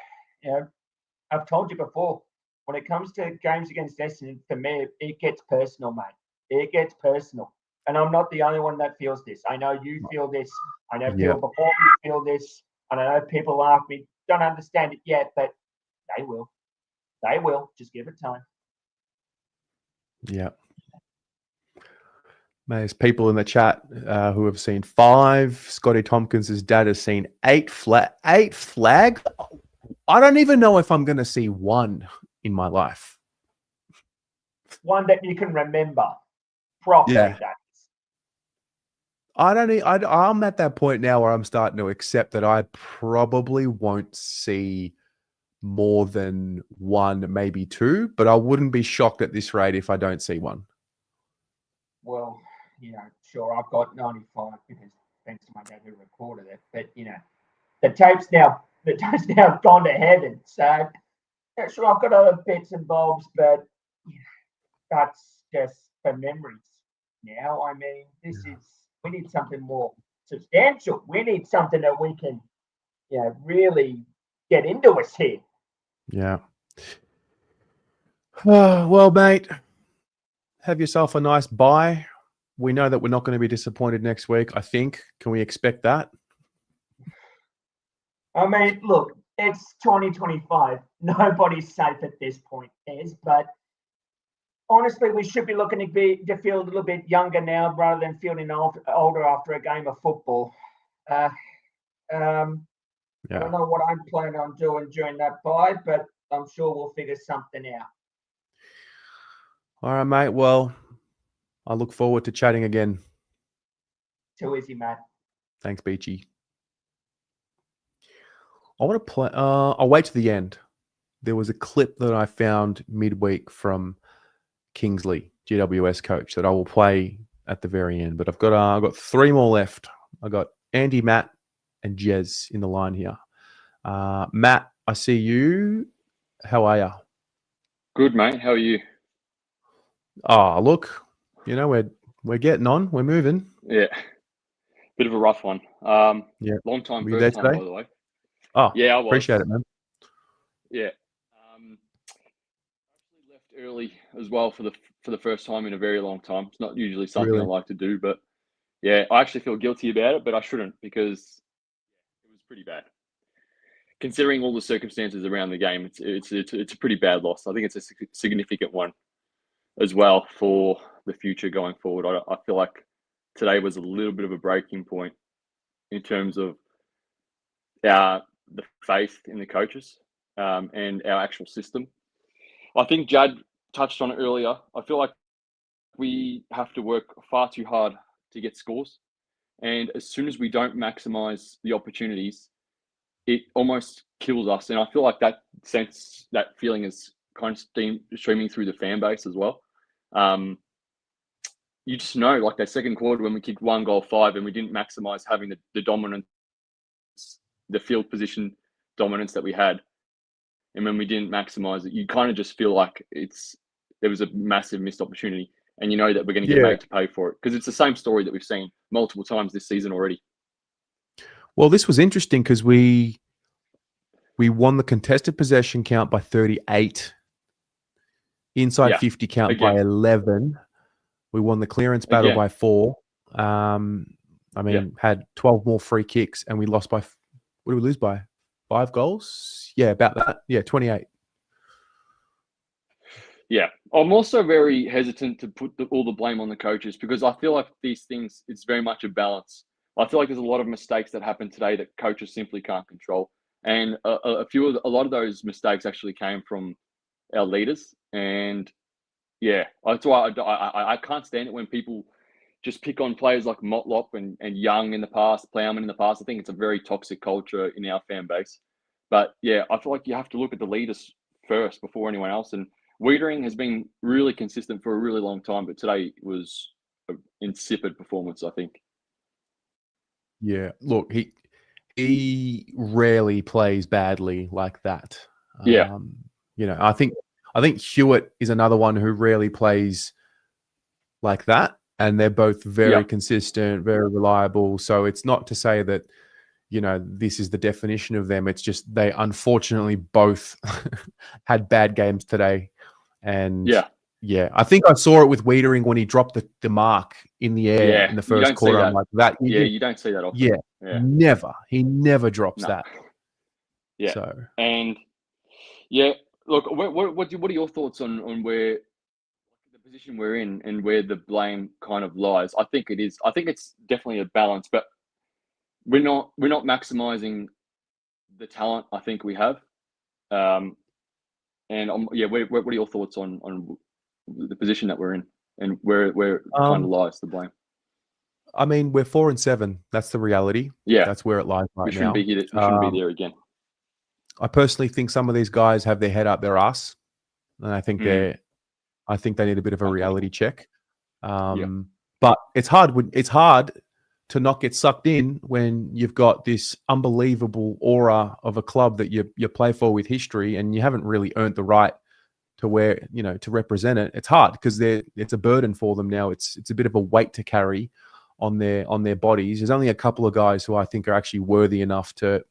I've told you before, when it comes to games against Essendon, for me, it gets personal, mate. It gets personal. And I'm not the only one that feels this. I know you feel this. I know people before me feel this. And I know people after me don't understand it yet, but they will. They will. Just give it time. Yeah. There's people in the chat who have seen 5. Scotty Tompkins' dad has seen 8 flag. I don't even know if I'm going to see 1 in my life. One that you can remember properly. Yeah. I'm at that point now where I'm starting to accept that I probably won't see more than 1, maybe 2, but I wouldn't be shocked at this rate if I don't see 1. Well, sure, I've got 95 because thanks to my dad who recorded it. But the tape's now gone to heaven. So sure, I've got other bits and bobs, but that's just for memories. Now, I mean, we need something more substantial. We need something that we can, really get into us here. Yeah. Well, mate, have yourself a nice bye. We know that we're not going to be disappointed next week, I think. Can we expect that? I mean, look, it's 2025. Nobody's safe at this point, but honestly, we should be looking to feel a little bit younger now rather than feeling older after a game of football. I don't know what I'm planning on doing during that bye, but I'm sure we'll figure something out. All right, mate. Well, I look forward to chatting again. Too easy, Matt. Thanks, Beachy. I want to play. I'll wait to the end. There was a clip that I found midweek from Kingsley, GWS coach, that I will play at the very end. But I've got 3 more left. I got Andy, Matt, and Jez in the line here. Matt, I see you. How are you? Good, mate. How are you? Oh, look, we're getting on. We're moving. Yeah. Bit of a rough one. Yeah. Long time, Were you first there time, today? by the way. Oh, yeah, I was. Appreciate it, man. Yeah. Actually left early as well for the first time in a very long time. It's not usually something I like to do, but yeah, I actually feel guilty about it, but I shouldn't because it was pretty bad. Considering all the circumstances around the game, it's a pretty bad loss. I think it's a significant one as well for the future going forward. I feel like today was a little bit of a breaking point in terms of the faith in the coaches and our actual system. I think Jad touched on it earlier. I feel like we have to work far too hard to get scores. And as soon as we don't maximize the opportunities, it almost kills us. And I feel like that feeling is kind of streaming through the fan base as well. you just know, like that second quarter when we kicked 1-5 and we didn't maximize having the dominance, the field position dominance that we had. And when we didn't maximize it, you kind of just feel like there was a massive missed opportunity, and you know that we're going to get made to pay for it, because it's the same story that we've seen multiple times this season already. Well, this was interesting because we won the contested possession count by 38, inside 50 count by 11. We won the clearance battle by 4. Had 12 more free kicks, and we lost by, what did we lose by? 5 goals? Yeah, about that. Yeah, 28. Yeah. I'm also very hesitant to put all the blame on the coaches, because I feel like these things, it's very much a balance. I feel like there's a lot of mistakes that happen today that coaches simply can't control. And a lot of those mistakes actually came from our leaders. And yeah, that's why I can't stand it when people just pick on players like Motlop and Young in the past, Plowman in the past. I think it's a very toxic culture in our fan base. But yeah, I feel like you have to look at the leaders first before anyone else. And Wiedering has been really consistent for a really long time, but today was an insipid performance, I think. Yeah, look, he rarely plays badly like that. Yeah. I think Hewitt is another one who rarely plays like that, and they're both very consistent, very reliable. So it's not to say that, this is the definition of them. It's just they unfortunately both had bad games today. And yeah, I think I saw it with Wiedering when he dropped the mark in the air in the first quarter. I'm like, that. You don't see that often. Yeah, never. He never drops that. Yeah. So. And yeah, look, what are your thoughts on where the position we're in and where the blame kind of lies? I think it is. I think it's definitely a balance, but we're not maximizing the talent I think we have. And what are your thoughts on the position that we're in and where kind of lies the blame? I mean, we're 4-7. That's the reality. Yeah, that's where it lies right now. We shouldn't be there again. I personally think some of these guys have their head up their ass, and I think they need a bit of a reality check. But it's hard. It's hard to not get sucked in when you've got this unbelievable aura of a club that you play for with history, and you haven't really earned the right to to represent it. It's hard because it's a burden for them now. It's a bit of a weight to carry on their bodies. There's only a couple of guys who I think are actually worthy enough to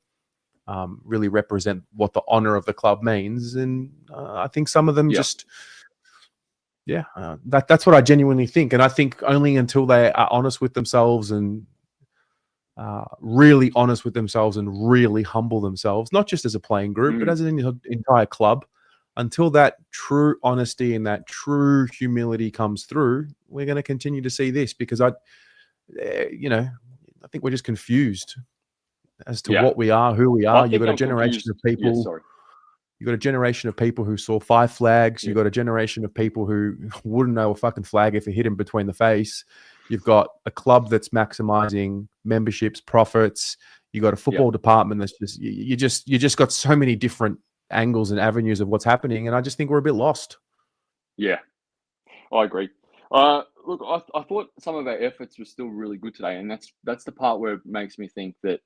really represent what the honor of the club means, and I think some of them that's what I genuinely think. And I think only until they are honest with themselves and really honest with themselves and really humble themselves, not just as a playing group, but as an entire club, until that true honesty and that true humility comes through, we're going to continue to see this, because I think we're just confused as to what we are, who we are. You've got a generation of people. You've got a generation of people who saw 5 flags. You've got a generation of people who wouldn't know a fucking flag if it hit him between the face. You've got a club that's maximizing memberships, profits. You've got a football department that's you just got so many different angles and avenues of what's happening, and I just think we're a bit lost. Yeah, I agree. Look, I thought some of our efforts were still really good today, and that's the part where it makes me think that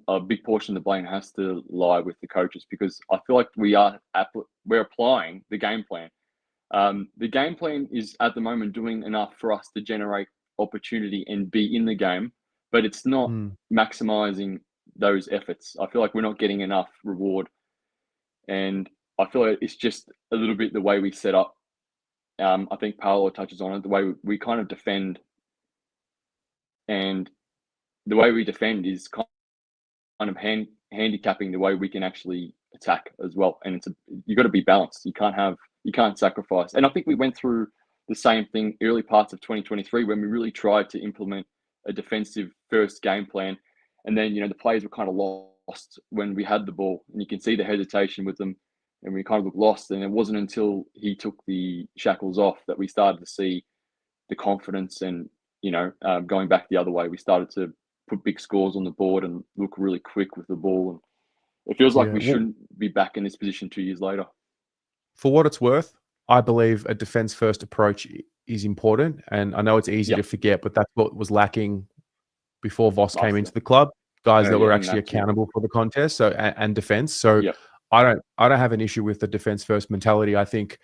a big portion of the blame has to lie with the coaches, because I feel like we're applying the game plan. The game plan is at the moment doing enough for us to generate opportunity and be in the game, but it's not maximizing those efforts. I feel like we're not getting enough reward, and I feel like it's just a little bit the way we set up. I think Paolo touches on it, the way we kind of defend, and the way we defend is kind of handicapping the way we can actually attack as well. And you got to be balanced. You can't sacrifice. And I think we went through the same thing early parts of 2023 when we really tried to implement a defensive first game plan. And then, the players were kind of lost when we had the ball, and you can see the hesitation with them, and we kind of looked lost. And it wasn't until he took the shackles off that we started to see the confidence and, going back the other way. We started to put big scores on the board and look really quick with the ball. And it feels like we shouldn't be back in this position 2 years later. For what it's worth, I believe a defense-first approach is important. And I know it's easy Yep. to forget, but that's what was lacking before Voss came Last into year. the club. Guys that were and actually that's it. accountable for the contest, so and defense. So Yep. I don't have an issue with the defense first mentality. I think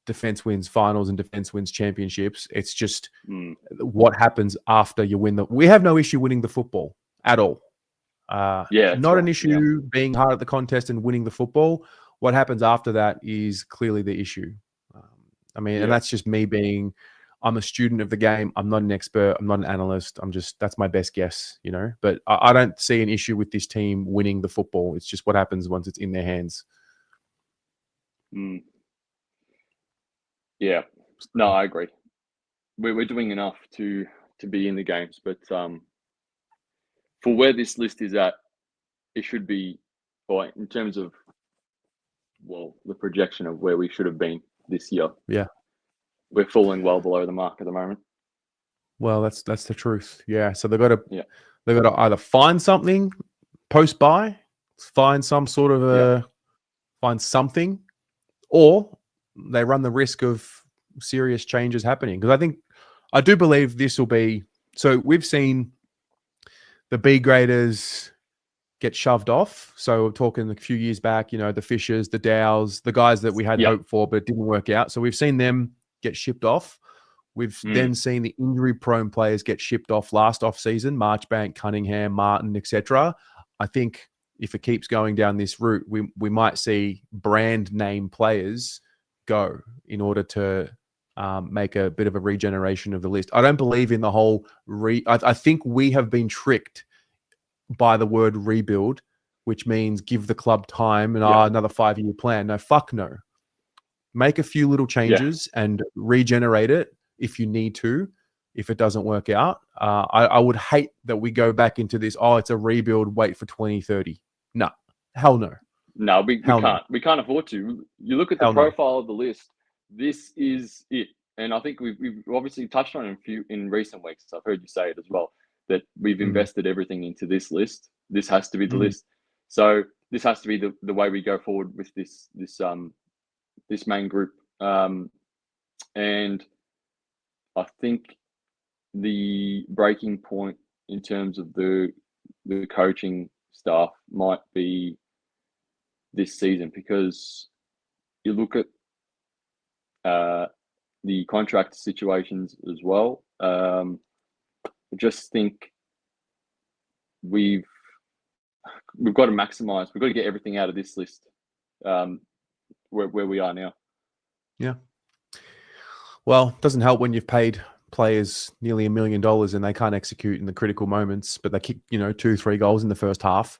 defense wins finals and defense wins championships. It's just what happens after you win we have no issue winning the football at all. Yeah, that's not an right. issue being hard at the contest and winning the football. What happens after that is clearly the issue. I mean, and that's just me being, I'm a student of the game. I'm not an expert. I'm not an analyst. That's my best guess, you know, but I don't see an issue with this team winning the football. It's just what happens once it's in their hands. Yeah, no, I agree. We're doing enough to be in the games, but for where this list is at, it should be, or in terms of, well, the projection of where we should have been this year. Yeah, we're falling well below the mark at the moment. Well, that's the truth. Yeah, so they've got to either find something post buy, find some sort of find something, or they run the risk of serious changes happening. Because I do believe this will be. So we've seen the B graders get shoved off. So we're talking a few years back, you know, the Fishers, the Dows, the guys that we had hope for, but it didn't work out. So we've seen them get shipped off. We've then seen the injury-prone players get shipped off last off-season, Marchbank, Cunningham, Martin, etc. I think if it keeps going down this route, we might see brand name players go in order to make a bit of a regeneration of the list. I don't believe in the whole I think we have been tricked by the word rebuild, which means give the club time and another 5-year plan. No, fuck no. Make a few little changes and regenerate it if you need to, if it doesn't work out. I would hate that we go back into this, it's a rebuild, wait for 2030. No, hell no. No, we can't. We can't afford to. You look at the profile of the list, this is it. And I think we've obviously touched on it in recent weeks. I've heard you say it as well, that we've invested everything into this list. This has to be the list. So this has to be the way we go forward with this main group. And I think the breaking point in terms of the coaching staff might be this season, because you look at the contract situations as well. I just think we've got to maximize. We've got to get everything out of this list where we are now. Yeah. Well, it doesn't help when you've paid players nearly $1 million and they can't execute in the critical moments, but they kick 2-3 goals in the first half.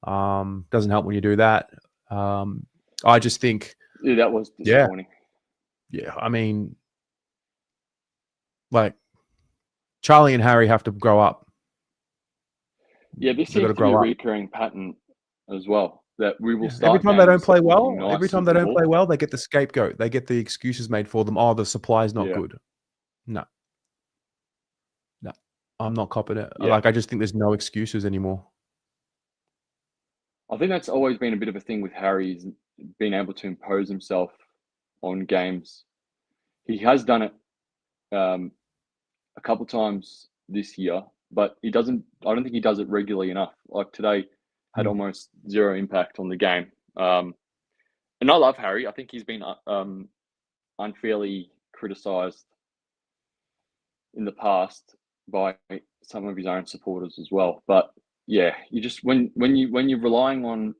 Doesn't help when you do that. I just think that was disappointing. Yeah, I mean, like Charlie and Harry have to grow up. Yeah, this seems to be a recurring pattern as well. That we will start every time they don't play well. Nice every time they don't play well, they get the scapegoat. They get the excuses made for them. The supply's not good. No, I'm not copping it. I just think there's no excuses anymore. I think that's always been a bit of a thing with Harry, is being able to impose himself on games. He has done it a couple times this year, but he doesn't. I don't think he does it regularly enough. Like today, had almost zero impact on the game. And I love Harry. I think he's been unfairly criticised in the past by some of his own supporters as well. But yeah, you just when you're relying on,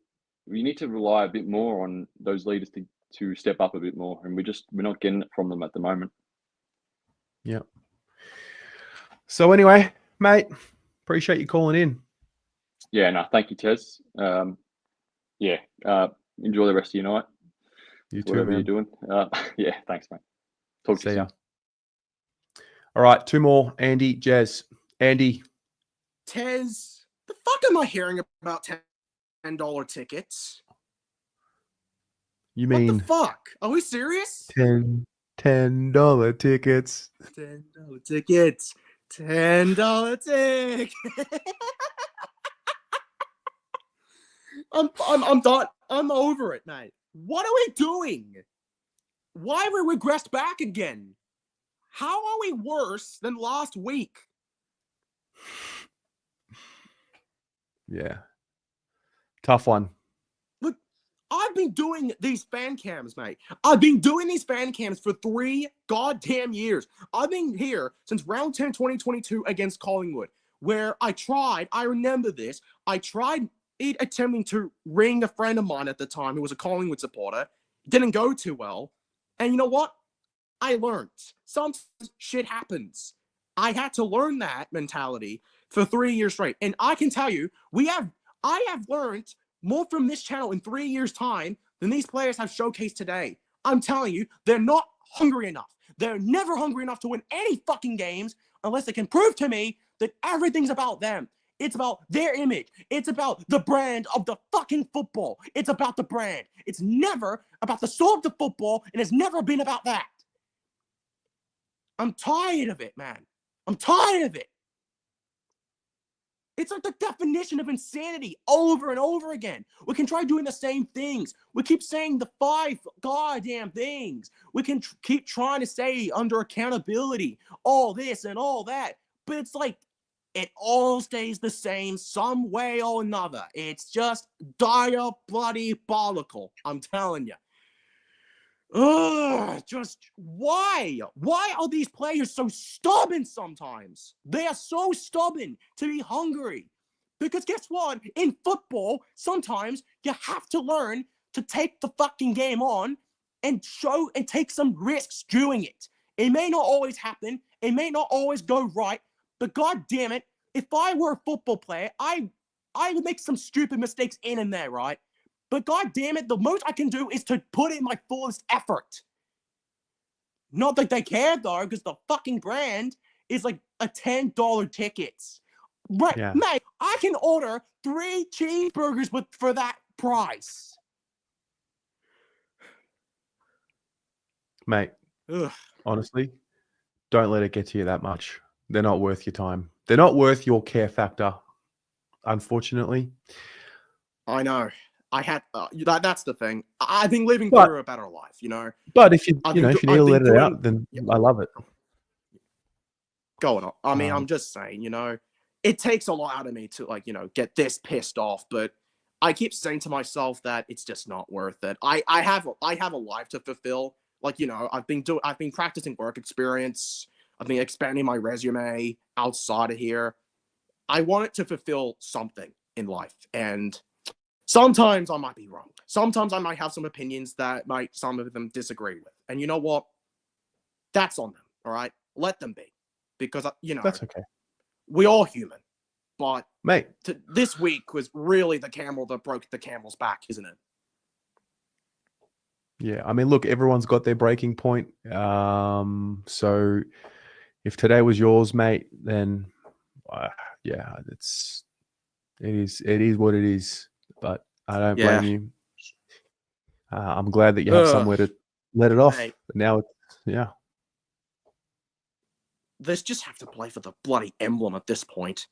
you need to rely a bit more on those leaders to step up a bit more, and we're not getting it from them at the moment. Yeah. So anyway, mate, appreciate you calling in. Yeah, no, thank you, Tez. Enjoy the rest of your night. You too, whatever man. you're doing. Yeah, thanks, mate. Talk to you soon. All right, 2 more. Andy, Jez. Andy. Tez, the fuck am I hearing about $10 tickets? You mean what the fuck? Are we serious? $10 tickets. $10 tickets. $10 tickets. I'm done. I'm over it, mate. What are we doing? Why have we regressed back again? How are we worse than last week? Yeah. Tough one. Look, I've been doing these fan cams, mate. I've been doing these fan cams for 3 goddamn years. I've been here since round 10, 2022 against Collingwood, where I remember this, I tried attempting to ring a friend of mine at the time who was a Collingwood supporter. Didn't go too well. And you know what? I learned. Sometimes shit happens. I had to learn that mentality for 3 years straight. And I can tell you, I have learned more from this channel in 3 years' time than these players have showcased today. I'm telling you, they're not hungry enough. They're never hungry enough to win any fucking games unless they can prove to me that everything's about them. It's about their image. It's about the brand of the fucking football. It's about the brand. It's never about the soul of the football, and it's never been about that. I'm tired of it, man. I'm tired of it. It's like the definition of insanity over and over again. We can try doing the same things. We keep saying the 5 goddamn things. We can keep trying to say under accountability, all this and all that. But it's like, it all stays the same some way or another. It's just diabolical, I'm telling you. Ugh, just why? Why are these players so stubborn sometimes? They are so stubborn to be hungry. Because guess what? In football, sometimes you have to learn to take the fucking game on and show and take some risks doing it. It may not always happen. It may not always go right. But god damn it, if I were a football player, I would make some stupid mistakes in and there, right? But god damn it, the most I can do is to put in my fullest effort. Not that they care though, because the fucking brand is like a $10 tickets. Right, Yeah. mate, I can order 3 cheeseburgers for that price. Mate, Ugh. honestly, don't let it get to you that much. They're not worth your time. They're not worth your care factor, unfortunately. I know. I had that's the thing. I've been living through a better life, you know. But if you I've you been know do- if you need I've to been let it doing- out, then I love it. Going on. I mean, Um, I'm just saying, you know, it takes a lot out of me to like, you know, get this pissed off, but I keep saying to myself that it's just not worth it. I have a life to fulfill. Like, you know, I've been practicing work experience. I've been expanding my resume outside of here. I want it to fulfill something in life, and sometimes I might be wrong. Sometimes I might have some opinions that some of them disagree with. And you know what? That's on them, all right? Let them be. Because, you know, that's okay, we all human. But mate. This week was really the camel that broke the camel's back, isn't it? Yeah, I mean, look, everyone's got their breaking point. So if today was yours, mate, then yeah, it is what it is. But I don't blame you. I'm glad that you have somewhere to let it off. Mate. But now yeah. Let's just have to play for the bloody emblem at this point.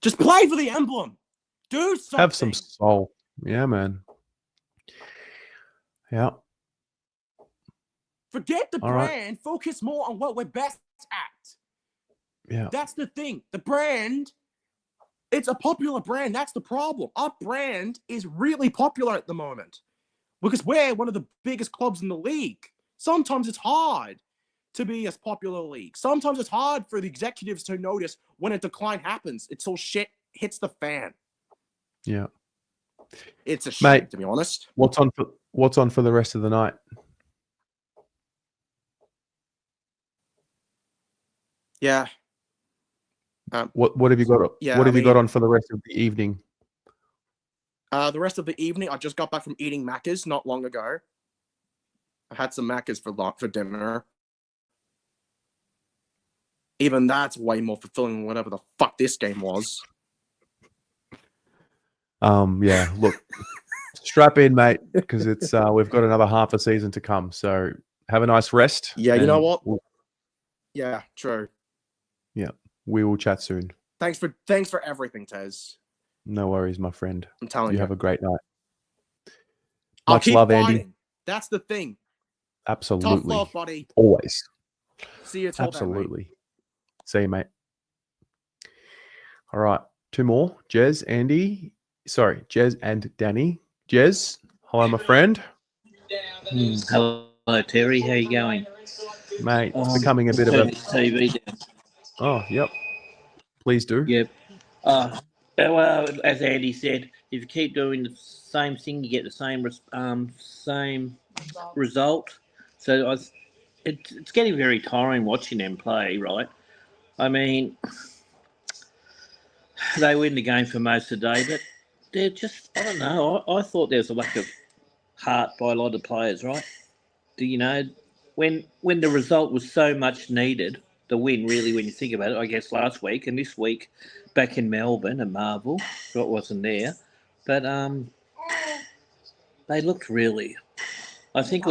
Just play for the emblem. Do something. Have some soul. Yeah, man. Yeah. Forget the All right. brand. Focus more on what we're best at. Yeah. That's the thing. The brand, it's a popular brand. That's the problem. Our brand is really popular at the moment because we're one of the biggest clubs in the league. Sometimes it's hard to be as popular league. Sometimes it's hard for the executives to notice when a decline happens. It's all shit hits the fan. Yeah. It's a shame, Mate, to be honest. What's on for the rest of the night? Yeah. What have you got? Yeah, what I have you got mean- on for the rest of the evening? The rest of the evening, I just got back from eating Macca's not long ago. I had some Macca's for dinner. Even that's way more fulfilling than whatever the fuck this game was. Yeah, look, strap in, mate, because it's we've got another half a season to come. So have a nice rest. Yeah, you know and what? Yeah, true. Yeah, we will chat soon. Thanks for everything, Tez. No worries, my friend. I'm telling you. Have a great night. I'll Much keep love, fighting. Andy. That's the thing. Absolutely. Tough love, buddy. Always. See you till then, mate. Absolutely. See you, mate. All right. 2 more. Jez, Andy. Sorry, Jez and Danny. Jez, hello, my friend. Hello, Terry. How you going? Mate, it's becoming a bit of a... TV down. Oh, yep. Please do. Yep. Well, as Andy said, if you keep doing the same thing, you get the same result. So it's getting very tiring watching them play, right? I mean, they win the game for most of the day, but they're just, I don't know. I thought there was a lack of heart by a lot of players, right? You know, when the result was so much needed, the win really, when you think about it, I guess last week and this week back in Melbourne and Marvel, so it wasn't there, but they looked really. I think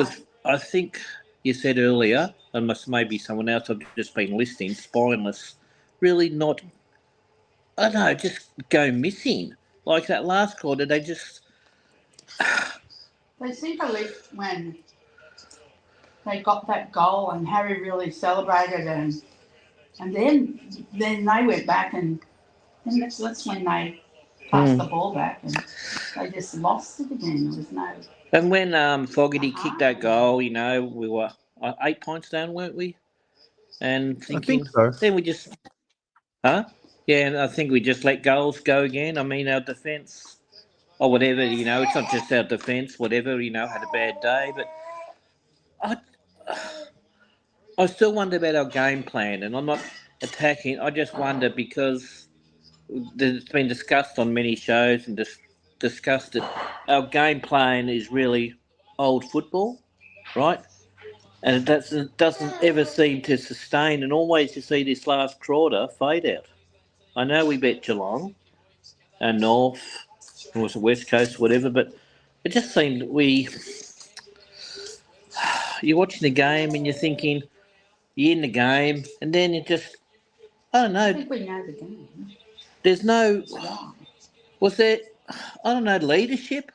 you said earlier, and maybe someone else, I've just been listening, spineless, really not. I don't know, just go missing. Like that last quarter, they just. They seemed to lift when they got that goal and Harry really celebrated and then they went back and that's when they passed the ball back and they just lost it again. There was no. And when Fogarty kicked that goal, you know, we were 8 points down, weren't we? And thinking, I think so. Then we just, yeah, and I think we just let goals go again. I mean, our defence, or whatever, you know, it's not just our defence, whatever, you know, had a bad day, but I still wonder about our game plan, and I'm not attacking. I just wonder because it's been discussed on many shows and discussed that our game plan is really old football, right? And it doesn't ever seem to sustain, and always you see this last quarter fade out. I know we bet Geelong and North, it was the West Coast, whatever, but it just seemed you're watching the game and you're thinking, you're in the game, and then it just, I don't know. I think we know the game. There's no, was there, I don't know, leadership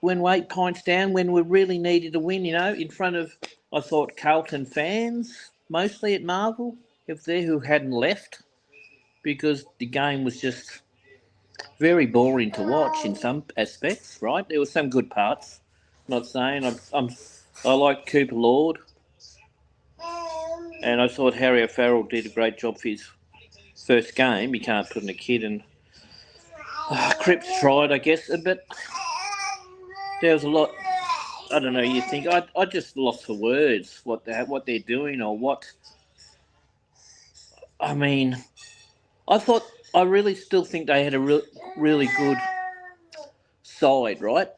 when we're 8 points down, when we really needed to win, you know, in front of, I thought, Carlton fans, mostly at Marvel, if there who hadn't left, because the game was just very boring to watch in some aspects, right? There were some good parts. Not saying I like Cooper Lord, and I thought Harry O'Farrell did a great job for his first game. You can't put in a kid, and Cripps tried, I guess, but there was a lot. I don't know. You think I just lost for words what they're doing or what. I mean, I really still think they had a really good side, right?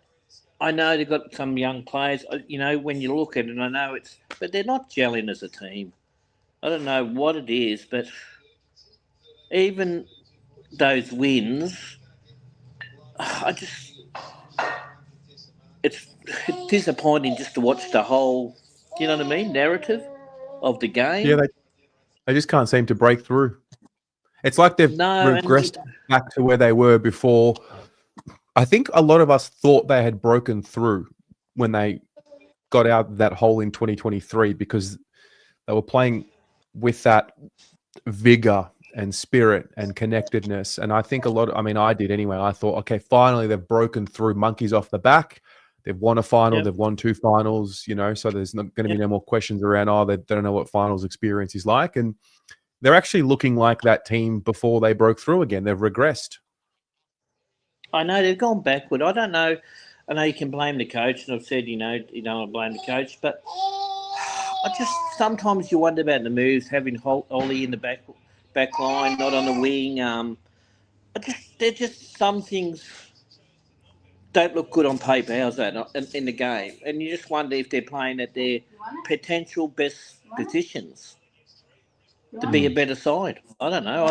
I know they've got some young players. You know, when you look at it, I know but they're not gelling as a team. I don't know what it is, but even those wins, it's disappointing just to watch the whole, do you know what I mean, narrative of the game. Yeah, they just can't seem to break through. It's like they've regressed back to where they were before. I think a lot of us thought they had broken through when they got out of that hole in 2023 because they were playing with that vigor and spirit and connectedness. And I think I did anyway. I thought, okay, finally they've broken through, monkeys off the back. They've won a final. They've won 2 finals, you know, so there's not going to be no more questions around, they don't know what finals experience is like. And they're actually looking like that team before they broke through again. They've regressed. I know they've gone backward. I don't know. I know you can blame the coach, and I've said, you don't want to blame the coach, but I just sometimes you wonder about the moves, having Ollie in the back line, not on the wing. They're just some things don't look good on paper. How's that in the game? And you just wonder if they're playing at their potential best positions to be a better side. I don't know.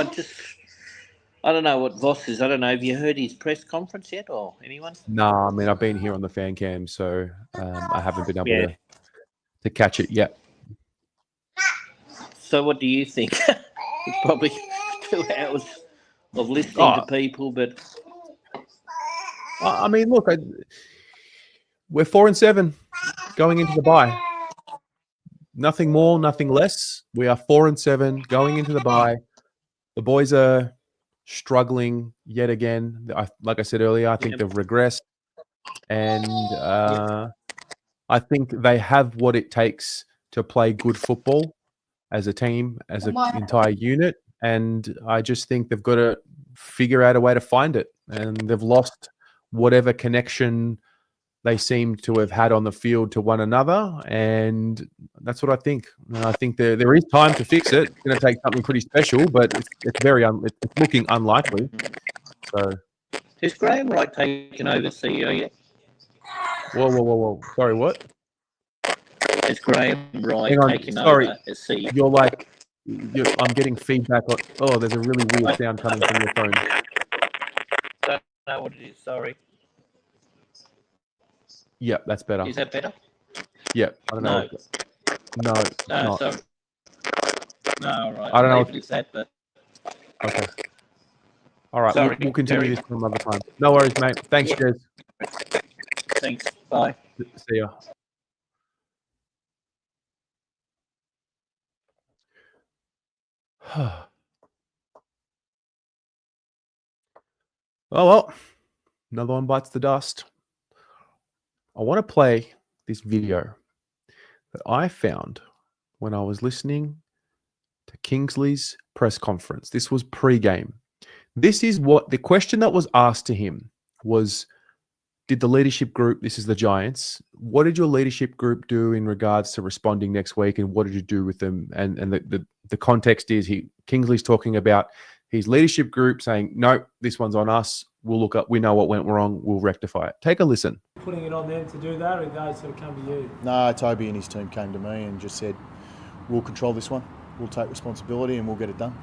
I don't know what Voss is. I don't know. Have you heard his press conference yet, or anyone? No, I mean, I've been here on the fan cam, so I haven't been able to catch it yet. So what do you think? It's probably 2 hours of listening to people, but... I mean, look, we're 4-7 going into the bye. Nothing more, nothing less. We are 4-7 going into the bye. The boys are struggling yet again. Like I said earlier, I think they've regressed. And I think they have what it takes to play good football as a team, as an entire unit. And I just think they've got to figure out a way to find it. And they've lost whatever connection they seem to have had on the field to one another. And that's what I think. And I think there is time to fix it. It's going to take something pretty special, but it's it's looking unlikely. So, Is Graham Wright taking over CEO yet? Whoa. Sorry, what? Is Graham Wright Hang on. taking Sorry. over as CEO? You're like, I'm getting feedback. Oh, there's a really weird sound coming from your phone. Don't know what it is. Sorry. Yeah, that's better. Is that better? Yeah, I don't know. No, No, not. sorry. No, all right. I don't know. If it's that, but okay. All right, Sorry, we'll continue Terry. this some other time. No worries, mate. Thanks, guys. Thanks. Bye. See ya. Oh, well, another one bites the dust. I want to play this video that I found when I was listening to Kingsley's press conference. This was pre-game. This is what the question that was asked to him was, did the leadership group, this is the Giants, what did your leadership group do in regards to responding next week, and what did you do with them? And the context is Kingsley's talking about his leadership group saying, no, this one's on us. We'll look up. We know what went wrong. We'll rectify it. Take a listen. Putting it on them to do that, or did they sort of come to you? No, Toby and his team came to me and just said, we'll control this one. We'll take responsibility and we'll get it done.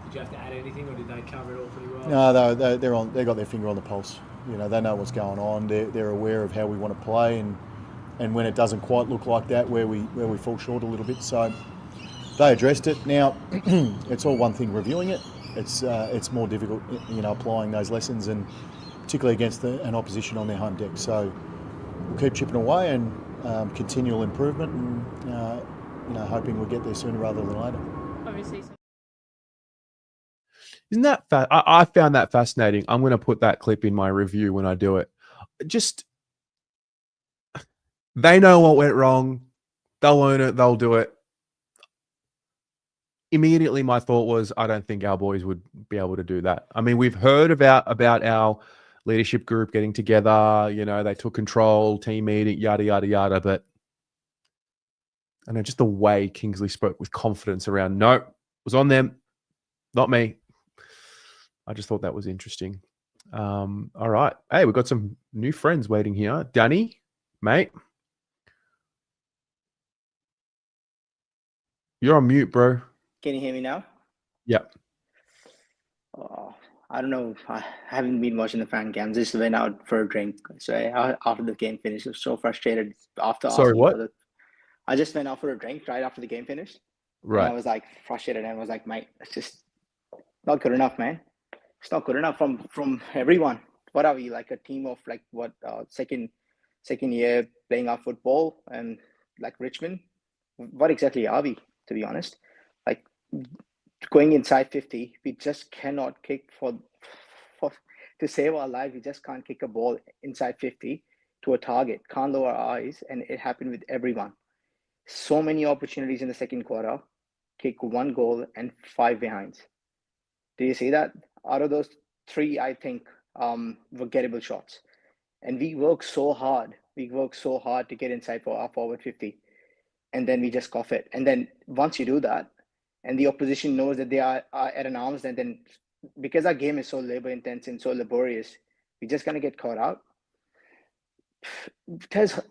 Did you have to add anything, or did they cover it all pretty well? No, they got their finger on the pulse. You know, they know what's going on. They're aware of how we want to play, and when it doesn't quite look like that, where we fall short a little bit. So they addressed it. Now it's all one thing reviewing it. It's more difficult, you know, applying those lessons, and particularly against an opposition on their home deck. So we'll keep chipping away and continual improvement, and you know, hoping we'll get there sooner rather than later. Obviously. Isn't that I found that fascinating. I'm going to put that clip in my review when I do it. Just, they know what went wrong. They'll own it. They'll do it. Immediately, my thought was, I don't think our boys would be able to do that. I mean, we've heard about our leadership group getting together. You know, they took control, team meeting, yada, yada, yada. But I know just the way Kingsley spoke with confidence around, no, it was on them, not me. I just thought that was interesting. All right. Hey, we've got some new friends waiting here. Danny, mate. You're on mute, bro. Can you hear me now? Yep. Oh, I don't know. I haven't been watching the fan cams. Just went out for a drink. So after the game finished, I was so frustrated. Sorry, what? I just went out for a drink right after the game finished. Right. And I was like frustrated, and I was like, mate, it's just not good enough, man. It's not good enough from everyone. What are we, like a team of like what second year playing our football, and like Richmond? What exactly are we, to be honest? Like going inside 50, we just cannot kick for to save our life. We just can't kick a ball inside 50 to a target. Can't lower our eyes, and it happened with everyone. So many opportunities in the second quarter, kick 1 goal and 5 behinds. Do you see that? Out of those 3, I think were gettable shots. And we work so hard. We work so hard to get inside for our forward 50. And then we just cough it. And then once you do that, and the opposition knows that they are at an arm's length, then because our game is so labor intense and so laborious, we're just going to get caught out.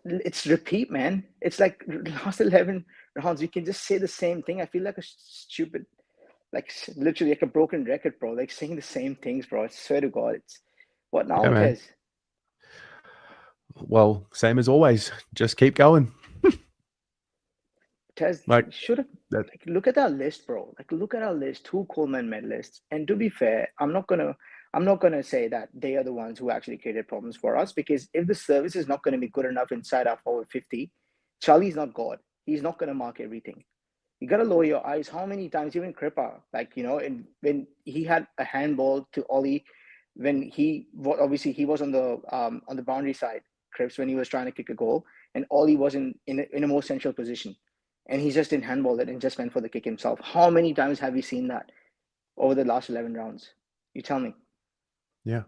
It's repeat, man. It's like last 11 rounds, we can just say the same thing. I feel like a stupid, like literally like a broken record, bro. Like saying the same things, bro. I swear to God, it's what now, Tez? Well, same as always. Just keep going. Tez, should have look at our list, bro. Like look at our list. 2 Coleman medalists. And to be fair, I'm not gonna say that they are the ones who actually created problems for us, because if the service is not going to be good enough inside our forward 50, Charlie's not God. He's not going to mark everything. You got to lower your eyes. How many times, even Cripper, like, and when he had a handball to Ollie, when obviously he was on the boundary side, Cripps, when he was trying to kick a goal, and Ollie was in a more central position, and he just didn't handball it and just went for the kick himself. How many times have we seen that over the last 11 rounds? You tell me. Yeah.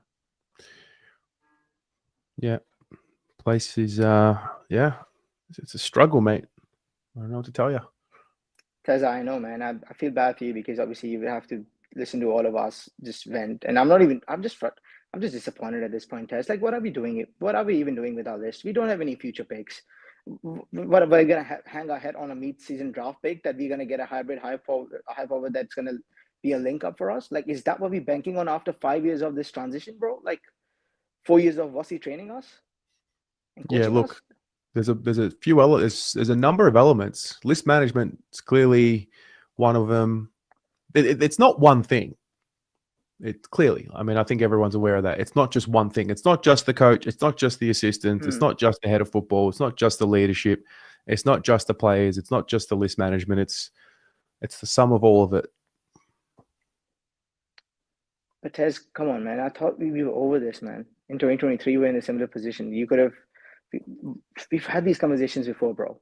Yeah. Place is, it's a struggle, mate. I don't know what to tell you. Because I know, man, I feel bad for you because obviously you have to listen to all of us just vent. And I'm just disappointed at this point, Tez. Like, what are we doing? What are we even doing with our list? We don't have any future picks. What are we going to hang our head on a mid-season draft pick that we're going to get a hybrid high forward that's going to be a link up for us? Like, is that what we're banking on after 5 years of this transition, bro? Like, 4 years of Vossi training us? And Yeah, coaching look, us? there's a few elements. There's a number of elements. List management is clearly one of them. It's not one thing. It clearly, I mean, I think everyone's aware of that. It's not just one thing. It's not just the coach. It's not just the assistant. It's not just the head of football. It's not just the leadership. It's not just the players. It's not just the list management. It's the sum of all of it. But Tez, come on, man. I thought we were over this, man. In 2023, we're in a similar position. We've had these conversations before, bro.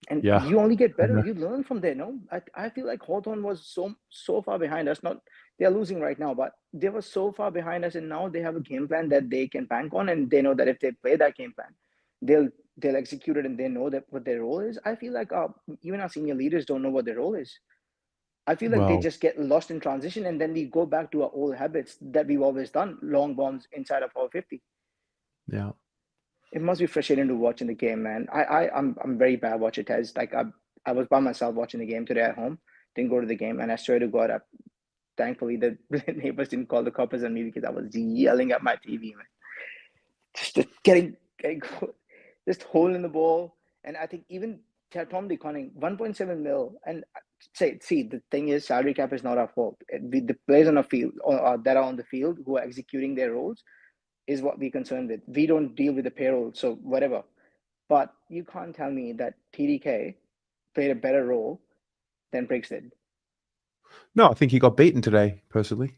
And Yeah. you only get better. Yeah. You learn from there, no? I feel like Hawthorn was so far behind us. Not they're losing right now, but they were so far behind us, and now they have a game plan that they can bank on, and they know that if they play that game plan, they'll execute it, and they know that what their role is. I feel like even our senior leaders don't know what their role is. I feel like they Well, just get lost in transition, and then we go back to our old habits that we've always done: long bombs inside of our 50. yeah. It must be frustrating to watch in the game, man. I'm very bad watching Tez. Like I was by myself watching the game today at home. Didn't go to the game, and I swear to God, thankfully the neighbors didn't call the coppers on me because I was yelling at my TV, man. Just getting just holding the ball, and I think even Tom DeConning 1.7 mil, and see the thing is salary cap is not our fault. The players on the field that are on the field who are executing their roles is what we're concerned with. We don't deal with the payroll, so whatever. But you can't tell me that TDK played a better role than Briggs did. No, I think he got beaten today, personally.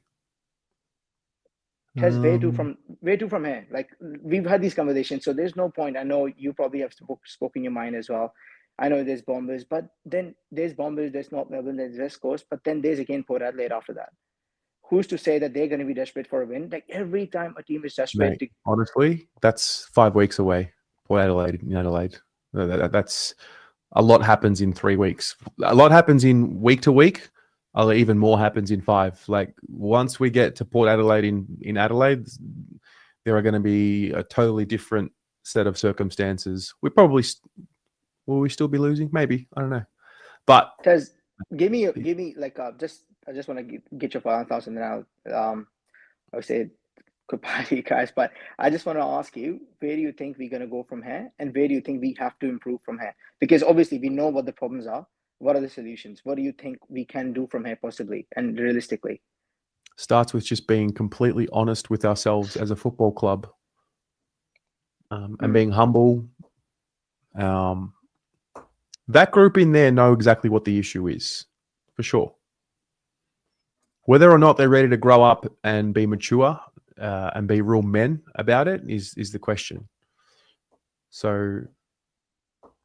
Has way too from here. Like, we've had these conversations, so there's no point. I know you probably have spoken your mind as well. I know there's Bombers, but then there's Bombers, there's North Melbourne, there's West Coast, but then there's again Port Adelaide after that. Who's to say that they're going to be desperate for a win? Like, every time a team is desperate Mate, honestly, that's 5 weeks away. Port Adelaide in Adelaide. That's a lot happens in 3 weeks. A lot happens in week to week. Even more happens in 5. Like, once we get to Port Adelaide in Adelaide, there are going to be a totally different set of circumstances. Will we still be losing? Maybe, I don't know. But Tez, give me like I just want to get your final thoughts, and then I'll say goodbye to you guys. But I just want to ask you, where do you think we're going to go from here, and where do you think we have to improve from here? Because obviously we know what the problems are. What are the solutions? What do you think we can do from here possibly and realistically? Starts with just being completely honest with ourselves as a football club, and being humble. That group in there know exactly what the issue is, for sure. Whether or not they're ready to grow up and be mature and be real men about it is the question. So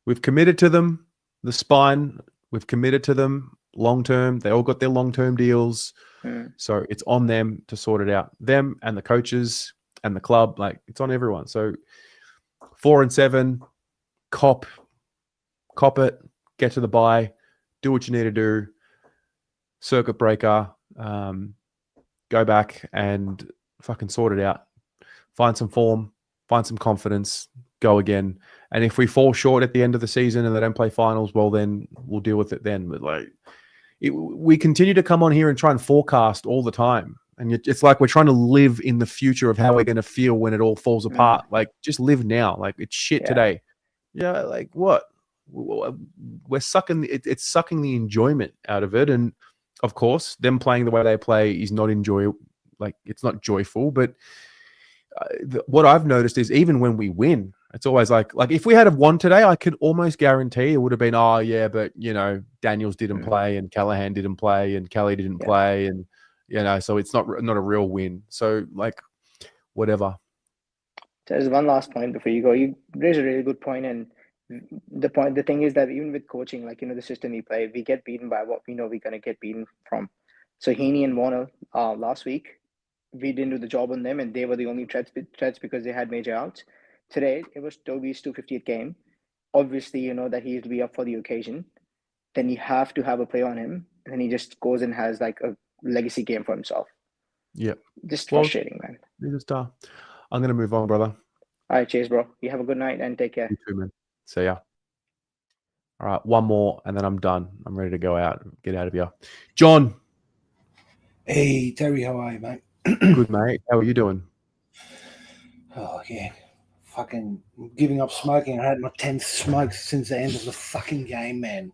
we've committed to them, the spine. We've committed to them long term. They all got their long term deals. So it's on them to sort it out. Them and the coaches and the club, like, it's on everyone. So 4 and 7, cop it, get to the bye, do what you need to do, circuit breaker, go back and fucking sort it out. Find some form, find some confidence, go again. And if we fall short at the end of the season and they don't play finals, well, then we'll deal with it then. But like, we continue to come on here and try and forecast all the time. And it's like we're trying to live in the future of how we're going to feel when it all falls apart. Like, just live now. Like, it's shit today. Yeah, like what? We're sucking. It's sucking the enjoyment out of it. And of course, them playing the way they play is not it's not joyful. But what I've noticed is even when we win It's always like if we had have won today, I could almost guarantee it would have been, oh yeah, but Daniels didn't play and Callahan didn't play and Kelly didn't play, and so it's not a real win. So whatever. There's one last point before you go. You raised a really good point, and the thing is that even with coaching, the system we play, we get beaten by what we know we're gonna get beaten from. So Heaney and Warner last week, we didn't do the job on them, and they were the only threats because they had major outs. Today, it was Toby's 250th game. Obviously, you know that he'll be up for the occasion. Then you have to have a play on him, and then he just goes and has a legacy game for himself. Yep. Just frustrating, man. He's a star. I'm going to move on, brother. All right, cheers, bro. You have a good night and take care. You too, man. See ya. All right, one more, and then I'm done. I'm ready to go out. Get out of here. John. Hey, Terry, how are you, mate? Good, mate. How are you doing? Oh, yeah. Fucking giving up smoking. I had my 10th smoke since the end of the fucking game, man.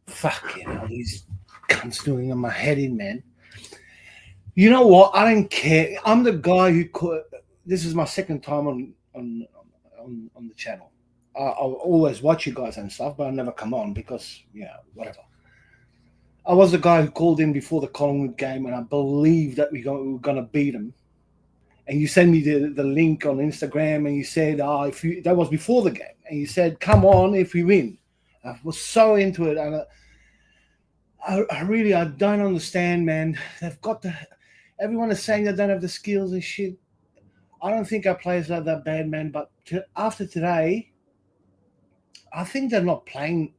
Fucking hell, these cunts doing on my head in, man. You know what? I don't care. I'm the guy who this is my second time on the channel. I'll always watch you guys and stuff, but I never come on because, whatever. I was the guy who called in before the Collingwood game, and I believed that we were going to beat them. And you sent me the link on Instagram, and you said, that was before the game. And you said, come on if we win. I was so into it. And I don't understand, man. Everyone is saying they don't have the skills and shit. I don't think our players are that bad, man. But after today, I think they're not playing.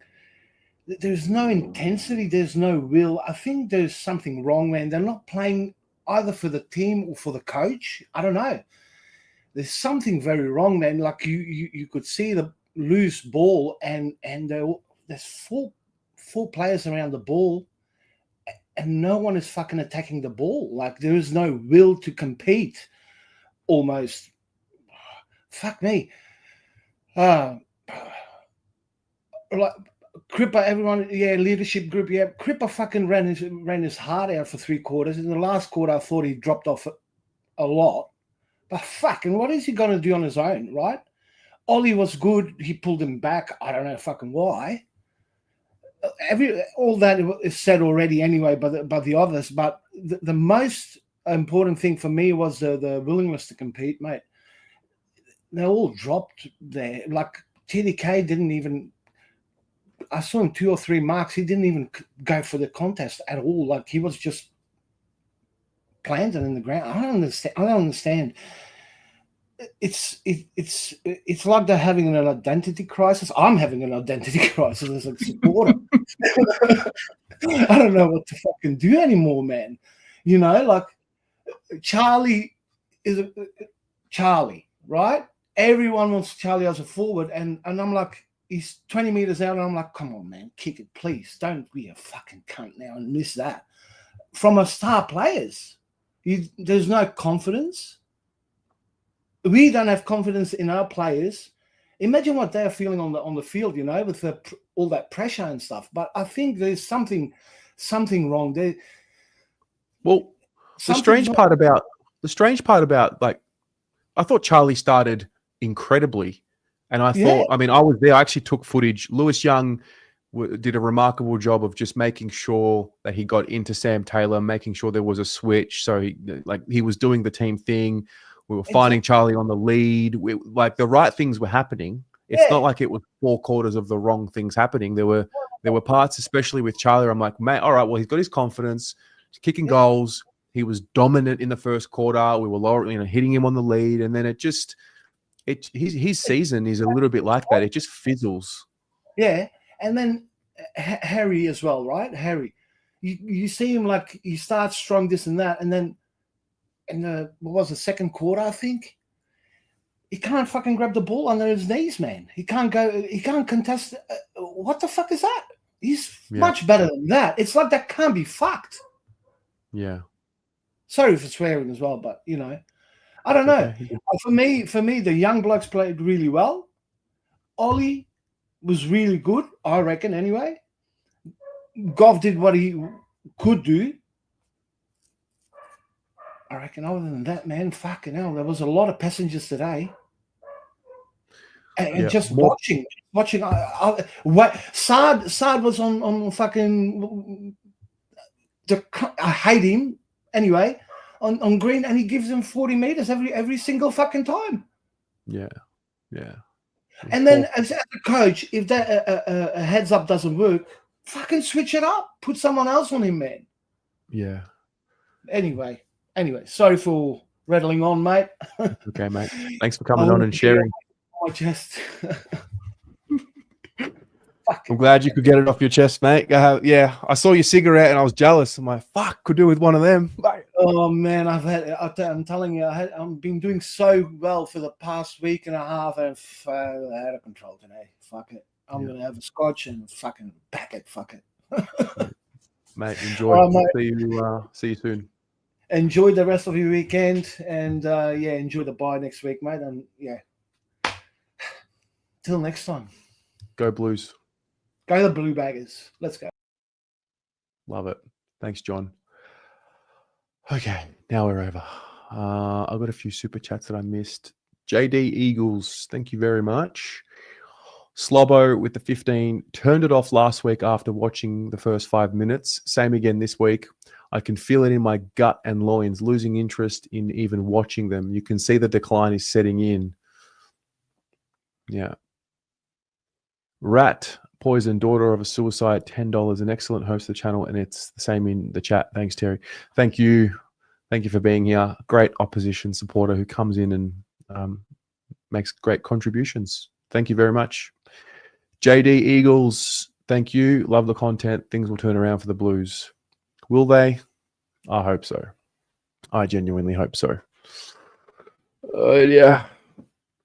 There's no intensity. There's no will. I think there's something wrong, man. They're not playing either for the team or for the coach. I don't know. There's something very wrong, man. Like you could see the loose ball, and there's four players around the ball, and no one is fucking attacking the ball. Like there is no will to compete. Almost. Fuck me. Cripper, everyone, leadership group, Cripper fucking ran his heart out for 3 quarters. In the last quarter, I thought he dropped off a lot. But fucking, what is he going to do on his own, right? Ollie was good. He pulled him back. I don't know fucking why. All that is said already anyway by the others. But the most important thing for me was the willingness to compete, mate. They all dropped there. Like TDK didn't even... I saw him 2 or 3 marks. He didn't even go for the contest at all. Like he was just planted in the ground. I don't understand. It's like they're having an identity crisis. I'm having an identity crisis as a supporter. I don't know what to fucking do anymore, man. Like Charlie is Charlie, right? Everyone wants Charlie as a forward, and I'm like, he's 20 meters out, and I'm like, come on, man, kick it, please. Don't be a fucking cunt now and miss that. From our star players, there's no confidence. We don't have confidence in our players. Imagine what they're feeling on the field, with all that pressure and stuff. But I think there's something wrong there. Well, the strange part about like, I thought Charlie started incredibly. And I thought, I was there. I actually took footage. Lewis Young did a remarkable job of just making sure that he got into Sam Taylor, making sure there was a switch. So he was doing the team thing. We were finding Charlie on the lead. The right things were happening. It's not like it was 4 quarters of the wrong things happening. There were parts, especially with Charlie, I'm like, man, all right, well, he's got his confidence, he's kicking goals. He was dominant in the first quarter. We were hitting him on the lead, and then his season is a little bit like that. It just fizzles. Yeah, and then Harry as well, right? Harry, you see him like he starts strong, this and that, and then in the second quarter, I think he can't fucking grab the ball under his knees, man. He can't contest. What the fuck is that? He's much better than that. It's like that can't be fucked. Yeah. Sorry for swearing as well, but I don't know. Okay. For me, the young blokes played really well. Ollie was really good, I reckon, anyway. Goff did what he could do. I reckon other than that, man, fucking hell, there was a lot of passengers today. and just watching. Saad was on fucking. I hate him anyway on green, and he gives him 40 meters every single fucking time. Yeah. And then as a coach, if that a heads up doesn't work, fucking switch it up. Put someone else on him, man. Yeah. Anyway, sorry for rattling on, mate. Okay, mate. Thanks for coming on and sharing. My chest. I'm glad you could get it off your chest, mate. Yeah, I saw your cigarette and I was jealous. I'm like, fuck, could do with one of them. Oh man, I'm telling you, I've been doing so well for the past week and a half, and out of control today. Fuck it. I'm gonna have a scotch and fucking back it. Fuck it. Mate, enjoy. Mate. See you soon. Enjoy the rest of your weekend, and enjoy the bye next week, mate. And till next time. Go Blues. Go the Blue Baggers. Let's go. Love it. Thanks, John. Okay, now we're over. I've got a few super chats that I missed. JD Eagles, thank you very much. Slobbo with the 15, turned it off last week after watching the first 5 minutes. Same again this week. I can feel it in my gut and loins, losing interest in even watching them. You can see the decline is setting in. Yeah. Rat, Poison, daughter of a suicide, $10, an excellent host of the channel, and it's the same in the chat. Thanks, Terry. Thank you for being here. Great opposition supporter who comes in and makes great contributions. Thank you very much. JD Eagles, thank you. Love the content. Things will turn around for the Blues. Will they? I hope so. I genuinely hope so. Yeah.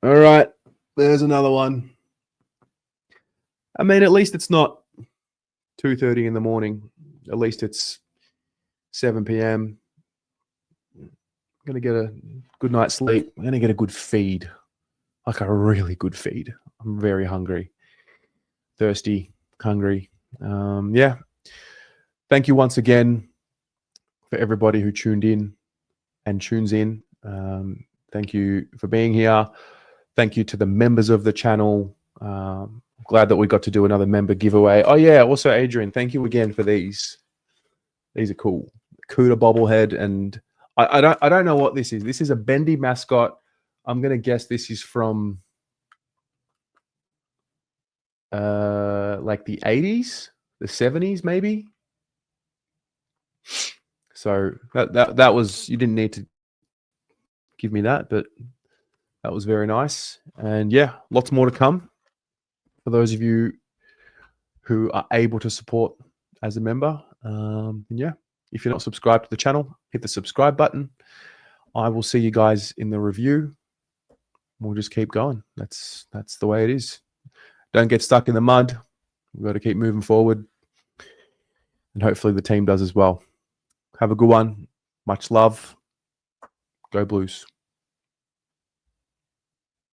All right. There's another one. I mean, at least it's not 2:30 in the morning. At least it's 7 p.m. I'm going to get a good night's sleep. I'm going to get a good feed, like a really good feed. I'm very hungry, thirsty, hungry. Yeah. Thank you once again for everybody who tuned in and tunes in. Thank you for being here. Thank you to the members of the channel. Glad that we got to do another member giveaway. Oh yeah, also Adrian, thank you again for these. These are cool. Cuda bobblehead, and I don't know what this is. This is a bendy mascot. I'm gonna guess this is from like the 80s, the 70s maybe. So that was, you didn't need to give me that, but that was very nice. And yeah, lots more to come. For those of you who are able to support as a member. And yeah, if you're not subscribed to the channel, hit the subscribe button. I will see you guys in the review. We'll just keep going. That's the way it is. Don't get stuck in the mud. We've got to keep moving forward. And hopefully the team does as well. Have a good one. Much love. Go Blues.